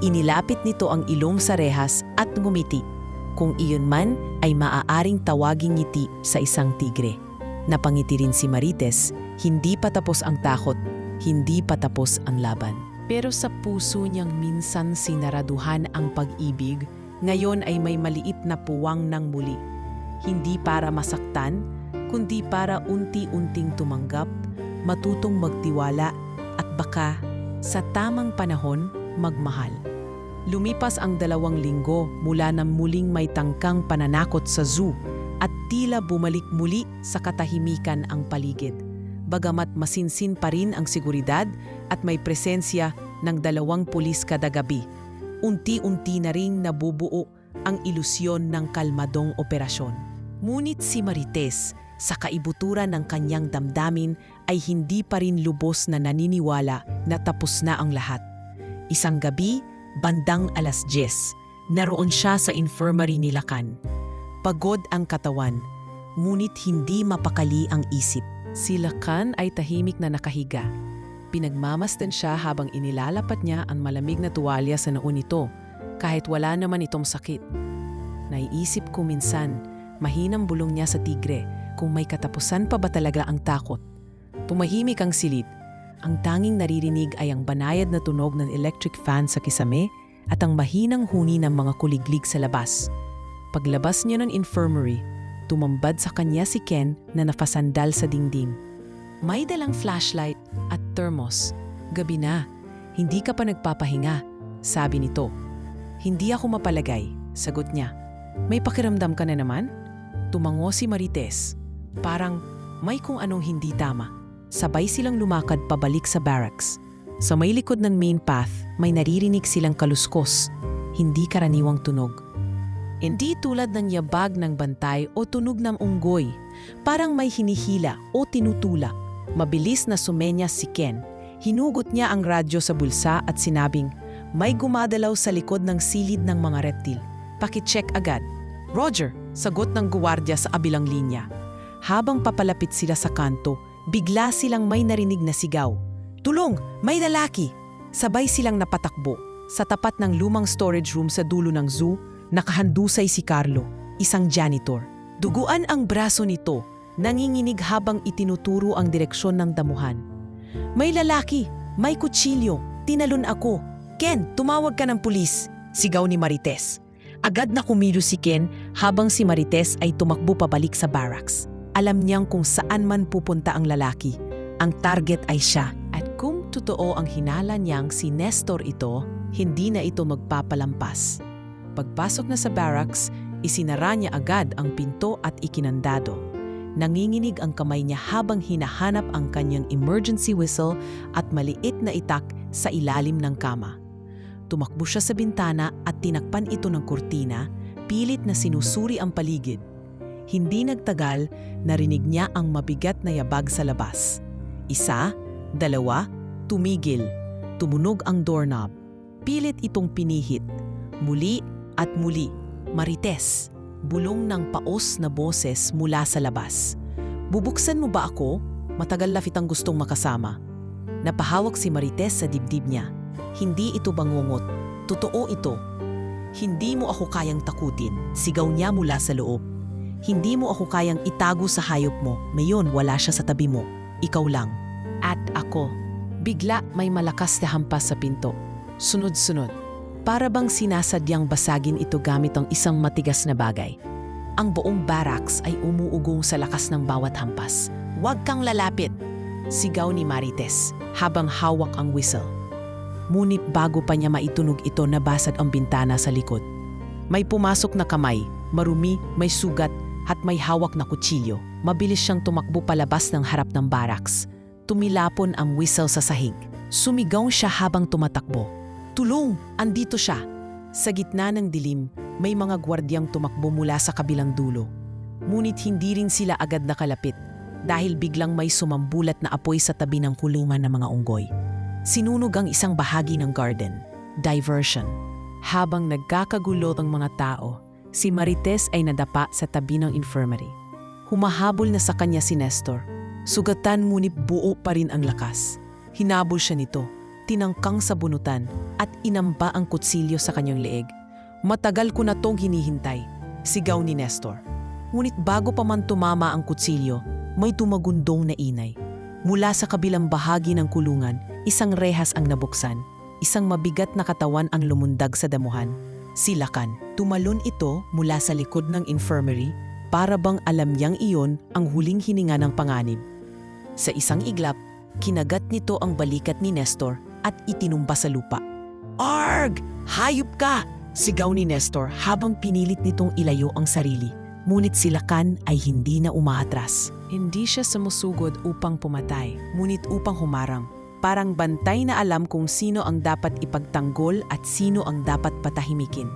Inilapit nito ang ilong sa rehas at ngumiti. Kung iyon man ay maaaring tawaging ngiti sa isang tigre. Napangiti rin si Marites, hindi pa tapos ang takot, hindi pa tapos ang laban. Pero sa puso niyang minsan sinaraduhan ang pag-ibig, ngayon ay may maliit na puwang ng muli. Hindi para masaktan, kundi para unti-unting tumanggap, matutong magtiwala at baka sa tamang panahon magmahal. Lumipas ang 2 linggo mula nang muling may tangkang pananakot sa zoo at tila bumalik muli sa katahimikan ang paligid. Bagamat masinsin pa rin ang seguridad at may presensya ng 2 pulis kada gabi, unti-unti na ring nabubuo ang ilusyon ng kalmadong operasyon. Ngunit si Marites, sa kaibuturan ng kanyang damdamin ay hindi pa rin lubos na naniniwala na tapos na ang lahat. Isang gabi, bandang 10:00, naroon siya sa infirmary ni Lakan. Pagod ang katawan, ngunit hindi mapakali ang isip. Si Lakan ay tahimik na nakahiga. Pinagmamasdan siya habang inilalapat niya ang malamig na tuwalya sa noo nito, kahit wala naman itong sakit. Naiisip ko minsan, mahinang bulong niya sa tigre, kung may katapusan pa ba talaga ang takot. Pumahimik ang silid. Ang tanging naririnig ay ang banayad na tunog ng electric fan sa kisame at ang mahinang huni ng mga kuliglig sa labas. Paglabas niya ng infirmary, tumambad sa kanya si Ken na napasandal sa dingding. May dalang flashlight at thermos. Gabi na, hindi ka pa nagpapahinga, sabi nito. Hindi ako mapalagay, sagot niya. May pakiramdam ka na naman? Tumango si Marites. Parang may kung anong hindi tama. Sabay silang lumakad pabalik sa barracks. Sa may likod ng main path, may naririnig silang kaluskos. Hindi karaniwang tunog. Hindi tulad ng yabag ng bantay o tunog ng unggoy. Parang may hinihila o tinutulak. Mabilis na sumenyas si Ken. Hinugot niya ang radyo sa bulsa at sinabing, may gumagalaw sa likod ng silid ng mga reptil. Paki-check agad. Roger, sagot ng guwardiya sa kabilang linya. Habang papalapit sila sa kanto, bigla silang may narinig na sigaw. Tulong! May lalaki! Sabay silang napatakbo. Sa tapat ng lumang storage room sa dulo ng zoo, nakahandusay si Carlo, isang janitor. Duguan ang braso nito, nanginginig habang itinuturo ang direksyon ng damuhan. May lalaki! May kutsilyo! Tinalon ako! Ken, tumawag ka ng pulis! Sigaw ni Marites. Agad na kumilos si Ken habang si Marites ay tumakbo pabalik sa barracks. Alam niyang kung saan man pupunta ang lalaki, ang target ay siya. At kung totoo ang hinala niyang si Nestor ito, hindi na ito magpapalampas. Pagpasok na sa barracks, isinara niya agad ang pinto at ikinandado. Nanginginig ang kamay niya habang hinahanap ang kanyang emergency whistle at maliit na itak sa ilalim ng kama. Tumakbo siya sa bintana at tinakpan ito ng kurtina, pilit na sinusuri ang paligid. Hindi nagtagal, narinig niya ang mabigat na yabag sa labas. Isa, dalawa, tumigil. Tumunog ang doorknob. Pilit itong pinihit. Muli at muli. Marites, bulong ng paos na boses mula sa labas. Bubuksan mo ba ako? Matagal na kitang gustong makasama. Napahawak si Marites sa dibdib niya. Hindi ito bangungot. Totoo ito. Hindi mo ako kayang takutin. Sigaw niya mula sa loob. Hindi mo ako kayang itago sa hayop mo. Mayon wala siya sa tabi mo. Ikaw lang. At ako. Bigla may malakas na hampas sa pinto. Sunod-sunod. Para bang sinasadyang basagin ito gamit ang isang matigas na bagay. Ang buong barracks ay umuugong sa lakas ng bawat hampas. Huwag kang lalapit! Sigaw ni Marites habang hawak ang whistle. Ngunit bago pa niya maitunog ito, nabasag ang bintana sa likod. May pumasok na kamay, marumi, may sugat, at may hawak na kutsilyo. Mabilis siyang tumakbo palabas ng harap ng barracks. Tumilapon ang whistle sa sahig. Sumigaw siya habang tumatakbo. Tulong! Andito siya! Sa gitna ng dilim, may mga gwardiyang tumakbo mula sa kabilang dulo. Ngunit hindi rin sila agad nakalapit dahil biglang may sumambulat na apoy sa tabi ng kulungan ng mga unggoy. Sinunog ang isang bahagi ng garden. Diversion. Habang nagkakagulo ang mga tao, si Marites ay nadapa sa tabi ng infirmary. Humahabol na sa kanya si Nestor. Sugatan ngunit buo pa rin ang lakas. Hinabol siya nito, tinangkang sa bunutan at inamba ang kutsilyo sa kanyang leeg. Matagal ko na tong hinihintay, sigaw ni Nestor. Ngunit bago pa man tumama ang kutsilyo, may tumagundong na inay. Mula sa kabilang bahagi ng kulungan, isang rehas ang nabuksan. Isang mabigat na katawan ang lumundag sa damuhan. Silakan. Tumalon ito mula sa likod ng infirmary para bang alam niyang iyon ang huling hininga ng panganib. Sa isang iglap, kinagat nito ang balikat ni Nestor at itinumba sa lupa. Arg! Hayop ka! Sigaw ni Nestor habang pinilit nitong ilayo ang sarili. Ngunit si Lakan ay hindi na umaatras. Hindi siya sumusugod upang pumatay, ngunit upang humarang. Parang bantay na alam kung sino ang dapat ipagtanggol at sino ang dapat patahimikin.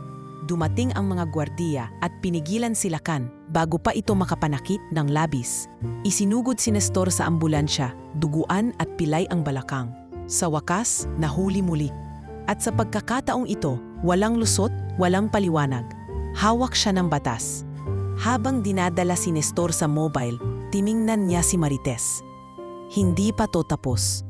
Dumating ang mga gwardiya at pinigilan si Lakan bago pa ito makapanakit ng labis. Isinugod si Nestor sa ambulansya, duguan at pilay ang balakang. Sa wakas, nahuli muli. At sa pagkakataong ito, walang lusot, walang paliwanag. Hawak siya ng batas. Habang dinadala si Nestor sa mobile, tiningnan niya si Marites. Hindi pa to tapos.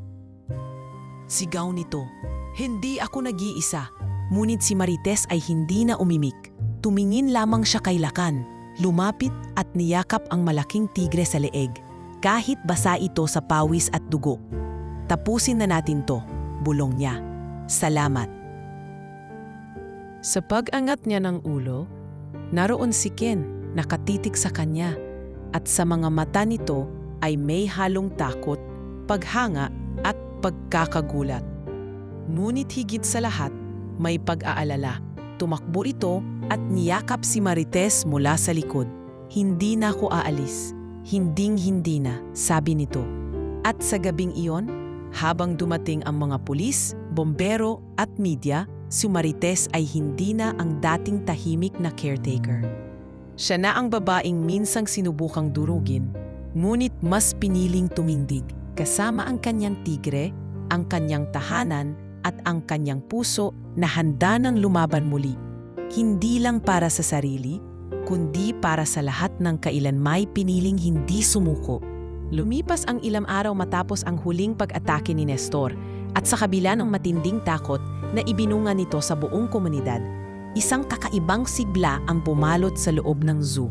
Sigaw nito, hindi ako nag-iisa. Ngunit si Marites ay hindi na umimik. Tumingin lamang siya kay Lakan. Lumapit at niyakap ang malaking tigre sa leeg. Kahit basa ito sa pawis at dugo. Tapusin na natin to, bulong niya. Salamat. Sa pag-angat niya ng ulo, naroon si Ken, nakatitig sa kanya. At sa mga mata nito ay may halong takot, paghanga at pagkakagulat. Ngunit higit sa lahat, may pag-aalala. Tumakbo ito at niyakap si Marites mula sa likod. Hindi na ako aalis. Hinding-hindi na, sabi nito. At sa gabing iyon, habang dumating ang mga pulis, bombero at media, si Marites ay hindi na ang dating tahimik na caretaker. Siya na ang babaeng minsang sinubukang durugin, ngunit mas piniling tumindig. kasama ang kanyang tigre, ang kanyang tahanan at ang kanyang puso na handa nang lumaban muli. Hindi lang para sa sarili, kundi para sa lahat ng kailanmay piniling hindi sumuko. Lumipas ang ilang araw matapos ang huling pag-atake ni Nestor at sa kabila ng matinding takot na ibinunga nito sa buong komunidad, isang kakaibang sigla ang bumalot sa loob ng zoo.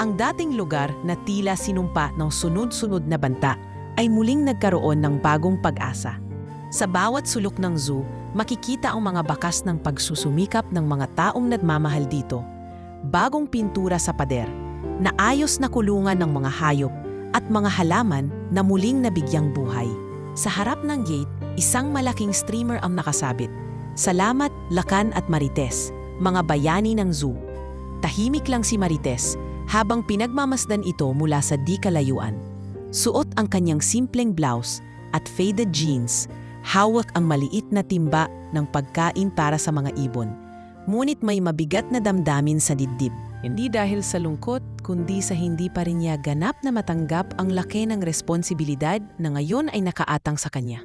Ang dating lugar na tila sinumpa ng sunod-sunod na banta ay muling nagkaroon ng bagong pag-asa. Sa bawat sulok ng zoo, makikita ang mga bakas ng pagsusumikap ng mga taong nagmamahal dito. Bagong pintura sa pader, naayos na kulungan ng mga hayop at mga halaman na muling nabigyang buhay. Sa harap ng gate, isang malaking streamer ang nakasabit. Salamat, Lakan at Marites, mga bayani ng zoo. Tahimik lang si Marites habang pinagmamasdan ito mula sa di kalayuan. Suot ang kanyang simpleng blouse at faded jeans, hawak ang maliit na timba ng pagkain para sa mga ibon. Ngunit may mabigat na damdamin sa dibdib. Hindi dahil sa lungkot, kundi sa hindi pa rin niya ganap na matanggap ang laki ng responsibilidad na ngayon ay nakaatang sa kanya.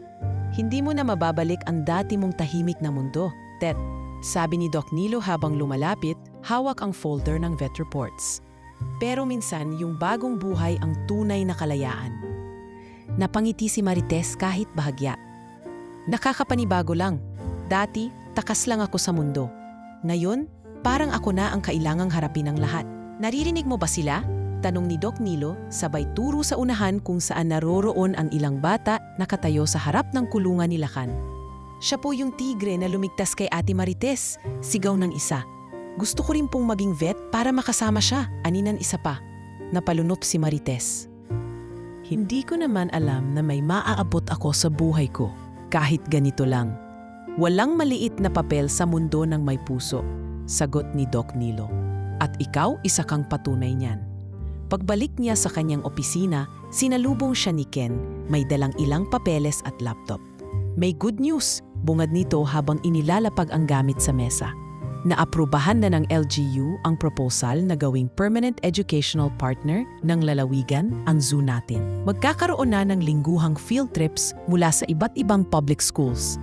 Hindi mo na mababalik ang dati mong tahimik na mundo, Tet, sabi ni Doc Nilo habang lumalapit, hawak ang folder ng vet reports. Pero minsan, yung bagong buhay ang tunay na kalayaan. Napangiti si Marites kahit bahagya. Nakakapanibago lang. Dati, takas lang ako sa mundo. Ngayon, parang ako na ang kailangang harapin ng lahat. Naririnig mo ba sila? Tanong ni Doc Nilo, sabay turo sa unahan kung saan naroroon ang ilang bata nakatayo sa harap ng kulungan ni Lakan. Siya po yung tigre na lumigtas kay Ate Marites, sigaw ng isa. Gusto ko rin pong maging vet para makasama siya, aninan isa pa. Napalunop si Marites. Hindi ko naman alam na may maaabot ako sa buhay ko. Kahit ganito lang. Walang maliit na papel sa mundo ng may puso, sagot ni Doc Nilo. At ikaw, isa kang patunay niyan. Pagbalik niya sa kanyang opisina, sinalubong siya ni Ken, may dalang ilang papeles at laptop. May good news, bungad nito habang inilalapag ang gamit sa mesa. Naaprubahan na ng LGU ang proposal na gawing permanent educational partner ng lalawigan ang zoo natin. Magkakaroon na ng lingguhang field trips mula sa iba't ibang public schools.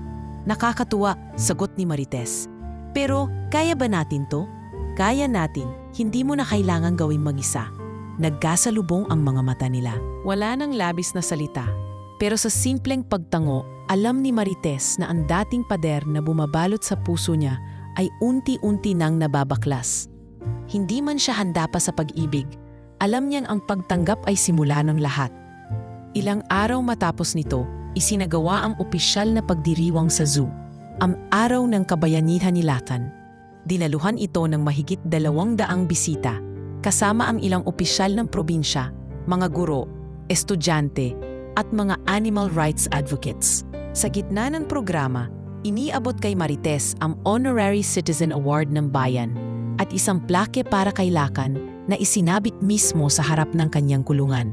Nakakatuwa, sagot ni Marites. Pero kaya ba natin to? Kaya natin, hindi mo na kailangan gawing mag-isa. Nagkasalubong ang mga mata nila. Wala nang labis na salita. Pero sa simpleng pagtango, alam ni Marites na ang dating pader na bumabalot sa puso niya ay unti-unti nang nababaklas. Hindi man siya handa pa sa pag-ibig, alam niyang ang pagtanggap ay simula ng lahat. Ilang araw matapos nito, isinagawa ang opisyal na pagdiriwang sa zoo, ang araw ng kabayanihan ni Lakan. Dinaluhan ito ng mahigit 200 bisita, kasama ang ilang opisyal ng probinsya, mga guro, estudyante, at mga animal rights advocates. Sa gitna ng programa, iniabot kay Marites ang Honorary Citizen Award ng Bayan at isang plake para kay Lakan na isinabit mismo sa harap ng kanyang kulungan.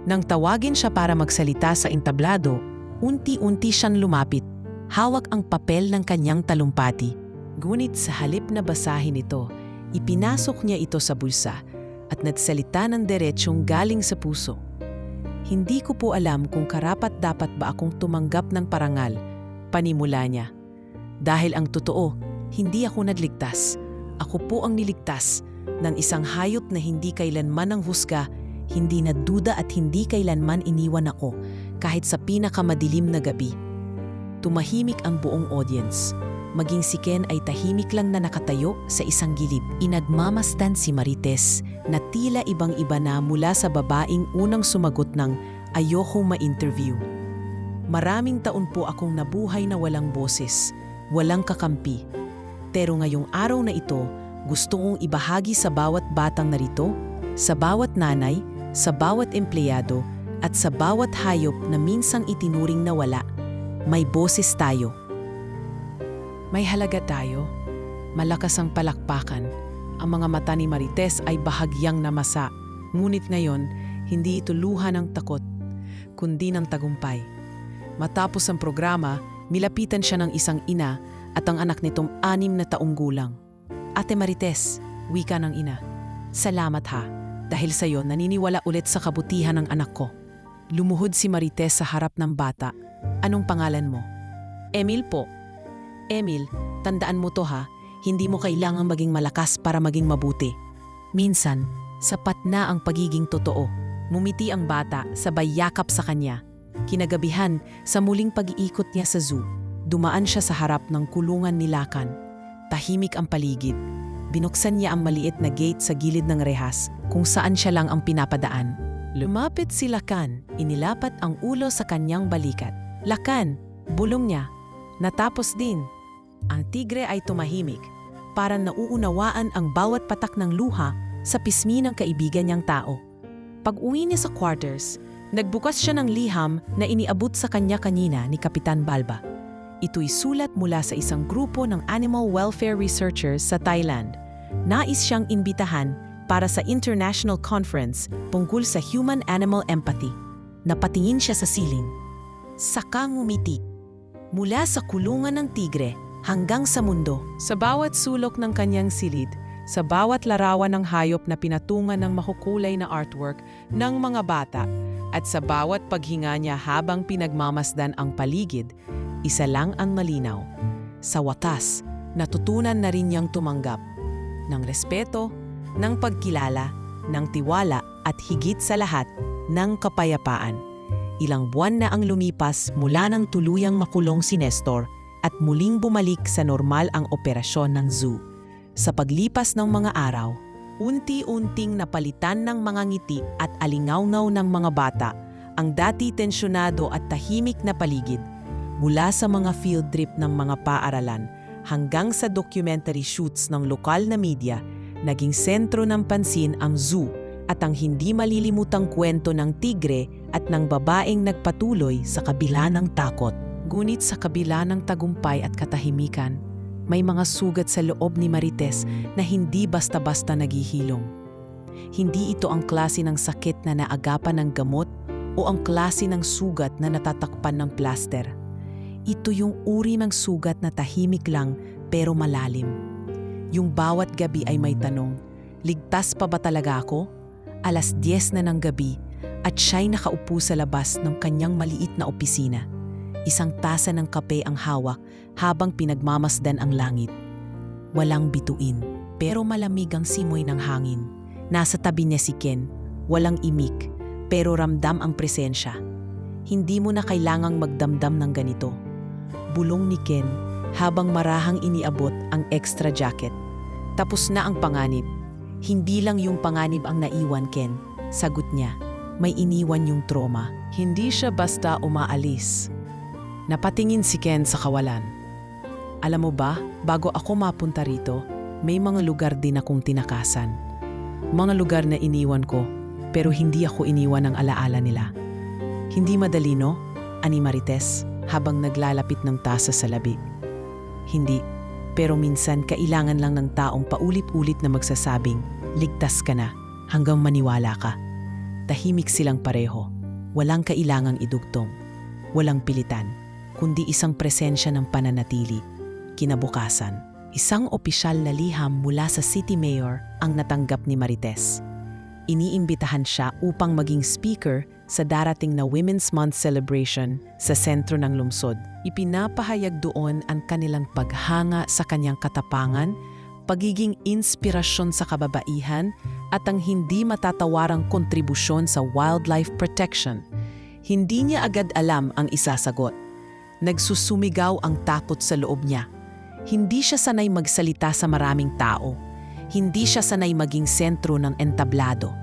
Nang tawagin siya para magsalita sa entablado, unti-unti siyang lumapit, hawak ang papel ng kanyang talumpati. Ngunit sa halip na basahin ito, ipinasok niya ito sa bulsa at nagsalita ng diretsyong galing sa puso. Hindi ko po alam kung karapat-dapat ba akong tumanggap ng parangal, panimula niya. Dahil ang totoo, hindi ako nagligtas. Ako po ang niligtas ng isang hayop na hindi kailanman ang husga, hindi naduda at hindi kailanman iniwan ako kahit sa pinakamadilim na gabi. Tumahimik ang buong audience. Maging si Ken ay tahimik lang na nakatayo sa isang gilid. Inagmamasdan si Marites na tila ibang-iba na mula sa babaeng unang sumagot ng ayokong ma-interview. Maraming taon po akong nabuhay na walang boses, walang kakampi. Pero ngayong araw na ito, gusto kong ibahagi sa bawat batang narito, sa bawat nanay, sa bawat empleyado, at sa bawat hayop na minsang itinuring na wala. May boses tayo. May halaga tayo. Malakas ang palakpakan. Ang mga mata ni Marites ay bahagyang namasa. Ngunit ngayon, hindi ito luha ng takot, kundi ng tagumpay. Matapos ang programa, milapitan siya ng isang ina at ang anak nitong 6 na taong gulang. Ate Marites, wika ng ina. Salamat ha, dahil sa iyo naniniwala ulit sa kabutihan ng anak ko. Lumuhod si Marites sa harap ng bata. Anong pangalan mo? Emil po. Emil, tandaan mo to ha, hindi mo kailangang maging malakas para maging mabuti. Minsan, sapat na ang pagiging totoo. Mumiti ang bata, sabay yakap sa kanya. Kinagabihan, sa muling pag-iikot niya sa zoo, dumaan siya sa harap ng kulungan ni Lakan. Tahimik ang paligid. Binuksan niya ang maliit na gate sa gilid ng rehas kung saan siya lang ang pinapadaan. Lumapit si Lakan, inilapat ang ulo sa kanyang balikat. Lakan, bulong niya. Natapos din. Ang tigre ay tumahimik, parang nauunawaan ang bawat patak ng luha sa pismi ng kaibigan niyang tao. Pag-uwi niya sa quarters, nagbukas siya ng liham na iniabot sa kanya kanina ni Kapitan Balba. Ito'y sulat mula sa isang grupo ng animal welfare researchers sa Thailand. Nais siyang imbitahan para sa international conference tungkol sa human-animal empathy. Napatingin siya sa siling. Saka ngumiti. Mula sa kulungan ng tigre hanggang sa mundo. Sa bawat sulok ng kanyang silid, sa bawat larawan ng hayop na pinatungan ng makukulay na artwork ng mga bata, at sa bawat paghinga niya habang pinagmamasdan ang paligid, isa lang ang malinaw. Sa wakas, natutunan na rin niyang tumanggap ng respeto, ng pagkilala, ng tiwala at higit sa lahat, ng kapayapaan. Ilang buwan na ang lumipas mula nang tuluyang makulong si Nestor at muling bumalik sa normal ang operasyon ng zoo. Sa paglipas ng mga araw, unti-unting napalitan ng mga ngiti at alingawngaw ng mga bata ang dati tensyonado at tahimik na paligid. Mula sa mga field trip ng mga paaralan hanggang sa documentary shoots ng lokal na media, naging sentro ng pansin ang zoo at ang hindi malilimutang kwento ng tigre at ng babaeng nagpatuloy sa kabila ng takot. Ngunit sa kabila ng tagumpay at katahimikan, may mga sugat sa loob ni Marites na hindi basta-basta naghihilom. Hindi ito ang klase ng sakit na naagapan ng gamot o ang klase ng sugat na natatakpan ng plaster. Ito yung uri ng sugat na tahimik lang pero malalim. Yung bawat gabi ay may tanong, ligtas pa ba talaga ako? 10:00 na ng gabi at siya'y nakaupo sa labas ng kanyang maliit na opisina. Isang tasa ng kape ang hawak habang pinagmamasdan ang langit. Walang bituin, pero malamig ang simoy ng hangin. Nasa tabi niya si Ken, walang imik, pero ramdam ang presensya. Hindi mo na kailangang magdamdam ng ganito. Bulong ni Ken habang marahang iniabot ang extra jacket. Tapos na ang panganib. Hindi lang yung panganib ang naiwan, Ken. Sagot niya, may iniwan yung trauma. Hindi siya basta umaalis. Napatingin si Ken sa kawalan. Alam mo ba, bago ako mapunta rito, may mga lugar din akong tinakasan. Mga lugar na iniwan ko, pero hindi ako iniwan ng alaala nila. Hindi madali, no? Ani Marites, habang naglalapit ng tasa sa labi. Hindi, pero minsan kailangan lang ng taong paulit-ulit na magsasabing, ligtas ka na, hanggang maniwala ka. Tahimik silang pareho, walang kailangang idugtong, walang pilitan, kundi isang presensya ng pananatili. Kinabukasan, isang opisyal na liham mula sa City Mayor ang natanggap ni Marites. Iniimbitahan siya upang maging speaker sa darating na Women's Month celebration sa sentro ng lungsod. Ipinapahayag doon ang kanilang paghanga sa kanyang katapangan, pagiging inspirasyon sa kababaihan at ang hindi matatawarang kontribusyon sa wildlife protection. Hindi niya agad alam ang isasagot. Nagsusumigaw ang takot sa loob niya. Hindi siya sanay magsalita sa maraming tao. Hindi siya sanay maging sentro ng entablado.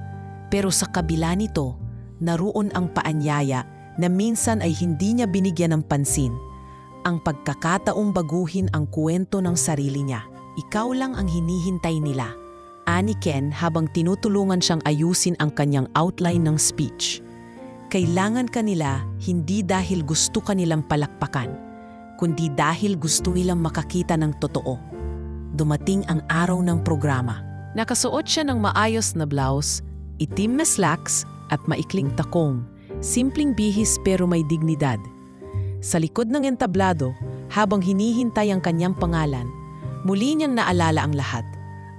Pero sa kabila nito, naroon ang paanyaya na minsan ay hindi niya binigyan ng pansin. Ang pagkakataong baguhin ang kwento ng sarili niya. Ikaw lang ang hinihintay nila. Ani Ken habang tinutulungan siyang ayusin ang kanyang outline ng speech. Kailangan kanila hindi dahil gusto kanilang palakpakan, kundi dahil gusto nilang makakita ng totoo. Dumating ang araw ng programa. Nakasuot siya ng maayos na blouse, itim na slacks at maikling takong. Simpleng bihis pero may dignidad. Sa likod ng entablado, habang hinihintay ang kanyang pangalan, muli niyang naalala ang lahat.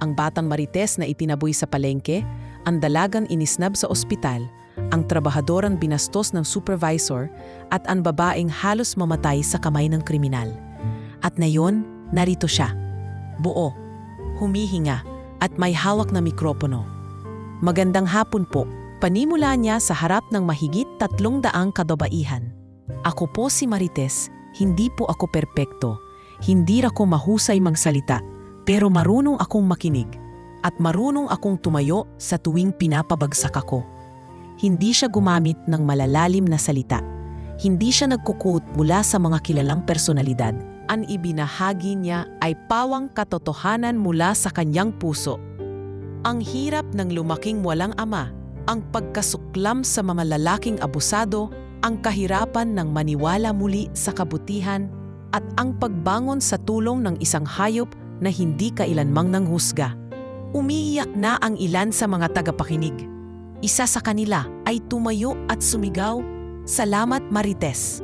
Ang batang Marites na itinaboy sa palengke, ang dalagang inisnab sa ospital, ang trabahadorang binastos ng supervisor at ang babaeng halos mamatay sa kamay ng kriminal. At ngayon, narito siya. Buo, humihinga, at may hawak na mikropono. Magandang hapon po. Panimula niya sa harap ng mahigit 300 kababaihan. Ako po si Marites, hindi po ako perpekto. Hindi ako mahusay magsalita, pero marunong akong makinig. At marunong akong tumayo sa tuwing pinapabagsak ako. Hindi siya gumamit ng malalalim na salita. Hindi siya nagkukuot mula sa mga kilalang personalidad. Ang ibinahagi niya ay pawang katotohanan mula sa kanyang puso. Ang hirap ng lumaking walang ama, ang pagkasuklam sa mga lalaking abusado, ang kahirapan ng maniwala muli sa kabutihan, at ang pagbangon sa tulong ng isang hayop na hindi kailanmang nanghusga. Umiiyak na ang ilan sa mga tagapakinig. Isa sa kanila ay tumayo at sumigaw, "Salamat, Marites."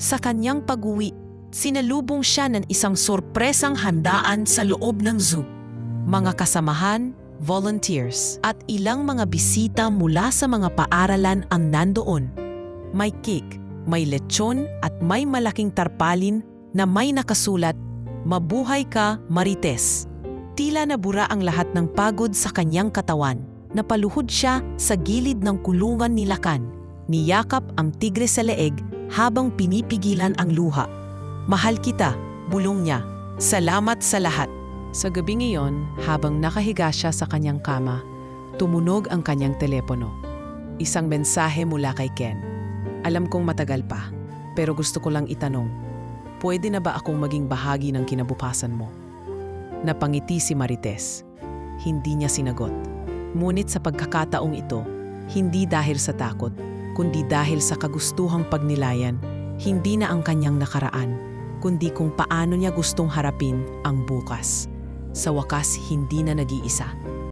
Sa kanyang pag-uwi, sinalubong siya ng isang sorpresang handaan sa loob ng zoo. Mga kasamahan, volunteers, at ilang mga bisita mula sa mga paaralan ang nandoon. May cake, may lechon at may malaking tarpalin na may nakasulat, "Mabuhay ka, Marites." Tila nabura ang lahat ng pagod sa kanyang katawan. Napaluhod siya sa gilid ng kulungan ni Lakan. Niyakap ang tigre sa leeg habang pinipigilan ang luha. "Mahal kita," bulong niya. "Salamat sa lahat." Sa gabing iyon, habang nakahiga siya sa kanyang kama, tumunog ang kanyang telepono. Isang mensahe mula kay Ken. "Alam kong matagal pa, pero gusto ko lang itanong, pwede na ba akong maging bahagi ng kinabukasan mo?" Napangiti si Marites. Hindi niya sinagot. Ngunit sa pagkakataong ito, hindi dahil sa takot, kundi dahil sa kagustuhang pagnilayan, hindi na ang kanyang nakaraan, kundi kung paano niya gustong harapin ang bukas. Sa wakas, hindi na nag-iisa.